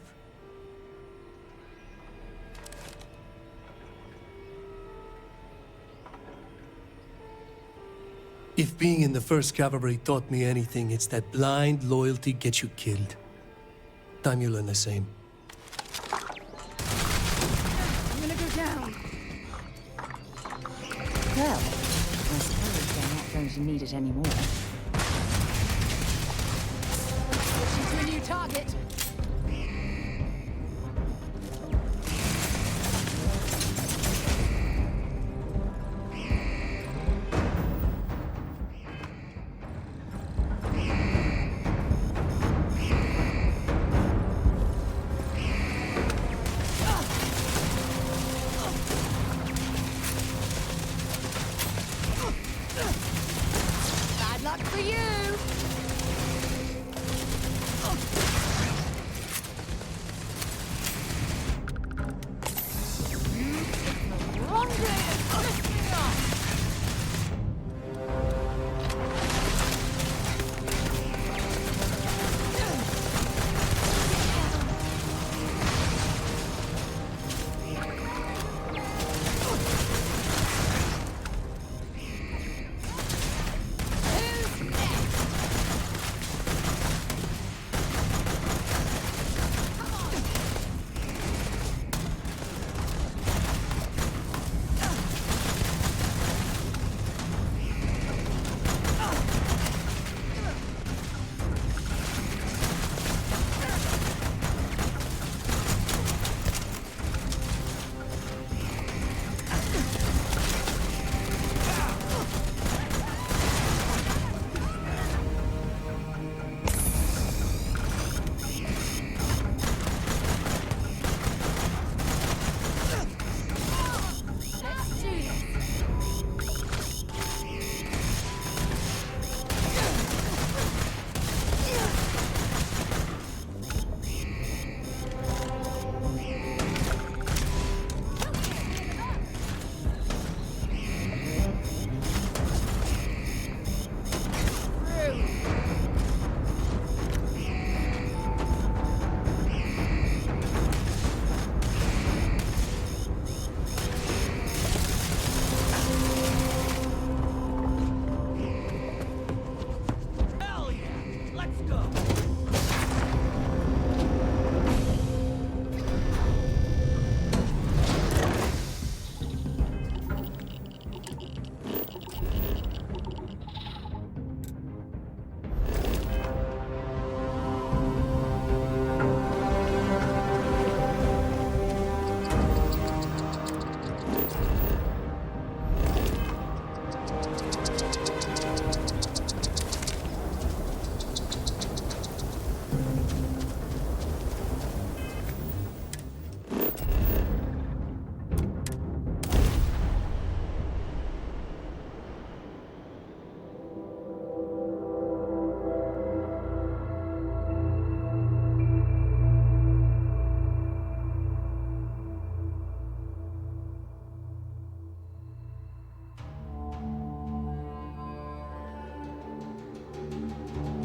If being in the 1st Cavalry taught me anything, it's that blind loyalty gets you killed. Time you learn the same. I'm gonna go down. Well, I suppose they're not going to need it anymore. Switching to a new target. Bad luck for you! Wrong way to piss me off!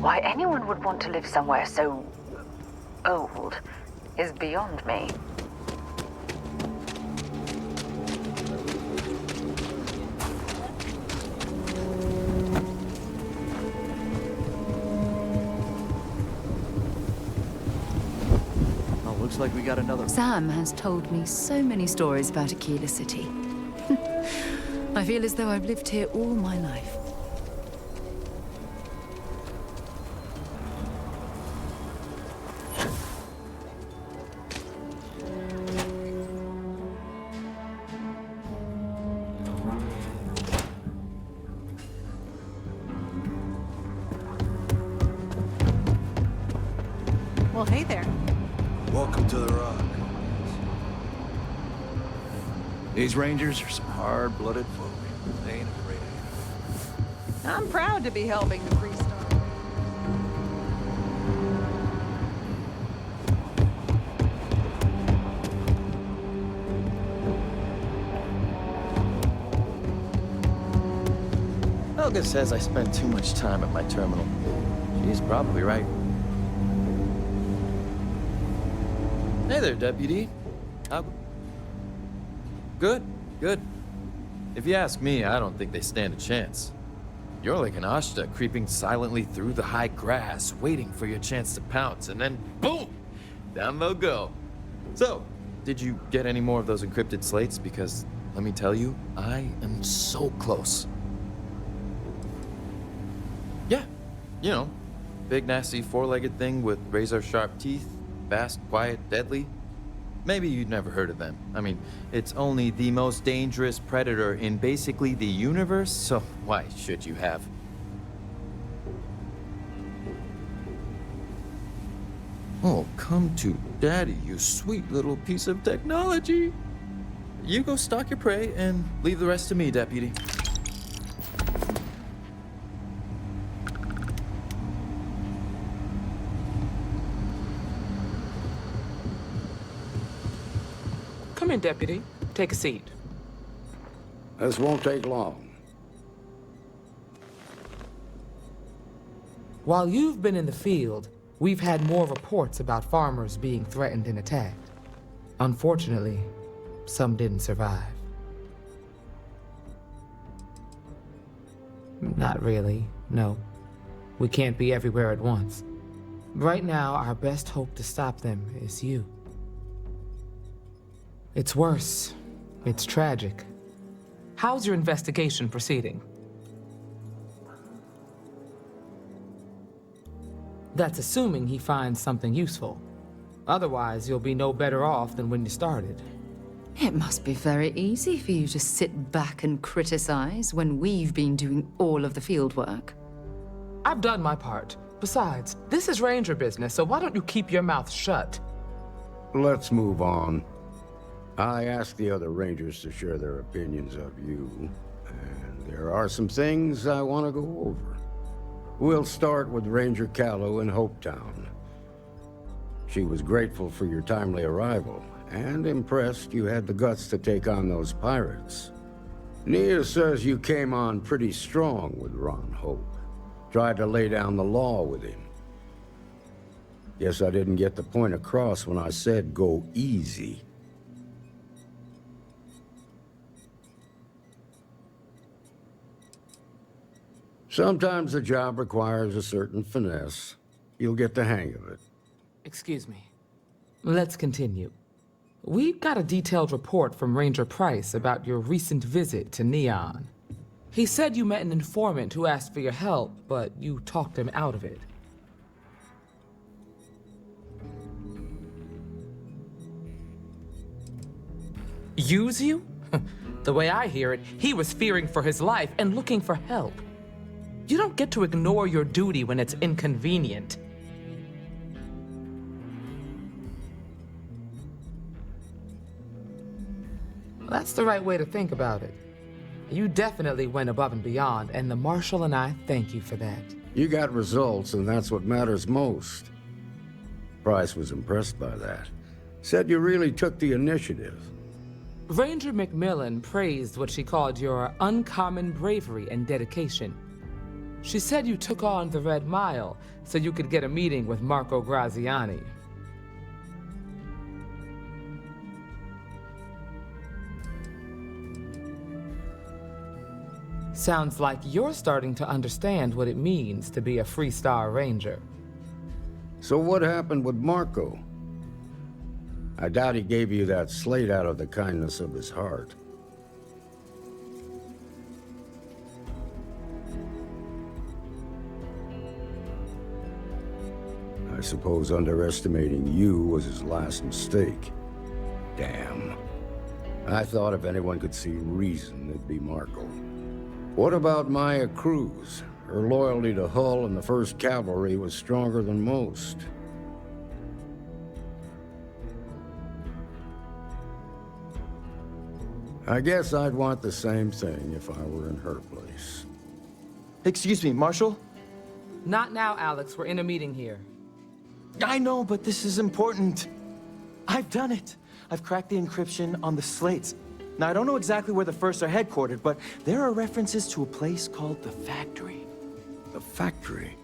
Why anyone would want to live somewhere so old is beyond me. Oh, looks like we got another. Sam has told me so many stories about Aquila City. I feel as though I've lived here all my life. Well, hey there. Welcome to the Rock. These Rangers are some hard-blooded folk. They ain't afraid of you. I'm proud to be helping the Freestar. Helga says I spend too much time at my terminal. She's probably right. Hey there, Deputy. Good, good. If you ask me, I don't think they stand a chance. You're like an Ashta creeping silently through the high grass, waiting for your chance to pounce, and then boom! Down they'll go. So, did you get any more of those encrypted slates? Because, let me tell you, I am so close. Yeah, you know, big nasty four-legged thing with razor-sharp teeth, fast, quiet, deadly. Maybe you'd never heard of them. I mean, it's only the most dangerous predator in basically the universe, so why should you have? Oh, come to Daddy, you sweet little piece of technology. You go stalk your prey and leave the rest to me, Deputy. Come in, Deputy. Take a seat. This won't take long. While you've been in the field, we've had more reports about farmers being threatened and attacked. Unfortunately, some didn't survive. Not really, no. We can't be everywhere at once. Right now, our best hope to stop them is you. It's worse. It's tragic. How's your investigation proceeding? That's assuming he finds something useful. Otherwise, you'll be no better off than when you started. It must be very easy for you to sit back and criticize when we've been doing all of the field work. I've done my part. Besides, this is Ranger business, so why don't you keep your mouth shut? Let's move on. I asked the other Rangers to share their opinions of you, and there are some things I want to go over. We'll start with Ranger Callow in Hopetown. She was grateful for your timely arrival, and impressed you had the guts to take on those pirates. Nia says you came on pretty strong with Ron Hope. Tried to lay down the law with him. Guess I didn't get the point across when I said go easy. Sometimes the job requires a certain finesse. You'll get the hang of it. Excuse me. Let's continue. We've got a detailed report from Ranger Price about your recent visit to Neon. He said you met an informant who asked for your help, but you talked him out of it. Use you? The way I hear it, he was fearing for his life and looking for help. You don't get to ignore your duty when it's inconvenient. That's the right way to think about it. You definitely went above and beyond, and the Marshal and I thank you for that. You got results, and that's what matters most. Price was impressed by that. Said you really took the initiative. Ranger McMillan praised what she called your uncommon bravery and dedication. She said you took on the Red Mile so you could get a meeting with Marco Graziani. Sounds like you're starting to understand what it means to be a Freestar Ranger. So what happened with Marco? I doubt he gave you that slate out of the kindness of his heart. I suppose underestimating you was his last mistake. Damn. I thought if anyone could see reason, it'd be Marco. What about Maya Cruz? Her loyalty to Hull and the 1st Cavalry was stronger than most. I guess I'd want the same thing if I were in her place. Excuse me, Marshal? Not now, Alex. We're in a meeting here. I know, but this is important. I've done it. I've cracked the encryption on the slates. Now, I don't know exactly where the First are headquartered, but there are references to a place called the Factory. The Factory?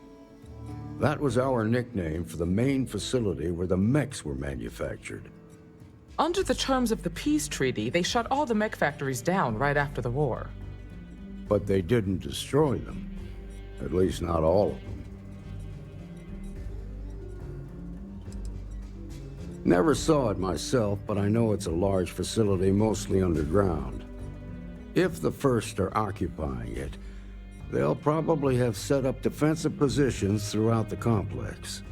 That was our nickname for the main facility where the mechs were manufactured. Under the terms of the peace treaty, they shut all the mech factories down right after the war. But they didn't destroy them. At least not all of them. Never saw it myself, but I know it's a large facility mostly underground. If the First are occupying it, they'll probably have set up defensive positions throughout the complex.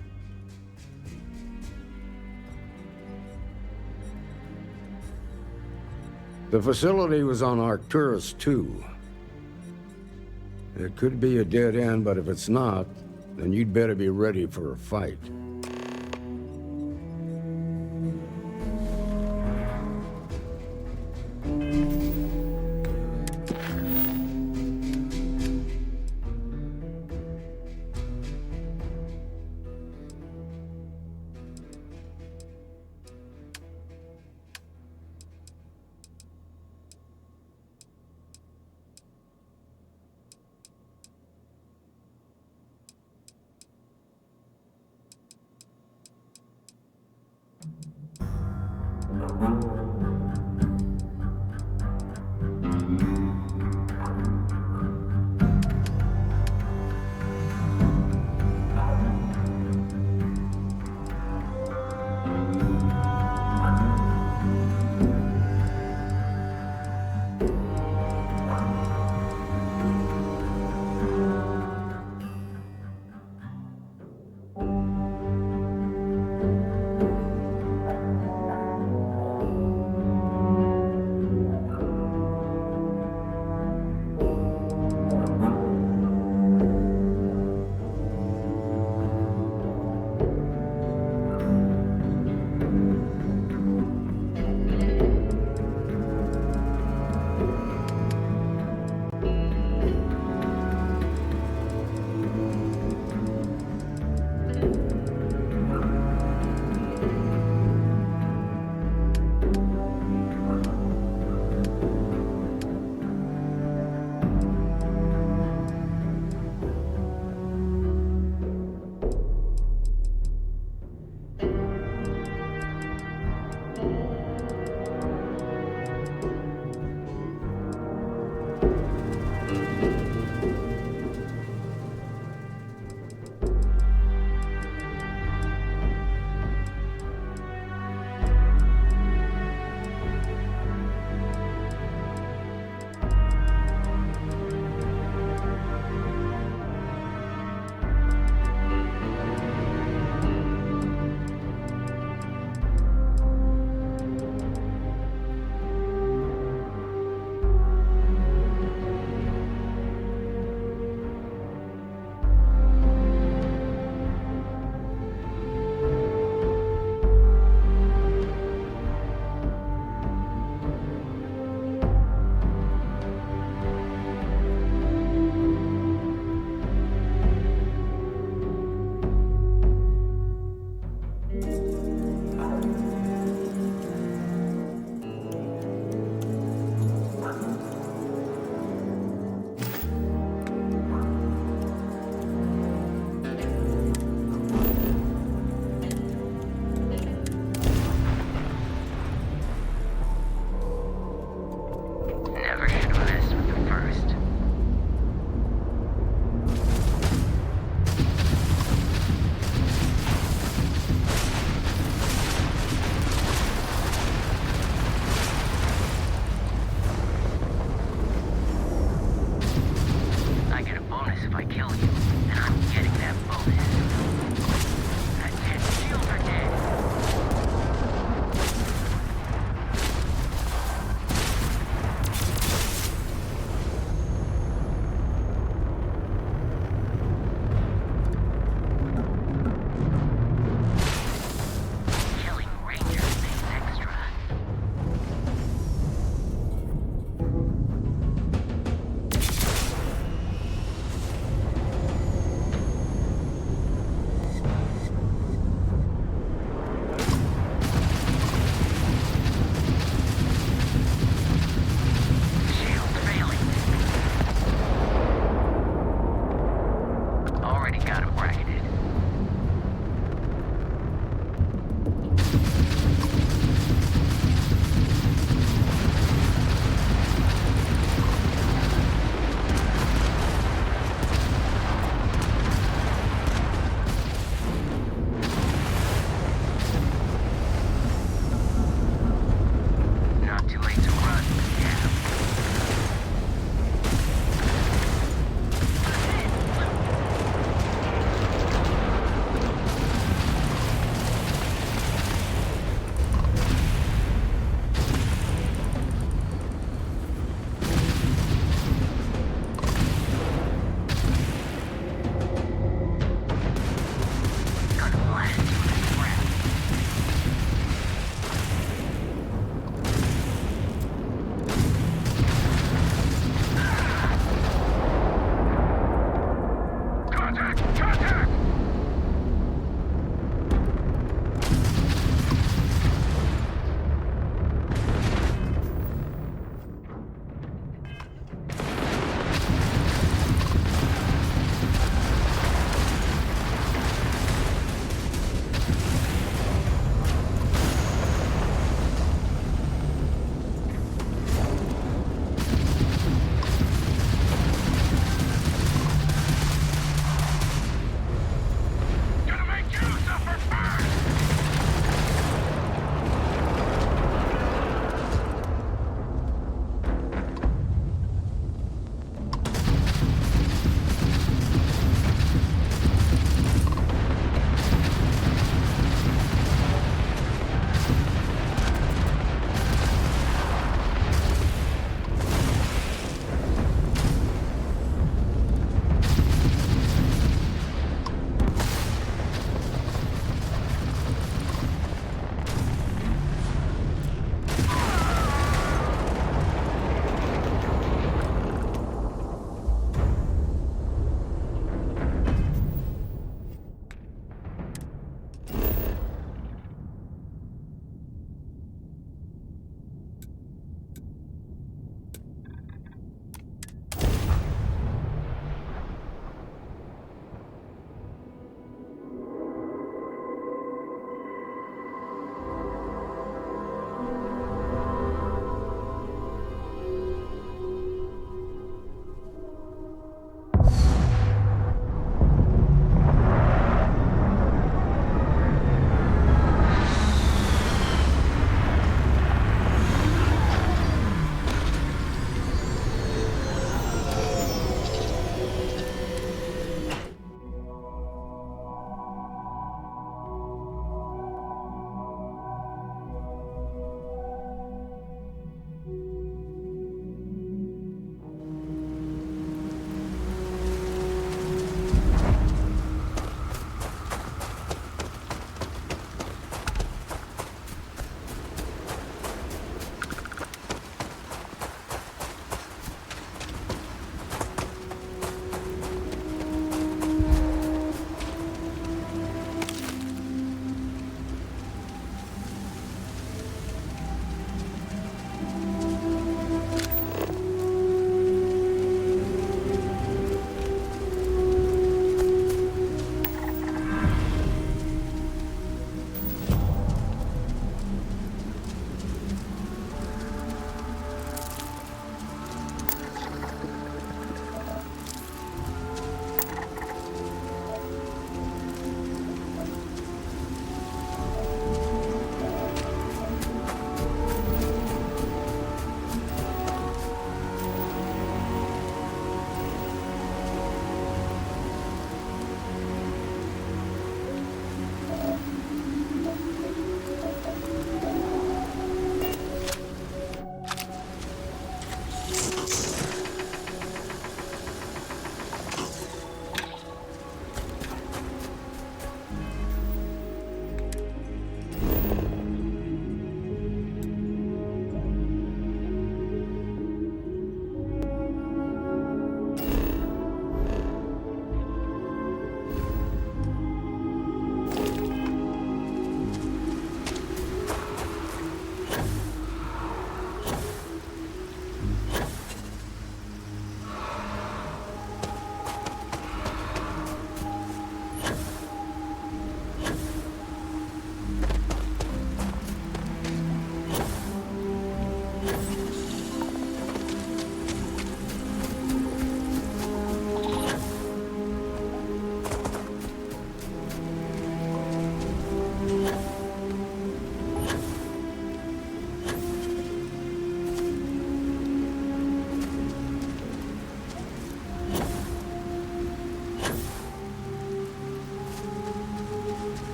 The facility was on Arcturus 2. It could be a dead end, but if it's not, then you'd better be ready for a fight.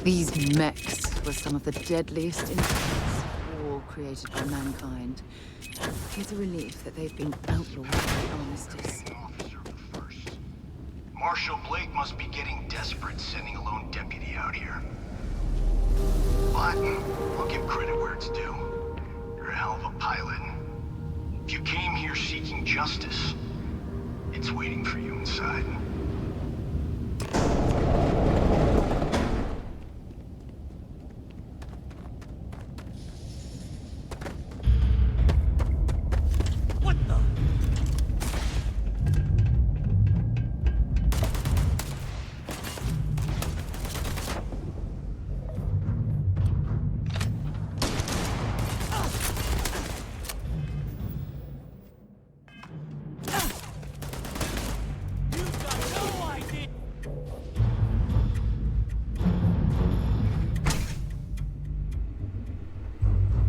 These mechs were some of the deadliest instruments, all created by mankind. It's a relief that they've been outlawed by the armistice. Marshal Blake must be getting desperate sending a lone deputy out here. But I'll give credit where it's due. You're a hell of a pilot. If you came here seeking justice, it's waiting for you inside.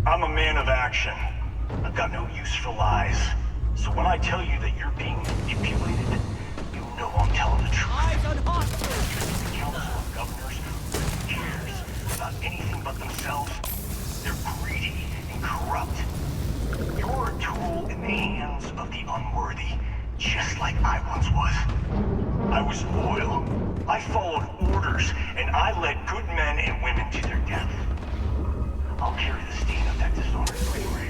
I'm a man of action. I've got no use for lies. So when I tell you that you're being manipulated, you know I'm telling the truth. Eyes on hostages! The Council of Governors, who cares about anything but themselves? They're greedy and corrupt. You're a tool in the hands of the unworthy, just like I once was. I was loyal. I followed orders, and I led good men and women to their death. I'll carry the stain of that dishonor to my grave.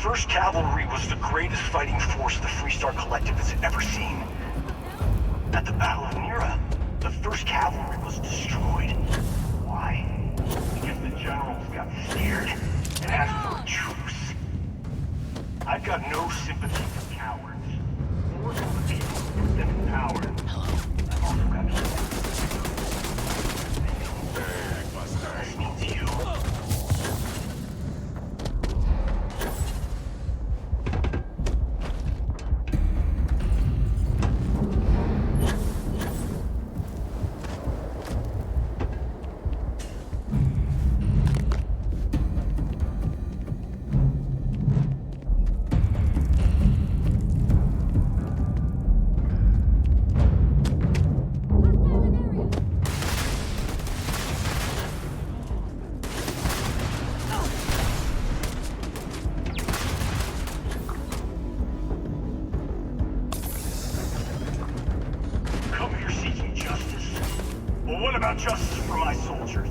First Cavalry was the greatest fighting force the Freestar Collective has ever seen. At the Battle of Nira, the First Cavalry was destroyed. Why? Because the generals got scared and asked for a truce. I've got no sympathy for cowards, or for the people who've been in power. I've also got no listening to you. What about justice for my soldiers?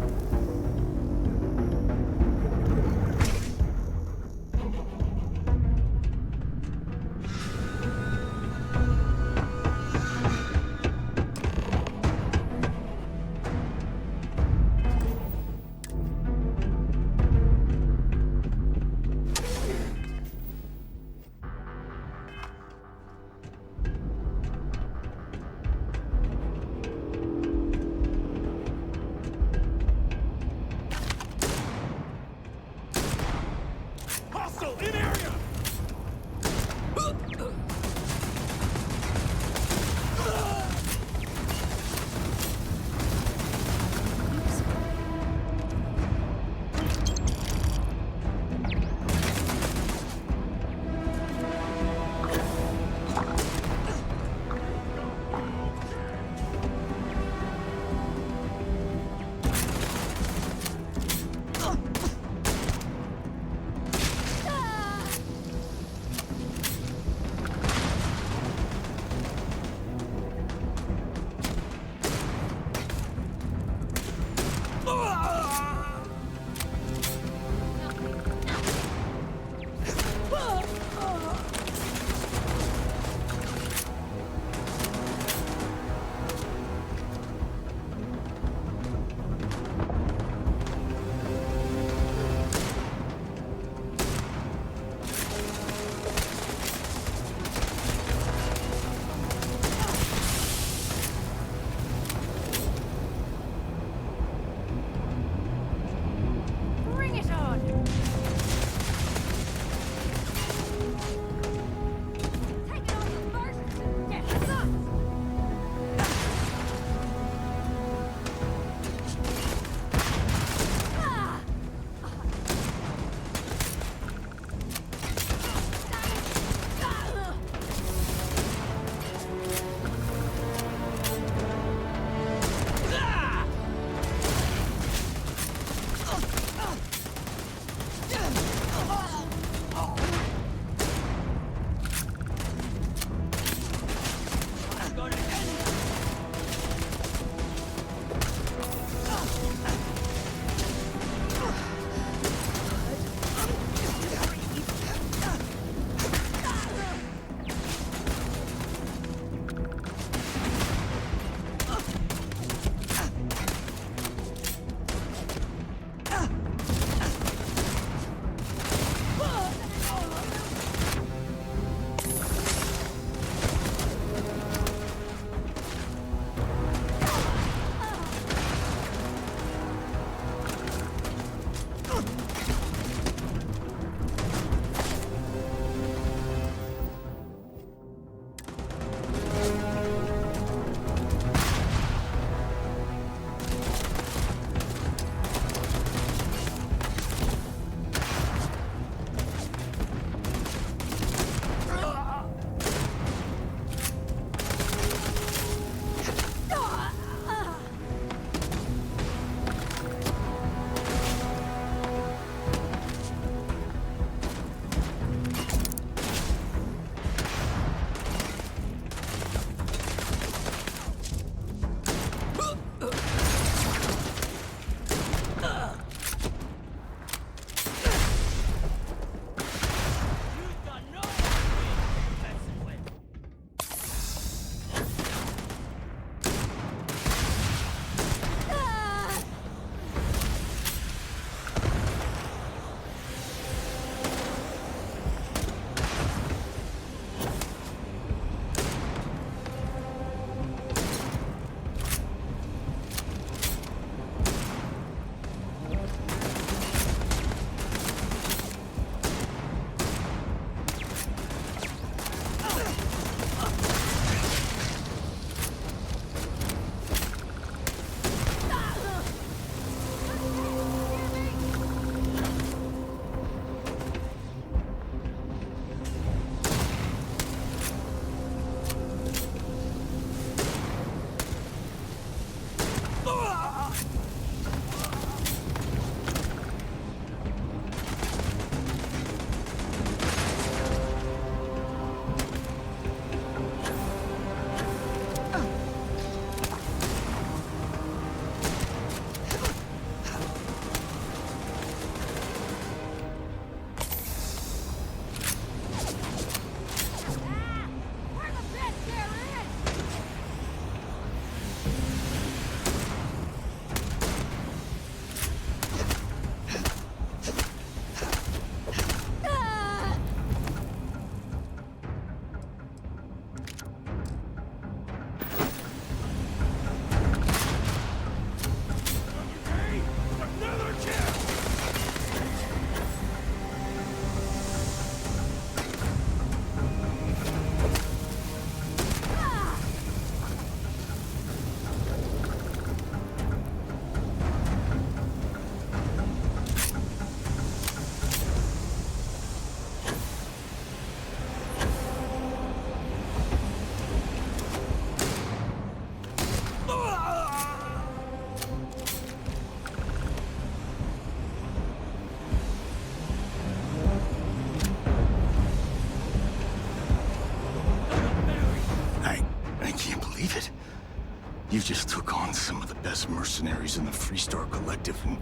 You just took on some of the best mercenaries in the Freestar Collective and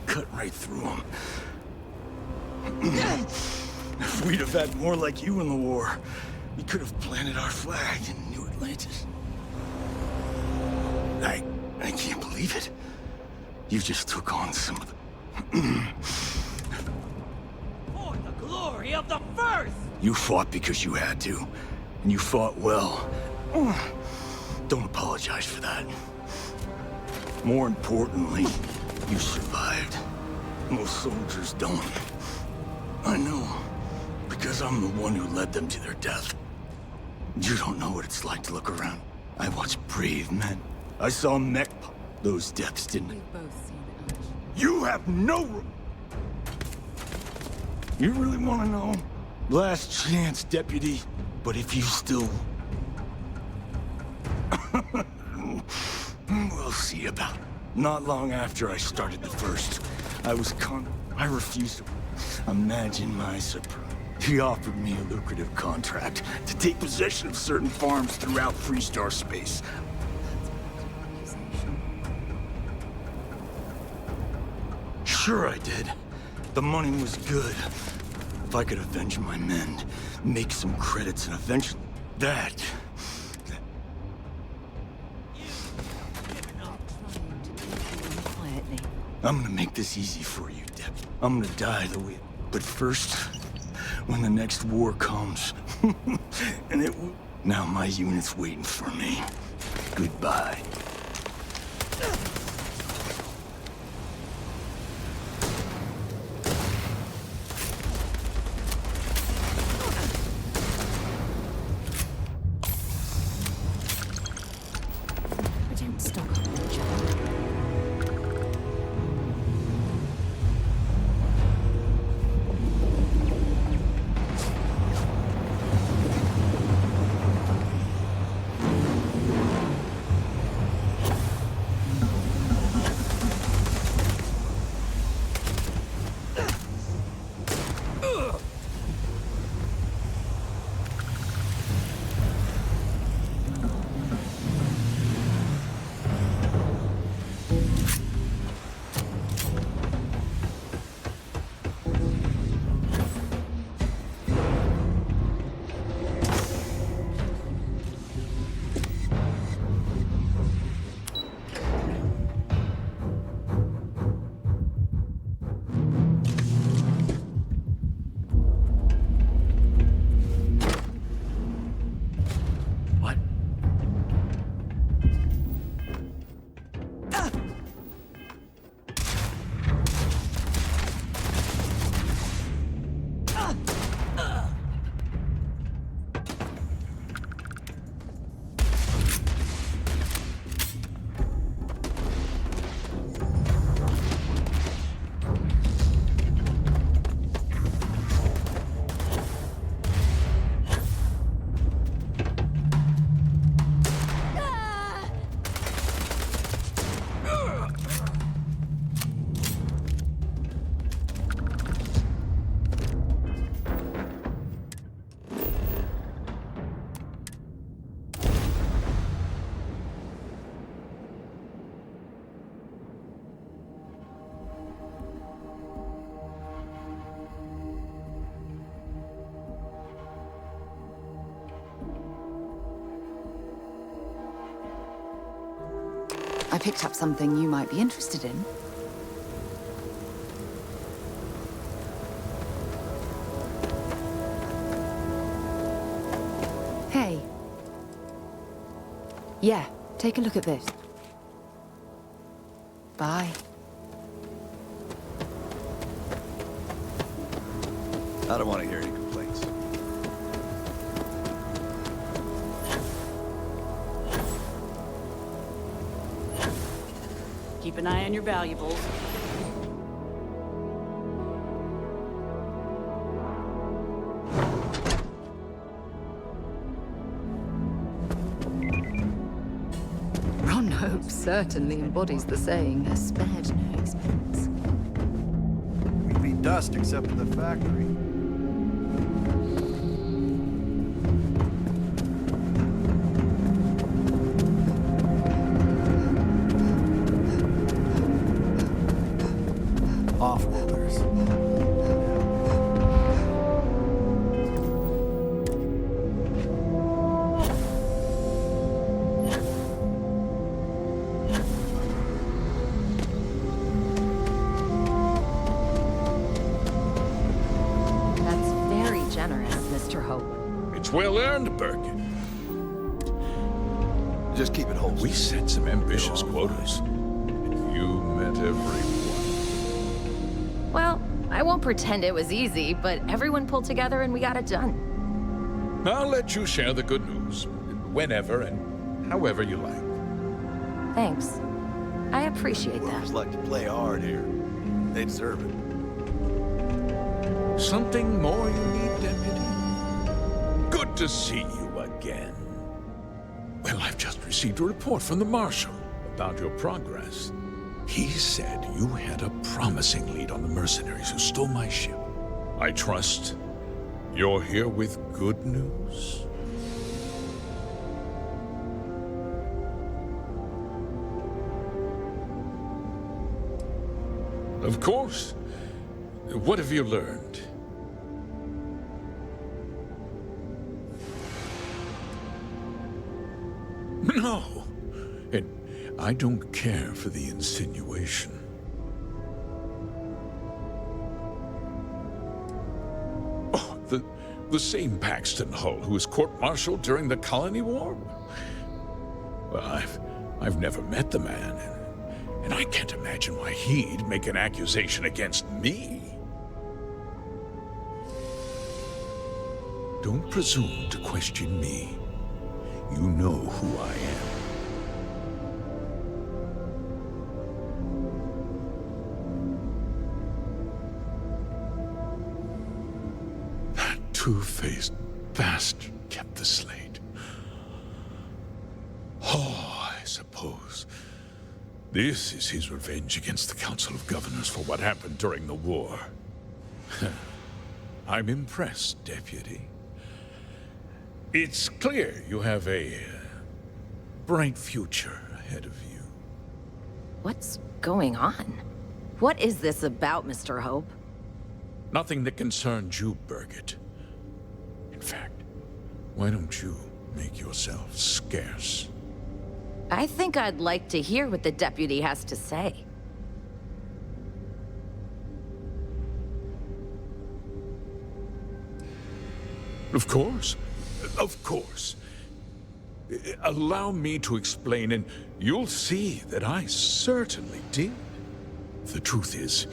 cut right through them. If we'd have had more like you in the war, we could have planted our flag in New Atlantis. I can't believe it. You just took on some of the... For the glory of the First! You fought because you had to, and you fought well. Don't apologize for that. More importantly, you survived. Most soldiers don't. I know, because I'm the one who led them to their death. You don't know what it's like to look around. I watched brave men. I saw mech pop. Those deaths didn't... We've both seen it. You have no... You really want to know? Last chance, Deputy. But if you still... We'll see about it. Not long after I started the First, I refused to... Imagine my surprise. He offered me a lucrative contract to take possession of certain farms throughout Freestar space. Sure I did. The money was good. If I could avenge my men, make some credits, and eventually... That... I'm gonna make this easy for you, Deb. I'm gonna die the way... But first, when the next war comes, and it will... Now my unit's waiting for me. Goodbye. I picked up something you might be interested in. Hey. Yeah, take a look at this. Bye. I don't want to hear any complaints. Keep an eye on your valuables. Ron Hope certainly embodies the saying, spared no expense. We'd be dust except for the factory. Mr. Hope. It's well earned, Birkin. Just keep it wholesome. We set some ambitious quotas. And you met every one. Well, I won't pretend it was easy, but everyone pulled together and we got it done. I'll let you share the good news. Whenever and however you like. Thanks. I appreciate that. Workers like to play hard here. They deserve it. Something more you need, Deputy? Good to see you again. Well, I've just received a report from the Marshal about your progress. He said you had a promising lead on the mercenaries who stole my ship. I trust you're here with good news? Of course. What have you learned? No. And I don't care for the insinuation. Oh, the same Paxton Hull who was court-martialed during the Colony War? Well, I've never met the man, and I can't imagine why he'd make an accusation against me. Don't presume to question me. You know who I am. That two-faced bastard kept the slate. Oh, I suppose this is his revenge against the Council of Governors for what happened during the war. I'm impressed, Deputy. It's clear you have a bright future ahead of you. What's going on? What is this about, Mr. Hope? Nothing that concerns you, Birgit. In fact, why don't you make yourself scarce? I think I'd like to hear what the deputy has to say. Of course. Of course. Allow me to explain, and you'll see that I certainly did. The truth is,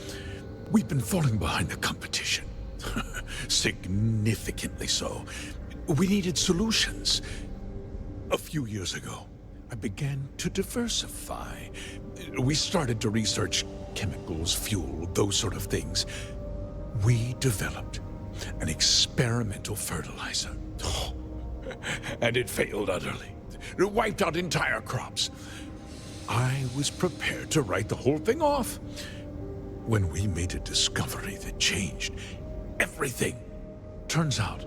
we've been falling behind the competition. Significantly so. We needed solutions. A few years ago, I began to diversify. We started to research chemicals, fuel, those sort of things. We developed an experimental fertilizer. And it failed utterly. It wiped out entire crops. I was prepared to write the whole thing off when we made a discovery that changed everything. Turns out,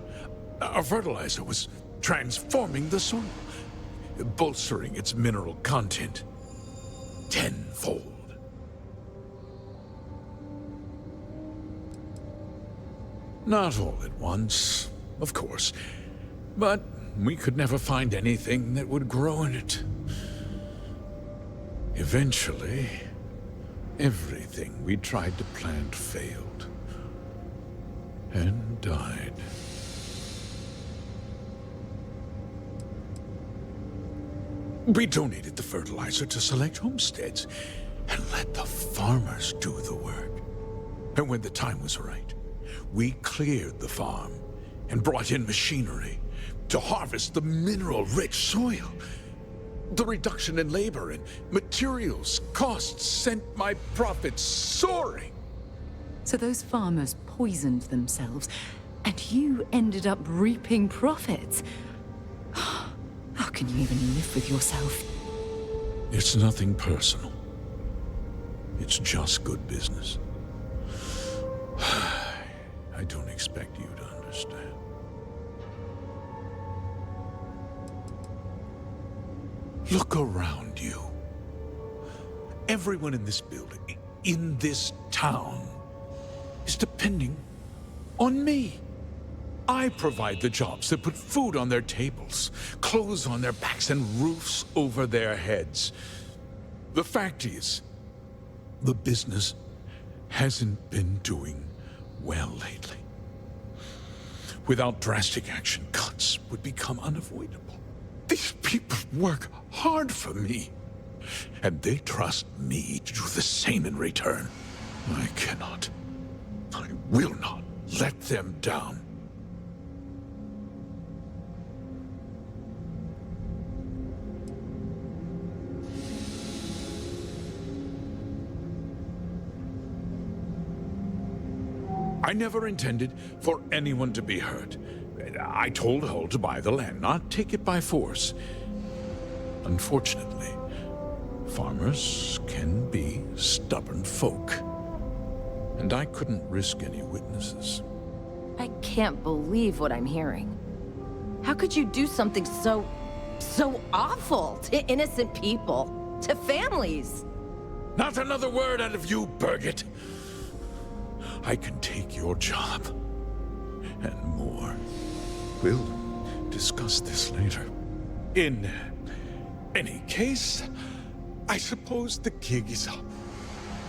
our fertilizer was transforming the soil, bolstering its mineral content tenfold. Not all at once, of course, but we could never find anything that would grow in it. Eventually, everything we tried to plant failed and died. We donated the fertilizer to select homesteads and let the farmers do the work. And when the time was right, we cleared the farm and brought in machinery to harvest the mineral-rich soil. The reduction in labor and materials costs sent my profits soaring. So those farmers poisoned themselves, and you ended up reaping profits. How can you even live with yourself? It's nothing personal. It's just good business. I don't expect you to understand. Look around you. Everyone in this building, in this town, is depending on me. I provide the jobs that put food on their tables, clothes on their backs, and roofs over their heads. The fact is, the business hasn't been doing well lately. Without drastic action, cuts would become unavoidable. These people work hard for me, and they trust me to do the same in return. I will not let them down. I never intended for anyone to be hurt. I told Hull to buy the land, not take it by force. Unfortunately, farmers can be stubborn folk. And I couldn't risk any witnesses. I can't believe what I'm hearing. How could you do something so awful to innocent people, to families? Not another word out of you, Birgit. I can take your job, and more. We'll discuss this later. In any case, I suppose the gig is up.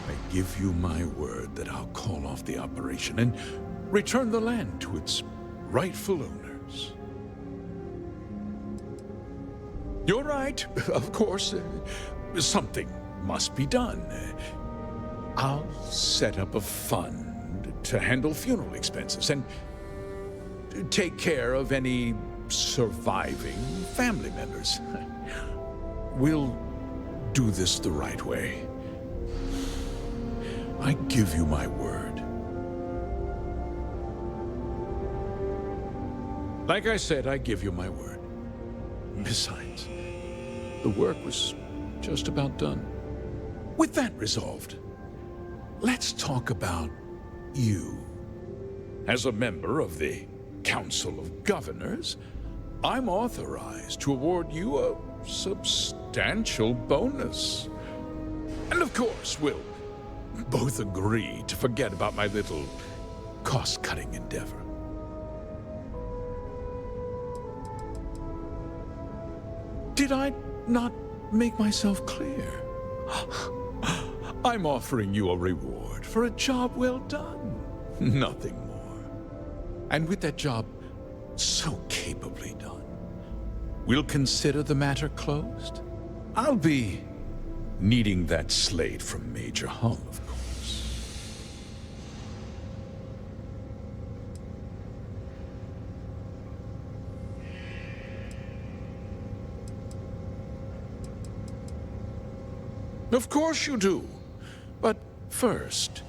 I give you my word that I'll call off the operation and return the land to its rightful owners. You're right, of course. Something must be done. I'll set up a fund to handle funeral expenses and take care of any surviving family members. We'll do this the right way. I give you my word. Like I said, I give you my word. Besides, the work was just about done. With that resolved, let's talk about you. As a member of the Council of Governors, I'm authorized to award you a substantial bonus. And of course, we'll both agree to forget about my little cost-cutting endeavor. Did I not make myself clear? I'm offering you a reward for a job well done. Nothing more. And with that job so capably done, we'll consider the matter closed. I'll be needing that slate from Major Hull, of course. Of course you do. But first,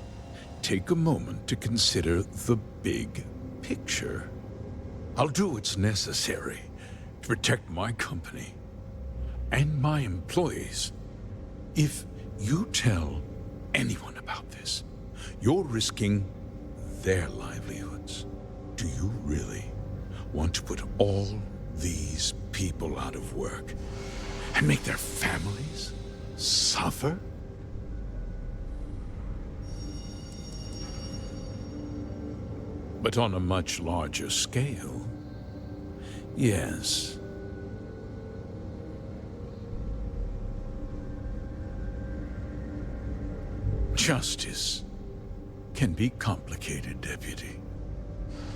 take a moment to consider the big picture. I'll do what's necessary to protect my company and my employees. If you tell anyone about this, you're risking their livelihoods. Do you really want to put all these people out of work and make their families suffer? But on a much larger scale, yes. Justice can be complicated, Deputy.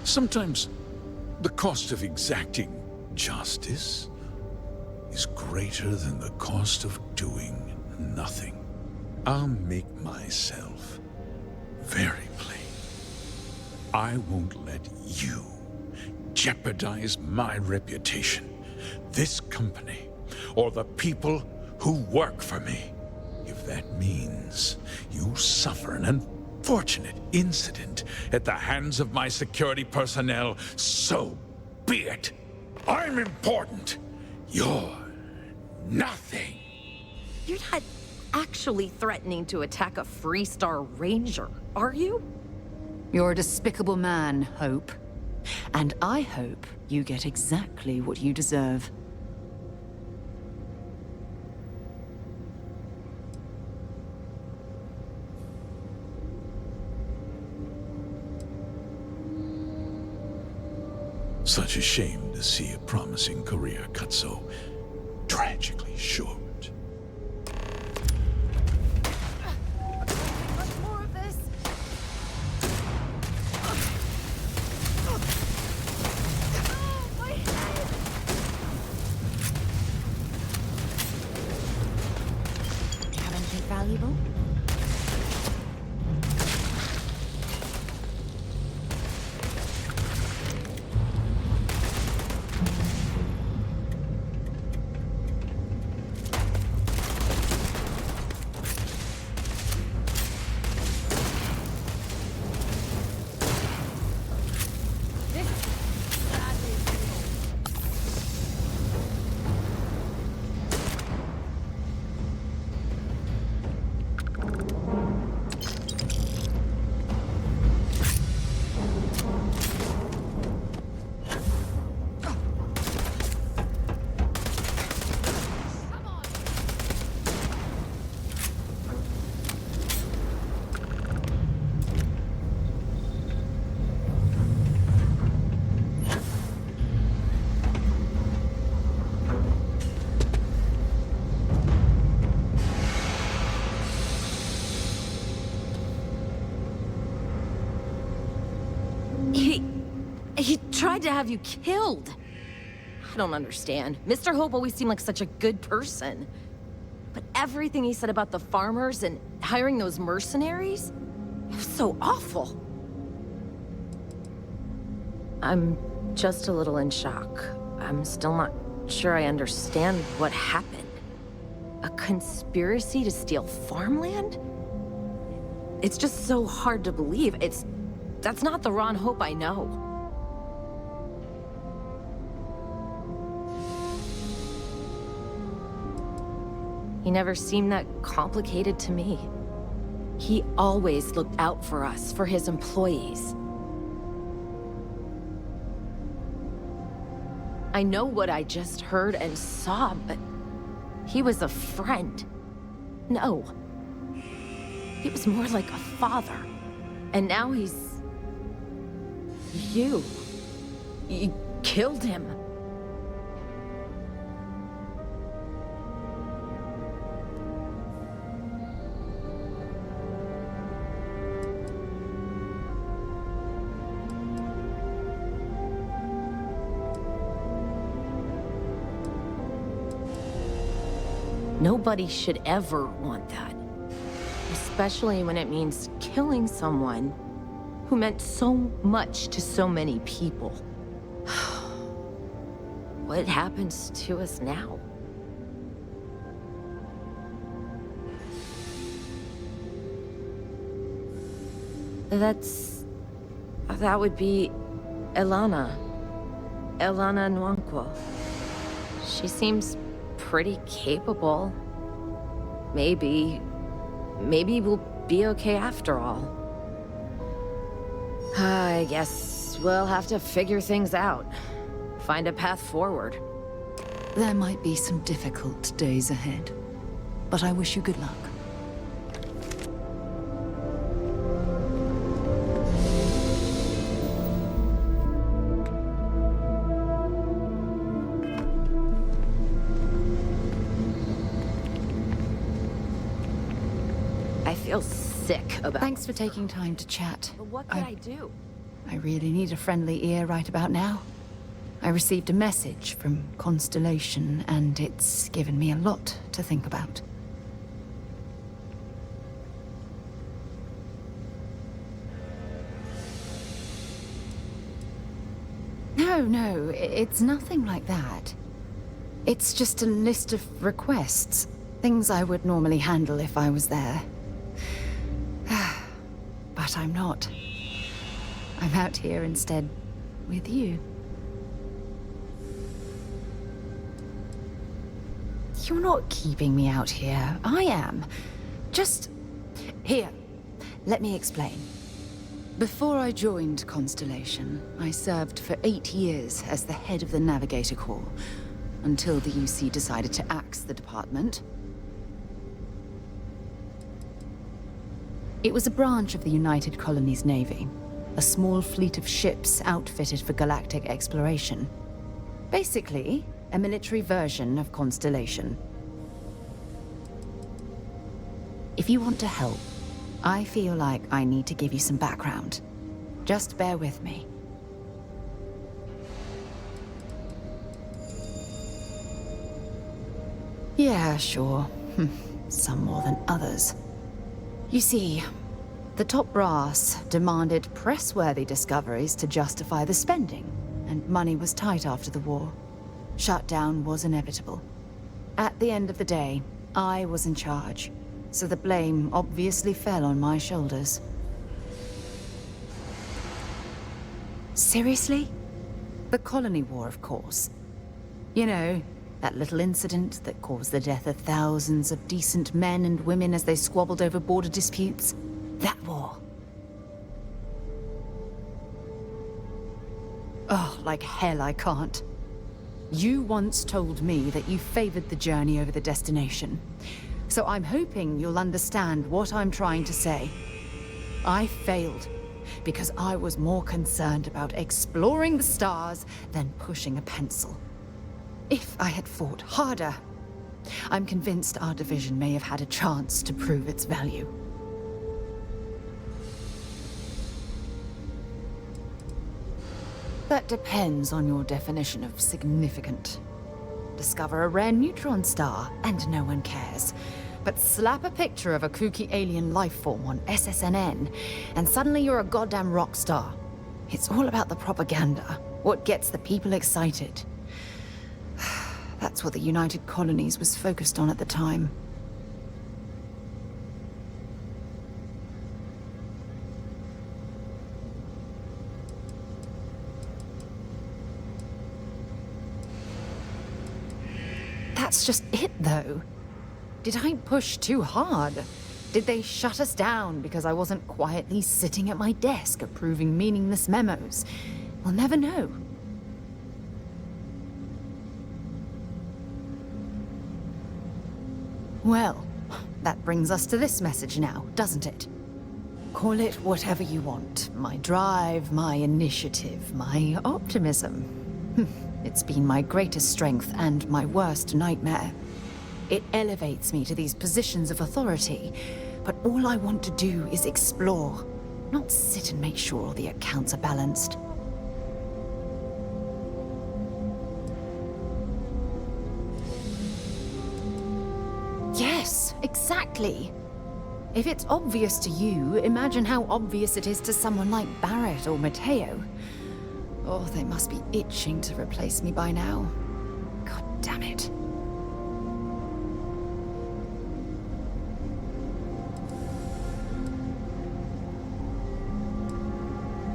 Sometimes the cost of exacting justice is greater than the cost of doing nothing. I'll make myself very plain. I won't let you jeopardize my reputation, this company, or the people who work for me. If that means you suffer an unfortunate incident at the hands of my security personnel, so be it. I'm important. You're nothing. You're not actually threatening to attack a Freestar Ranger, are you? You're a despicable man, Hope. And I hope you get exactly what you deserve. Such a shame to see a promising career cut so tragically short. He tried to have you killed. I don't understand. Mr. Hope always seemed like such a good person. But everything he said about the farmers and hiring those mercenaries, it was so awful. I'm just a little in shock. I'm still not sure I understand what happened. A conspiracy to steal farmland? It's just so hard to believe. That's not the Ron Hope I know. He never seemed that complicated to me. He always looked out for us, for his employees. I know what I just heard and saw, but he was a friend. No. He was more like a father. And now he's... You killed him. Nobody should ever want that. Especially when it means killing someone who meant so much to so many people. What happens to us now? That would be Elana. Elana Nwankwo. She seems pretty capable. Maybe we'll be okay after all. I guess we'll have to figure things out. Find a path forward. There might be some difficult days ahead, but I wish you good luck. I feel sick about... Thanks for taking time to chat. But what could I do? I really need a friendly ear right about now. I received a message from Constellation, and it's given me a lot to think about. No, it's nothing like that. It's just a list of requests. Things I would normally handle if I was there. But I'm not. I'm out here instead, with you. You're not keeping me out here. I am. Just... Here, let me explain. Before I joined Constellation, I served for 8 years as the head of the Navigator Corps, until the UC decided to axe the department. It was a branch of the United Colonies Navy, a small fleet of ships outfitted for galactic exploration. Basically, a military version of Constellation. If you want to help, I feel like I need to give you some background. Just bear with me. Yeah, sure. Some more than others. You see, the top brass demanded press-worthy discoveries to justify the spending, and money was tight after the war. Shutdown was inevitable. At the end of the day, I was in charge, so the blame obviously fell on my shoulders. Seriously? The Colony War, of course. You know, that little incident that caused the death of thousands of decent men and women as they squabbled over border disputes. That war. Oh, like hell I can't. You once told me that you favored the journey over the destination. So I'm hoping you'll understand what I'm trying to say. I failed because I was more concerned about exploring the stars than pushing a pencil. If I had fought harder, I'm convinced our division may have had a chance to prove its value. That depends on your definition of significant. Discover a rare neutron star, and no one cares. But slap a picture of a kooky alien life form on SSNN, and suddenly you're a goddamn rock star. It's all about the propaganda, what gets the people excited. That's what the United Colonies was focused on at the time. That's just it, though. Did I push too hard? Did they shut us down because I wasn't quietly sitting at my desk approving meaningless memos? We'll never know. Well, that brings us to this message now, doesn't it? Call it whatever you want. My drive, my initiative, my optimism. It's been my greatest strength and my worst nightmare. It elevates me to these positions of authority, but all I want to do is explore, not sit and make sure all the accounts are balanced. Yes, exactly. If it's obvious to you, imagine how obvious it is to someone like Barrett or Mateo. Oh, they must be itching to replace me by now. God damn it.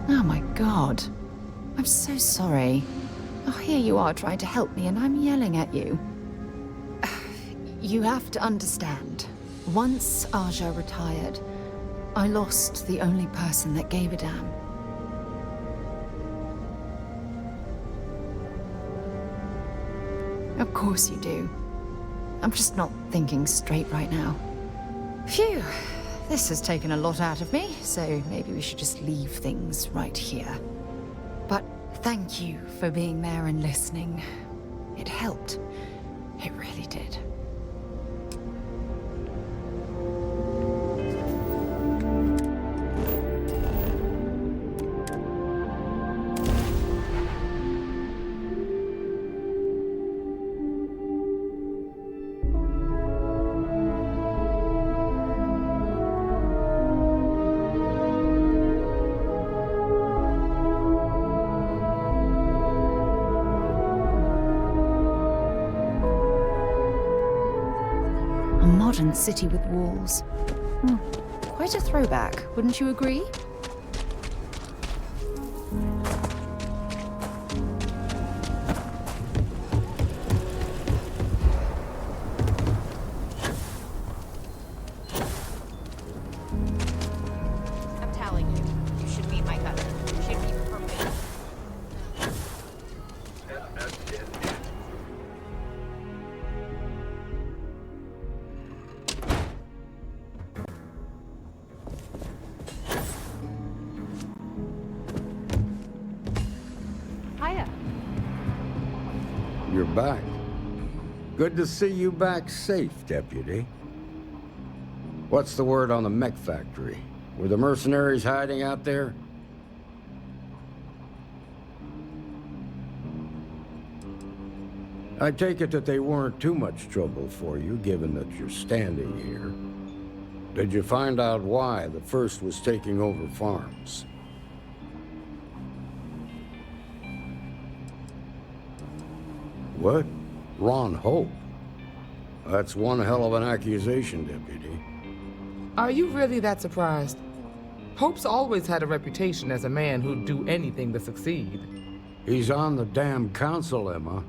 Oh my God. I'm so sorry. Oh, here you are trying to help me and I'm yelling at you. You have to understand. Once Aja retired, I lost the only person that gave a damn. Of course you do. I'm just not thinking straight right now. Phew. This has taken a lot out of me, so maybe we should just leave things right here. But thank you for being there and listening. It helped. It really did. Modern city with walls. Quite a throwback, wouldn't you agree? I'm telling you, you should meet my cousin. She'd be perfect. You're back. Good to see you back safe, Deputy. What's the word on the mech factory? Were the mercenaries hiding out there? I take it that they weren't too much trouble for you, given that you're standing here. Did you find out why the First was taking over farms? What? Ron Hope? That's one hell of an accusation, Deputy. Are you really that surprised? Hope's always had a reputation as a man who'd do anything to succeed. He's on the damn council, Emma.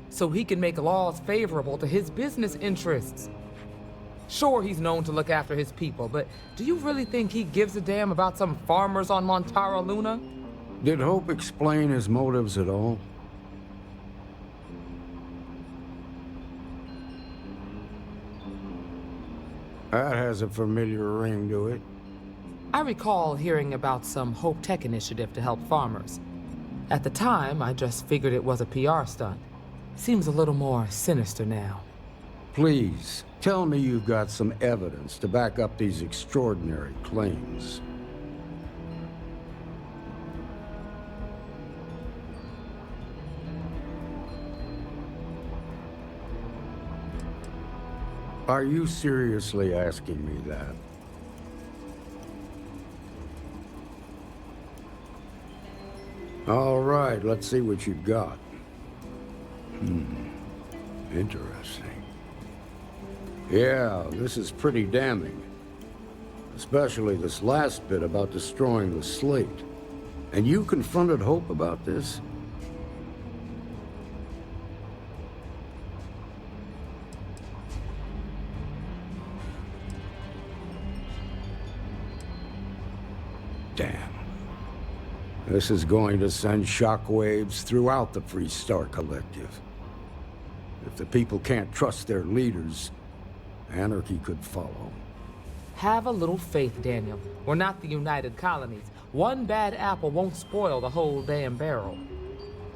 So he can make laws favorable to his business interests. Sure, he's known to look after his people, but do you really think he gives a damn about some farmers on Montara Luna? Did Hope explain his motives at all? That has a familiar ring to it. I recall hearing about some Hope Tech initiative to help farmers. At the time, I just figured it was a PR stunt. Seems a little more sinister now. Please, tell me you've got some evidence to back up these extraordinary claims. Are you seriously asking me that? All right, let's see what you've got. Interesting. Yeah, this is pretty damning. Especially this last bit about destroying the slate. And you confronted Hope about this? Damn. This is going to send shockwaves throughout the Freestar Collective. If the people can't trust their leaders, anarchy could follow. Have a little faith, Daniel. We're not the United Colonies. One bad apple won't spoil the whole damn barrel.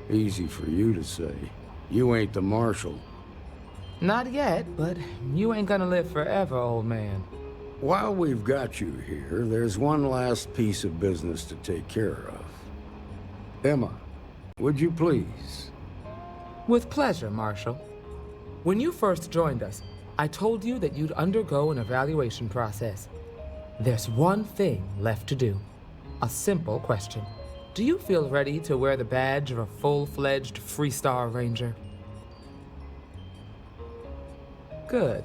Easy for you to say. You ain't the Marshal. Not yet, but you ain't gonna live forever, old man. While we've got you here, there's one last piece of business to take care of. Emma, would you please? With pleasure, Marshal. When you first joined us, I told you that you'd undergo an evaluation process. There's one thing left to do. A simple question. Do you feel ready to wear the badge of a full-fledged Freestar Ranger? Good.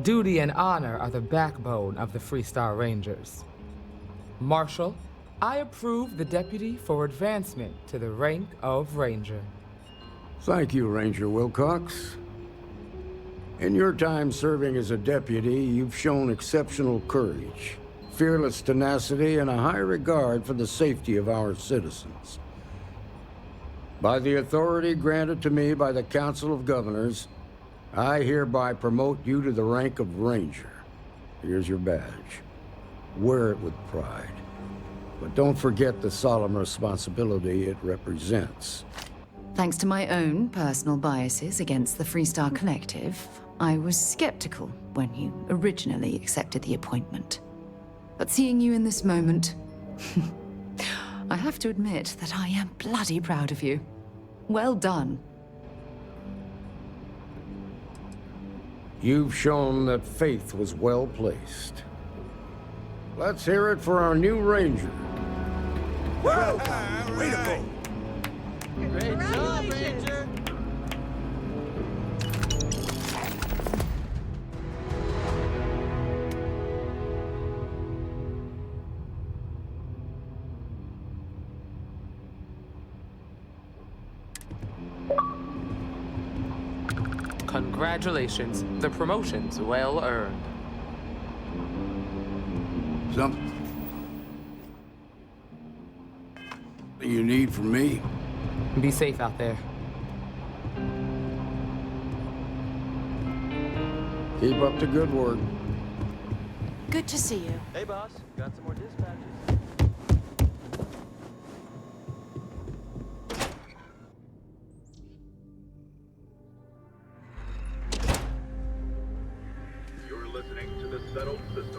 Duty and honor are the backbone of the Freestar Rangers. Marshal, I approve the deputy for advancement to the rank of Ranger. Thank you, Ranger Wilcox. In your time serving as a deputy, you've shown exceptional courage, fearless tenacity, and a high regard for the safety of our citizens. By the authority granted to me by the Council of Governors, I hereby promote you to the rank of Ranger. Here's your badge. Wear it with pride. But don't forget the solemn responsibility it represents. Thanks to my own personal biases against the Freestar Collective, I was skeptical when you originally accepted the appointment. But seeing you in this moment, I have to admit that I am bloody proud of you. Well done. You've shown that faith was well placed. Let's hear it for our new Ranger. Welcome! Way to go! Great job, Ranger! Congratulations. The promotion's well earned. Something you need from me? Be safe out there. Keep up the good work. Good to see you. Hey, boss. Got some more dispatches.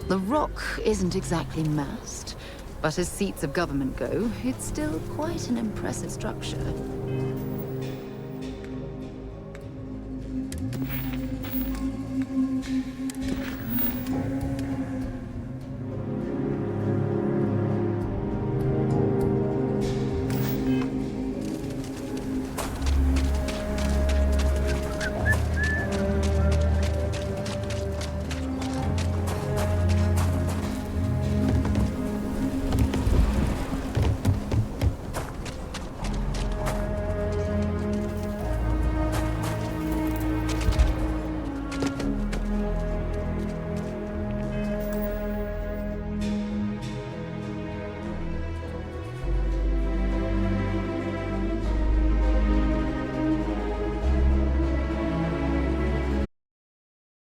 The Rock isn't exactly massed, but as seats of government go, it's still quite an impressive structure.